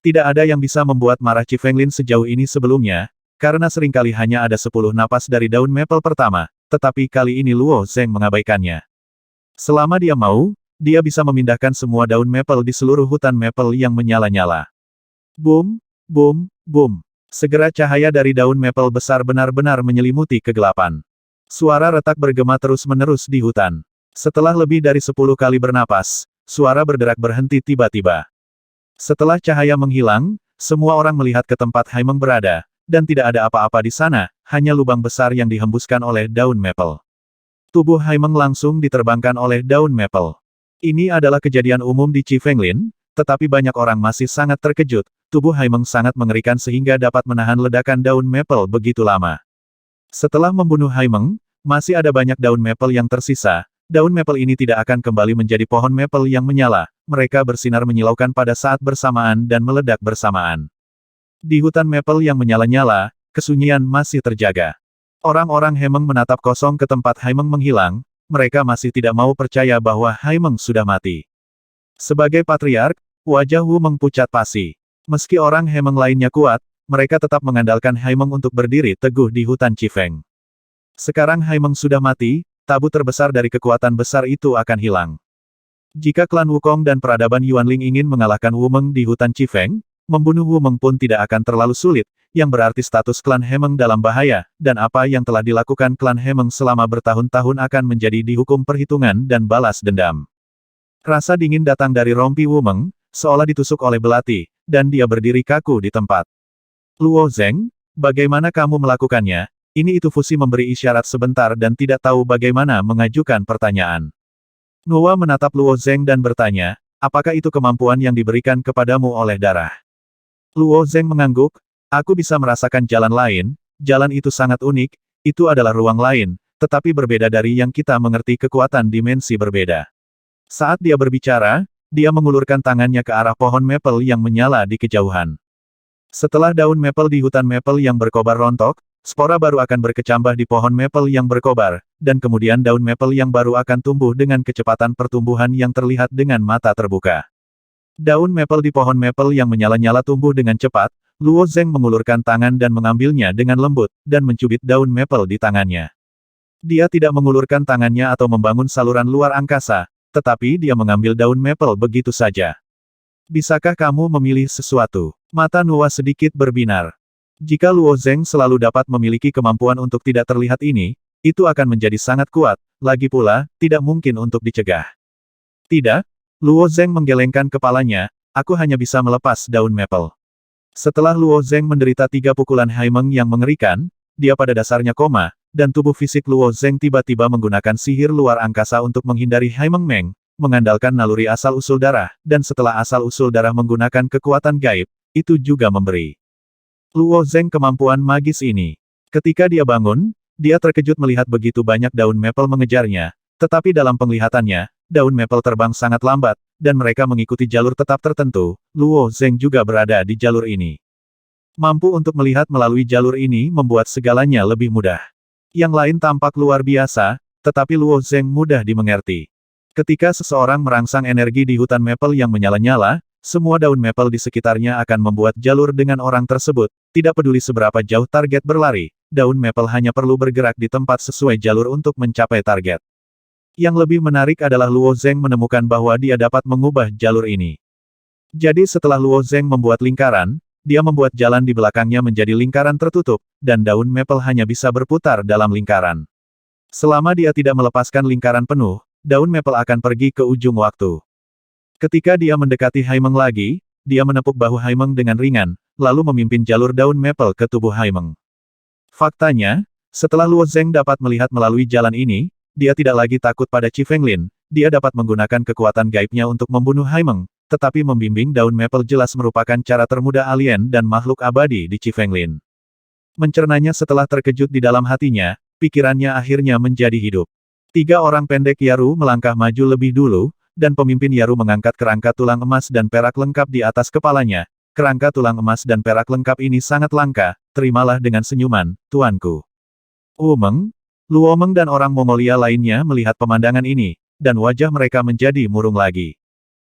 S1: Tidak ada yang bisa membuat marah Qi Fenglin sejauh ini sebelumnya, karena seringkali hanya ada 10 napas dari daun maple pertama, tetapi kali ini Luo Zeng mengabaikannya. Selama dia mau, dia bisa memindahkan semua daun maple di seluruh hutan maple yang menyala-nyala. Boom, boom, boom. Segera cahaya dari daun maple besar benar-benar menyelimuti kegelapan. Suara retak bergema terus-menerus di hutan. Setelah lebih dari 10 kali bernapas, suara berderak berhenti tiba-tiba. Setelah cahaya menghilang, semua orang melihat ke tempat Haimeng berada, dan tidak ada apa-apa di sana, hanya lubang besar yang dihembuskan oleh daun maple. Tubuh Haimeng langsung diterbangkan oleh daun maple. Ini adalah kejadian umum di Qi Fenglin, tetapi banyak orang masih sangat terkejut. Tubuh Haimeng sangat mengerikan sehingga dapat menahan ledakan daun maple begitu lama. Setelah membunuh Haimeng, masih ada banyak daun maple yang tersisa. Daun maple ini tidak akan kembali menjadi pohon maple yang menyala. Mereka bersinar menyilaukan pada saat bersamaan dan meledak bersamaan. Di hutan maple yang menyala-nyala, kesunyian masih terjaga. Orang-orang Haimeng menatap kosong ke tempat Haimeng menghilang. Mereka masih tidak mau percaya bahwa Haimeng sudah mati. Sebagai patriark, wajah Wu Meng pucat pasi. Meski orang Haimeng lainnya kuat, mereka tetap mengandalkan Haimeng untuk berdiri teguh di hutan Qifeng. Sekarang Haimeng sudah mati, tabu terbesar dari kekuatan besar itu akan hilang. Jika klan Wukong dan peradaban Yuanling ingin mengalahkan Wu Meng di hutan Qifeng, membunuh Wu Meng pun tidak akan terlalu sulit, yang berarti status klan Haimeng dalam bahaya, dan apa yang telah dilakukan klan Haimeng selama bertahun-tahun akan menjadi dihukum perhitungan dan balas dendam. Rasa dingin datang dari rompi Wu Meng, seolah ditusuk oleh belati, dan dia berdiri kaku di tempat. Luo Zeng, bagaimana kamu melakukannya? Ini itu Fuxi memberi isyarat sebentar dan tidak tahu bagaimana mengajukan pertanyaan. Nuwa menatap Luo Zeng dan bertanya, apakah itu kemampuan yang diberikan kepadamu oleh darah? Luo Zeng mengangguk, aku bisa merasakan jalan lain, jalan itu sangat unik, itu adalah ruang lain, tetapi berbeda dari yang kita mengerti kekuatan dimensi berbeda. Saat dia berbicara, dia mengulurkan tangannya ke arah pohon maple yang menyala di kejauhan. Setelah daun maple di hutan maple yang berkobar rontok, spora baru akan berkecambah di pohon maple yang berkobar, dan kemudian daun maple yang baru akan tumbuh dengan kecepatan pertumbuhan yang terlihat dengan mata terbuka. Daun maple di pohon maple yang menyala-nyala tumbuh dengan cepat. Luo Zeng mengulurkan tangan dan mengambilnya dengan lembut, dan mencubit daun maple di tangannya. Dia tidak mengulurkan tangannya atau membangun saluran luar angkasa, tetapi dia mengambil daun maple begitu saja. Bisakah kamu memilih sesuatu? Mata Nuwa sedikit berbinar. Jika Luo Zeng selalu dapat memiliki kemampuan untuk tidak terlihat ini, itu akan menjadi sangat kuat, lagi pula, tidak mungkin untuk dicegah. Tidak, Luo Zeng menggelengkan kepalanya, aku hanya bisa melepas daun maple. Setelah Luo Zeng menderita 3 pukulan Haimeng yang mengerikan, dia pada dasarnya koma, dan tubuh fisik Luo Zeng tiba-tiba menggunakan sihir luar angkasa untuk menghindari Haimeng Meng, mengandalkan naluri asal-usul darah, dan setelah asal-usul darah menggunakan kekuatan gaib, itu juga memberi Luo Zeng kemampuan magis ini. Ketika dia bangun, dia terkejut melihat begitu banyak daun maple mengejarnya, tetapi dalam penglihatannya, daun maple terbang sangat lambat, dan mereka mengikuti jalur tetap tertentu. Luo Zeng juga berada di jalur ini. Mampu untuk melihat melalui jalur ini membuat segalanya lebih mudah. Yang lain tampak luar biasa, tetapi Luo Zeng mudah dimengerti. Ketika seseorang merangsang energi di hutan maple yang menyala-nyala, semua daun maple di sekitarnya akan membuat jalur dengan orang tersebut, tidak peduli seberapa jauh target berlari, daun maple hanya perlu bergerak di tempat sesuai jalur untuk mencapai target. Yang lebih menarik adalah Luo Zeng menemukan bahwa dia dapat mengubah jalur ini. Jadi setelah Luo Zeng membuat lingkaran, dia membuat jalan di belakangnya menjadi lingkaran tertutup, dan daun maple hanya bisa berputar dalam lingkaran. Selama dia tidak melepaskan lingkaran penuh, daun maple akan pergi ke ujung waktu. Ketika dia mendekati Haimeng lagi, dia menepuk bahu Haimeng dengan ringan, lalu memimpin jalur daun maple ke tubuh Haimeng. Faktanya, setelah Luo Zeng dapat melihat melalui jalan ini, dia tidak lagi takut pada Qi Fenglin, dia dapat menggunakan kekuatan gaibnya untuk membunuh Haimeng, tetapi membimbing daun maple jelas merupakan cara termudah alien dan makhluk abadi di Qi Fenglin. Mencernanya setelah terkejut di dalam hatinya, pikirannya akhirnya menjadi hidup. 3 orang pendek Yaru melangkah maju lebih dulu, dan pemimpin Yaru mengangkat kerangka tulang emas dan perak lengkap di atas kepalanya. Kerangka tulang emas dan perak lengkap ini sangat langka, terimalah dengan senyuman, tuanku. Meng, Luo Meng dan orang Mongolia lainnya melihat pemandangan ini, dan wajah mereka menjadi murung lagi.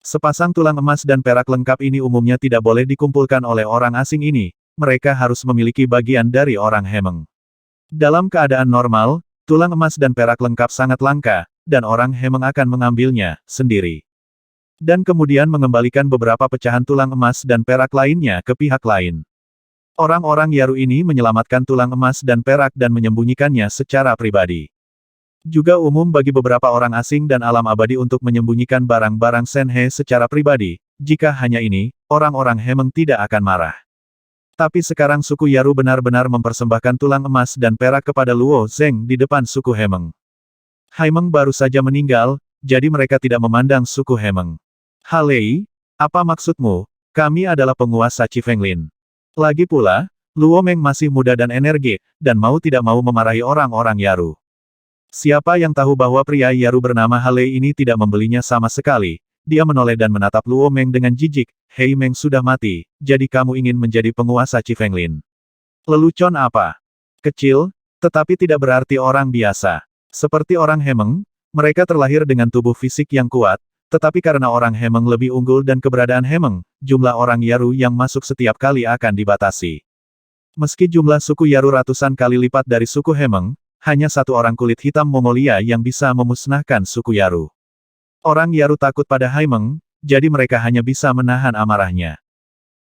S1: Sepasang tulang emas dan perak lengkap ini umumnya tidak boleh dikumpulkan oleh orang asing ini, mereka harus memiliki bagian dari orang Hemeng. Dalam keadaan normal, tulang emas dan perak lengkap sangat langka, dan orang Hemeng akan mengambilnya sendiri. Dan kemudian mengembalikan beberapa pecahan tulang emas dan perak lainnya ke pihak lain. Orang-orang Yaru ini menyelamatkan tulang emas dan perak dan menyembunyikannya secara pribadi. Juga umum bagi beberapa orang asing dan alam abadi untuk menyembunyikan barang-barang Senhe secara pribadi, jika hanya ini, orang-orang Hemeng tidak akan marah. Tapi sekarang suku Yaru benar-benar mempersembahkan tulang emas dan perak kepada Luo Zeng di depan suku Hemeng. Haimeng baru saja meninggal, jadi mereka tidak memandang suku Hemeng. Halei, apa maksudmu? Kami adalah penguasa Qi Fenglin. Lagi pula, Luo Meng masih muda dan energi, dan mau tidak mau memarahi orang-orang Yaru. Siapa yang tahu bahwa pria Yaru bernama Halei ini tidak membelinya sama sekali? Dia menoleh dan menatap Luo Meng dengan jijik. Hei Meng sudah mati, jadi kamu ingin menjadi penguasa Qi Fenglin. Lelucon apa? Kecil, tetapi tidak berarti orang biasa. Seperti orang Hemeng, mereka terlahir dengan tubuh fisik yang kuat, tetapi karena orang Hemeng lebih unggul dan keberadaan Hemeng, jumlah orang Yaru yang masuk setiap kali akan dibatasi. Meski jumlah suku Yaru ratusan kali lipat dari suku Hemeng, hanya satu orang kulit hitam Mongolia yang bisa memusnahkan suku Yaru. Orang Yaru takut pada Haimeng, jadi mereka hanya bisa menahan amarahnya.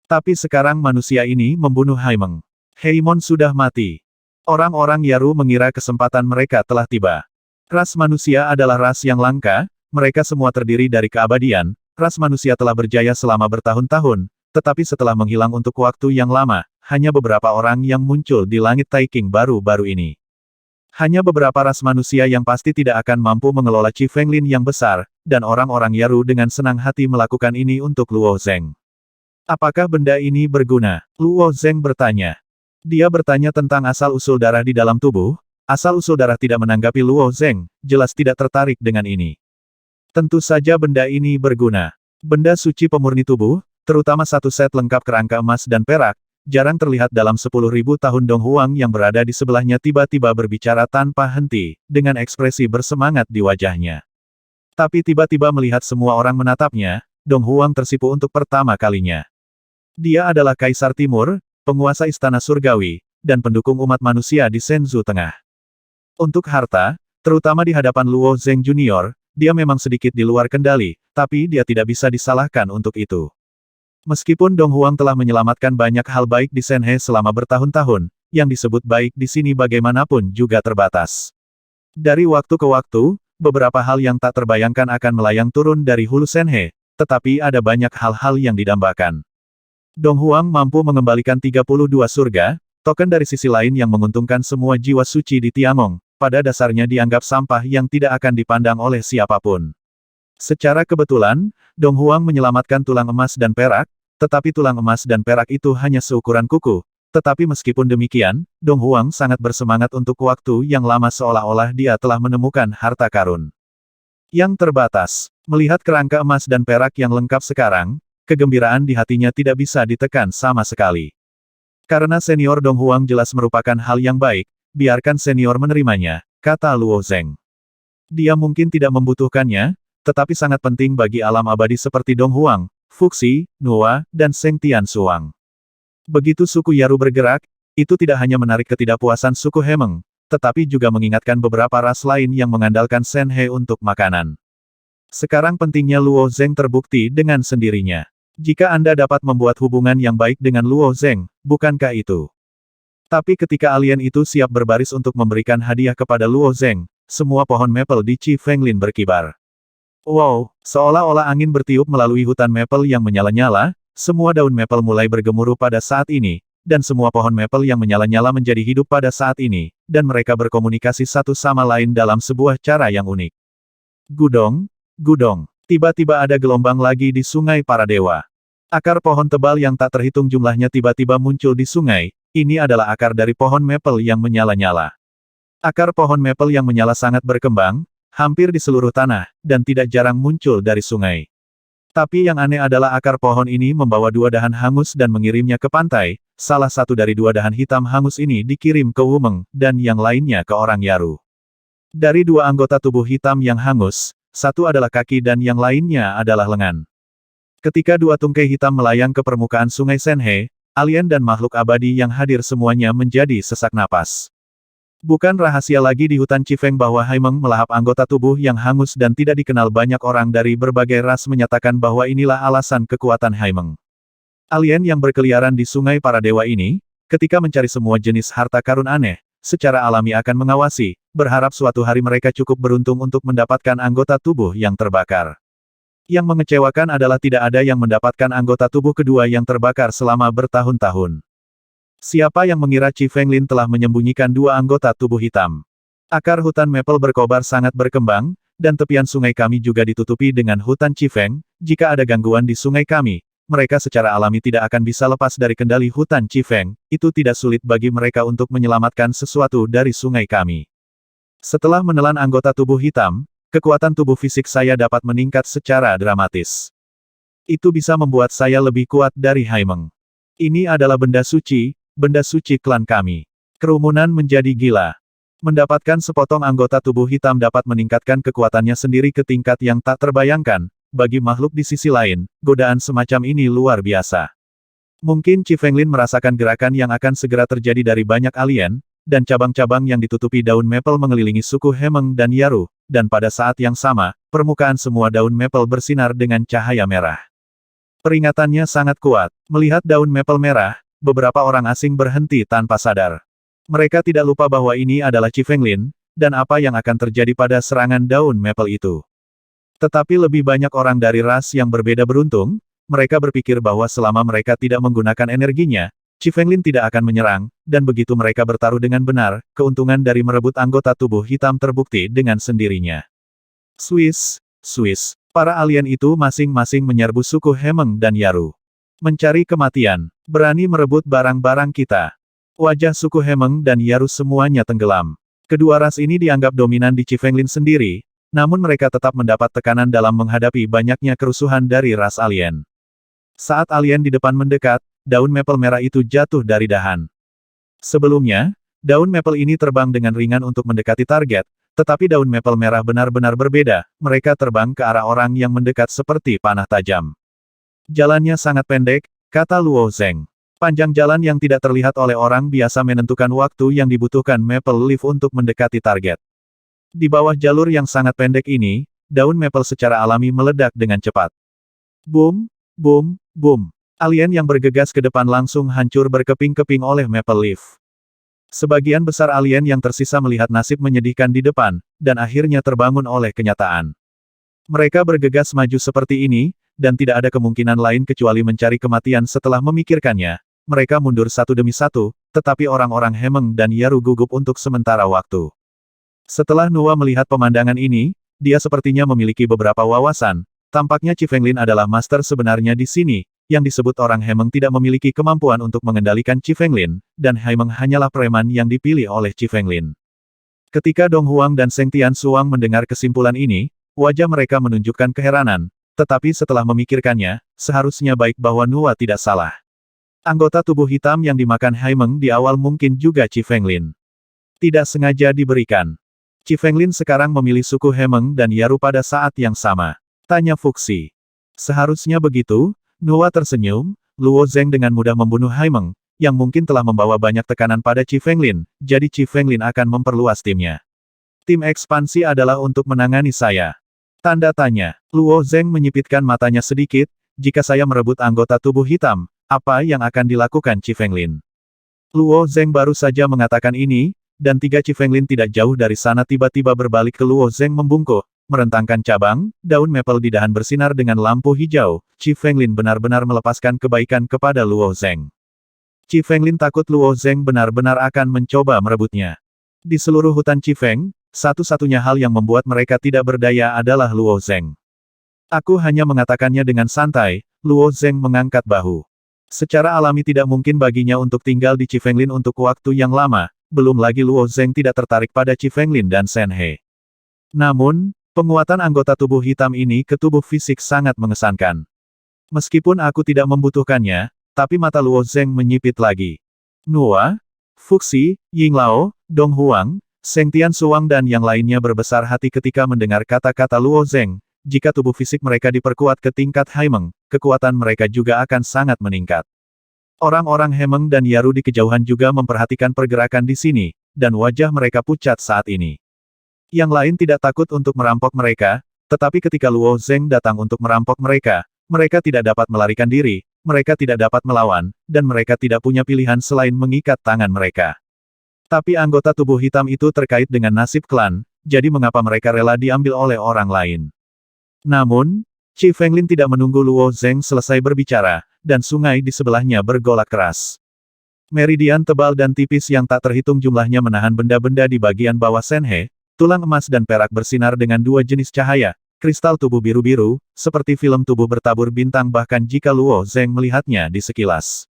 S1: Tapi sekarang manusia ini membunuh Haimeng. Heimon sudah mati. Orang-orang Yaru mengira kesempatan mereka telah tiba. Ras manusia adalah ras yang langka, mereka semua terdiri dari keabadian, ras manusia telah berjaya selama bertahun-tahun, tetapi setelah menghilang untuk waktu yang lama, hanya beberapa orang yang muncul di langit Taiking baru-baru ini. Hanya beberapa ras manusia yang pasti tidak akan mampu mengelola Qi Fenglin yang besar, dan orang-orang Yaru dengan senang hati melakukan ini untuk Luo Zeng. Apakah benda ini berguna? Luo Zeng bertanya. Dia bertanya tentang asal-usul darah di dalam tubuh, asal-usul darah tidak menanggapi Luo Zeng, jelas tidak tertarik dengan ini. Tentu saja benda ini berguna. Benda suci pemurni tubuh, terutama satu set lengkap kerangka emas dan perak, jarang terlihat dalam 10.000 tahun. Dong Huang yang berada di sebelahnya tiba-tiba berbicara tanpa henti, dengan ekspresi bersemangat di wajahnya. Tapi tiba-tiba melihat semua orang menatapnya, Dong Huang tersipu untuk pertama kalinya. Dia adalah Kaisar Timur, penguasa Istana Surgawi, dan pendukung umat manusia di Shenzhou Tengah. Untuk harta, terutama di hadapan Luo Zheng Junior, dia memang sedikit di luar kendali, tapi dia tidak bisa disalahkan untuk itu. Meskipun Dong Huang telah menyelamatkan banyak hal baik di Shenhe selama bertahun-tahun, yang disebut baik di sini bagaimanapun juga terbatas. Dari waktu ke waktu, beberapa hal yang tak terbayangkan akan melayang turun dari hulu Shenhe, tetapi ada banyak hal-hal yang didambakan. Dong Huang mampu mengembalikan 32 surga, token dari sisi lain yang menguntungkan semua jiwa suci di Tiangong, pada dasarnya dianggap sampah yang tidak akan dipandang oleh siapapun. Secara kebetulan, Dong Huang menyelamatkan tulang emas dan perak, tetapi tulang emas dan perak itu hanya seukuran kuku. Tetapi meskipun demikian, Dong Huang sangat bersemangat untuk waktu yang lama seolah-olah dia telah menemukan harta karun yang terbatas. Melihat kerangka emas dan perak yang lengkap sekarang, kegembiraan di hatinya tidak bisa ditekan sama sekali. Karena senior Dong Huang jelas merupakan hal yang baik, biarkan senior menerimanya, kata Luo Zheng. Dia mungkin tidak membutuhkannya, tetapi sangat penting bagi alam abadi seperti Dong Huang, Fuxi, Nuwa, dan Seng Tianxuang. Begitu suku Yaru bergerak, itu tidak hanya menarik ketidakpuasan suku Hemeng, tetapi juga mengingatkan beberapa ras lain yang mengandalkan Shenhe untuk makanan. Sekarang pentingnya Luo Zheng terbukti dengan sendirinya. Jika Anda dapat membuat hubungan yang baik dengan Luo Zheng, bukankah itu? Tapi ketika alien itu siap berbaris untuk memberikan hadiah kepada Luo Zheng, semua pohon maple di Chi Fenglin berkibar. Wow, seolah-olah angin bertiup melalui hutan maple yang menyala-nyala, semua daun maple mulai bergemuruh pada saat ini, dan semua pohon maple yang menyala-nyala menjadi hidup pada saat ini, dan mereka berkomunikasi satu sama lain dalam sebuah cara yang unik. Gudong, gudong, tiba-tiba ada gelombang lagi di Sungai Para Dewa. Akar pohon tebal yang tak terhitung jumlahnya tiba-tiba muncul di sungai, ini adalah akar dari pohon maple yang menyala-nyala. Akar pohon maple yang menyala sangat berkembang, hampir di seluruh tanah, dan tidak jarang muncul dari sungai. Tapi yang aneh adalah akar pohon ini membawa dua dahan hangus dan mengirimnya ke pantai, salah satu dari dua dahan hitam hangus ini dikirim ke Wumeng, dan yang lainnya ke orang Yaru. Dari dua anggota tubuh hitam yang hangus, satu adalah kaki dan yang lainnya adalah lengan. Ketika dua tungkai hitam melayang ke permukaan sungai Shenhe, alien dan makhluk abadi yang hadir semuanya menjadi sesak napas. Bukan rahasia lagi di hutan Chifeng bahwa Haimeng melahap anggota tubuh yang hangus dan tidak dikenal. Banyak orang dari berbagai ras menyatakan bahwa inilah alasan kekuatan Haimeng. Alien yang berkeliaran di Sungai Para Dewa ini, ketika mencari semua jenis harta karun aneh, secara alami akan mengawasi, berharap suatu hari mereka cukup beruntung untuk mendapatkan anggota tubuh yang terbakar. Yang mengecewakan adalah tidak ada yang mendapatkan anggota tubuh kedua yang terbakar selama bertahun-tahun. Siapa yang mengira Chi Fenglin telah menyembunyikan dua anggota tubuh hitam? Akar hutan maple berkobar sangat berkembang, dan tepian sungai kami juga ditutupi dengan hutan Chifeng. Jika ada gangguan di sungai kami, mereka secara alami tidak akan bisa lepas dari kendali hutan Chifeng. Itu tidak sulit bagi mereka untuk menyelamatkan sesuatu dari sungai kami. Setelah menelan anggota tubuh hitam, kekuatan tubuh fisik saya dapat meningkat secara dramatis. Itu bisa membuat saya lebih kuat dari Haimeng. Ini adalah benda suci klan kami. Kerumunan menjadi gila. Mendapatkan sepotong anggota tubuh hitam dapat meningkatkan kekuatannya sendiri ke tingkat yang tak terbayangkan. Bagi makhluk di sisi lain, godaan semacam ini luar biasa. Mungkin Chi Fenglin merasakan gerakan yang akan segera terjadi dari banyak alien, dan cabang-cabang yang ditutupi daun maple mengelilingi suku Hemeng dan Yaru, dan pada saat yang sama, permukaan semua daun maple bersinar dengan cahaya merah. Peringatannya sangat kuat. Melihat daun maple merah, beberapa orang asing berhenti tanpa sadar. Mereka tidak lupa bahwa ini adalah Chi Fenglin, dan apa yang akan terjadi pada serangan daun maple itu. Tetapi lebih banyak orang dari ras yang berbeda beruntung, mereka berpikir bahwa selama mereka tidak menggunakan energinya, Chi Fenglin tidak akan menyerang, dan begitu mereka bertaruh dengan benar, keuntungan dari merebut anggota tubuh hitam terbukti dengan sendirinya. Swiss. Para alien itu masing-masing menyerbu suku Hemeng dan Yaru. Mencari kematian. Berani merebut barang-barang kita. Wajah suku Hemeng dan Yaru semuanya tenggelam. Kedua ras ini dianggap dominan di Chi Fenglin sendiri, namun mereka tetap mendapat tekanan dalam menghadapi banyaknya kerusuhan dari ras alien. Saat alien di depan mendekat, daun maple merah itu jatuh dari dahan. Sebelumnya, daun maple ini terbang dengan ringan untuk mendekati target, tetapi daun maple merah benar-benar berbeda, mereka terbang ke arah orang yang mendekat seperti panah tajam. Jalannya sangat pendek, kata Luo Zeng. Panjang jalan yang tidak terlihat oleh orang biasa menentukan waktu yang dibutuhkan maple leaf untuk mendekati target. Di bawah jalur yang sangat pendek ini, daun maple secara alami meledak dengan cepat. Boom, boom, boom. Alien yang bergegas ke depan langsung hancur berkeping-keping oleh maple leaf. Sebagian besar alien yang tersisa melihat nasib menyedihkan di depan, dan akhirnya terbangun oleh kenyataan. Mereka bergegas maju seperti ini, dan tidak ada kemungkinan lain kecuali mencari kematian setelah memikirkannya. Mereka mundur satu demi satu, tetapi orang-orang Hemeng dan Yaru gugup untuk sementara waktu. Setelah Nuwa melihat pemandangan ini, dia sepertinya memiliki beberapa wawasan. Tampaknya Chi Fenglin adalah master sebenarnya di sini, yang disebut orang Hemeng tidak memiliki kemampuan untuk mengendalikan Chi Fenglin, dan Hemeng hanyalah preman yang dipilih oleh Chi Fenglin. Ketika Dong Huang dan Seng Tian Suang mendengar kesimpulan ini, wajah mereka menunjukkan keheranan, tetapi setelah memikirkannya, seharusnya baik bahwa Nuwa tidak salah. Anggota tubuh hitam yang dimakan Haimeng di awal mungkin juga Chi Fenglin. Tidak sengaja diberikan. Chi Fenglin sekarang memilih suku Hemeng dan Yaru pada saat yang sama. Tanya Fuxi. Seharusnya begitu, Nuwa tersenyum, Luo Zeng dengan mudah membunuh Haimeng, yang mungkin telah membawa banyak tekanan pada Chi Fenglin, jadi Chi Fenglin akan memperluas timnya. Tim ekspansi adalah untuk menangani saya. Tanda tanya. Luo Zeng menyipitkan matanya sedikit, jika saya merebut anggota tubuh hitam, apa yang akan dilakukan Chi Fenglin? Luo Zeng baru saja mengatakan ini, dan tiga Chi Fenglin tidak jauh dari sana tiba-tiba berbalik ke Luo Zeng membungkuk, merentangkan cabang, daun maple di dahan bersinar dengan lampu hijau. Chi Fenglin benar-benar melepaskan kebaikan kepada Luo Zeng. Chi Fenglin takut Luo Zeng benar-benar akan mencoba merebutnya. Di seluruh hutan Chi Feng, satu-satunya hal yang membuat mereka tidak berdaya adalah Luo Zeng. Aku hanya mengatakannya dengan santai, Luo Zeng mengangkat bahu. Secara alami tidak mungkin baginya untuk tinggal di Chi Fenglin untuk waktu yang lama, belum lagi Luo Zeng tidak tertarik pada Chi Fenglin dan Shen He. Namun, penguatan anggota tubuh hitam ini ke tubuh fisik sangat mengesankan. Meskipun aku tidak membutuhkannya, tapi mata Luo Zeng menyipit lagi. Nuwa, Fuxi, Ying Lao, Dong Huang, Seng Tian Suang dan yang lainnya berbesar hati ketika mendengar kata-kata Luo Zeng. Jika tubuh fisik mereka diperkuat ke tingkat Haimeng, kekuatan mereka juga akan sangat meningkat. Orang-orang Hemeng dan Yaru di kejauhan juga memperhatikan pergerakan di sini, dan wajah mereka pucat saat ini. Yang lain tidak takut untuk merampok mereka, tetapi ketika Luo Zeng datang untuk merampok mereka, mereka tidak dapat melarikan diri, mereka tidak dapat melawan, dan mereka tidak punya pilihan selain mengikat tangan mereka. Tapi anggota tubuh hitam itu terkait dengan nasib klan, jadi mengapa mereka rela diambil oleh orang lain? Namun, Chi Fenglin tidak menunggu Luo Zeng selesai berbicara, dan sungai di sebelahnya bergolak keras. Meridian tebal dan tipis yang tak terhitung jumlahnya menahan benda-benda di bagian bawah Shen He, tulang emas dan perak bersinar dengan dua jenis cahaya, kristal tubuh biru-biru, seperti film tubuh bertabur bintang bahkan jika Luo Zeng melihatnya di sekilas.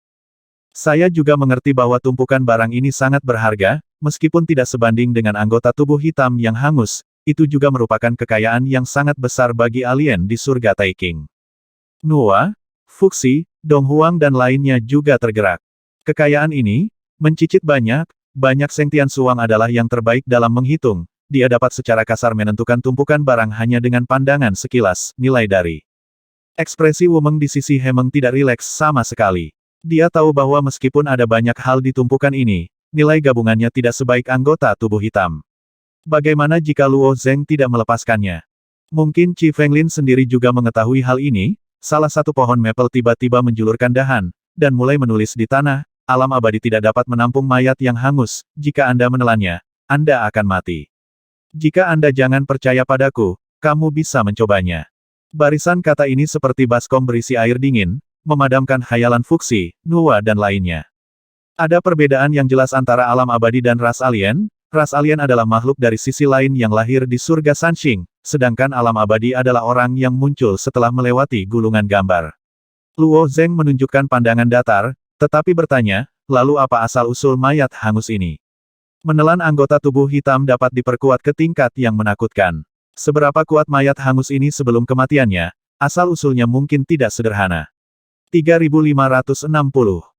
S1: Saya juga mengerti bahwa tumpukan barang ini sangat berharga, meskipun tidak sebanding dengan anggota tubuh hitam yang hangus. Itu juga merupakan kekayaan yang sangat besar bagi alien di surga Taiking. Nuwa, Fuxi, Dong Huang dan lainnya juga tergerak. Kekayaan ini, mencicit banyak Seng Tian Suang adalah yang terbaik dalam menghitung, dia dapat secara kasar menentukan tumpukan barang hanya dengan pandangan sekilas, nilai dari. Ekspresi Wumeng di sisi Hemeng tidak rileks sama sekali. Dia tahu bahwa meskipun ada banyak hal di tumpukan ini, nilai gabungannya tidak sebaik anggota tubuh hitam. Bagaimana jika Luo Zeng tidak melepaskannya? Mungkin Chi Fenglin sendiri juga mengetahui hal ini, salah satu pohon maple tiba-tiba menjulurkan dahan, dan mulai menulis di tanah, alam abadi tidak dapat menampung mayat yang hangus, jika Anda menelannya, Anda akan mati. Jika Anda jangan percaya padaku, kamu bisa mencobanya. Barisan kata ini seperti baskom berisi air dingin, memadamkan khayalan Fuxi, Nuwa dan lainnya. Ada perbedaan yang jelas antara alam abadi dan ras alien. Ras alien adalah makhluk dari sisi lain yang lahir di surga Sanxing, sedangkan alam abadi adalah orang yang muncul setelah melewati gulungan gambar. Luo Zeng menunjukkan pandangan datar, tetapi bertanya, lalu apa asal-usul mayat hangus ini? Menelan anggota tubuh hitam dapat diperkuat ke tingkat yang menakutkan. Seberapa kuat mayat hangus ini sebelum kematiannya, asal-usulnya mungkin tidak sederhana. 3560.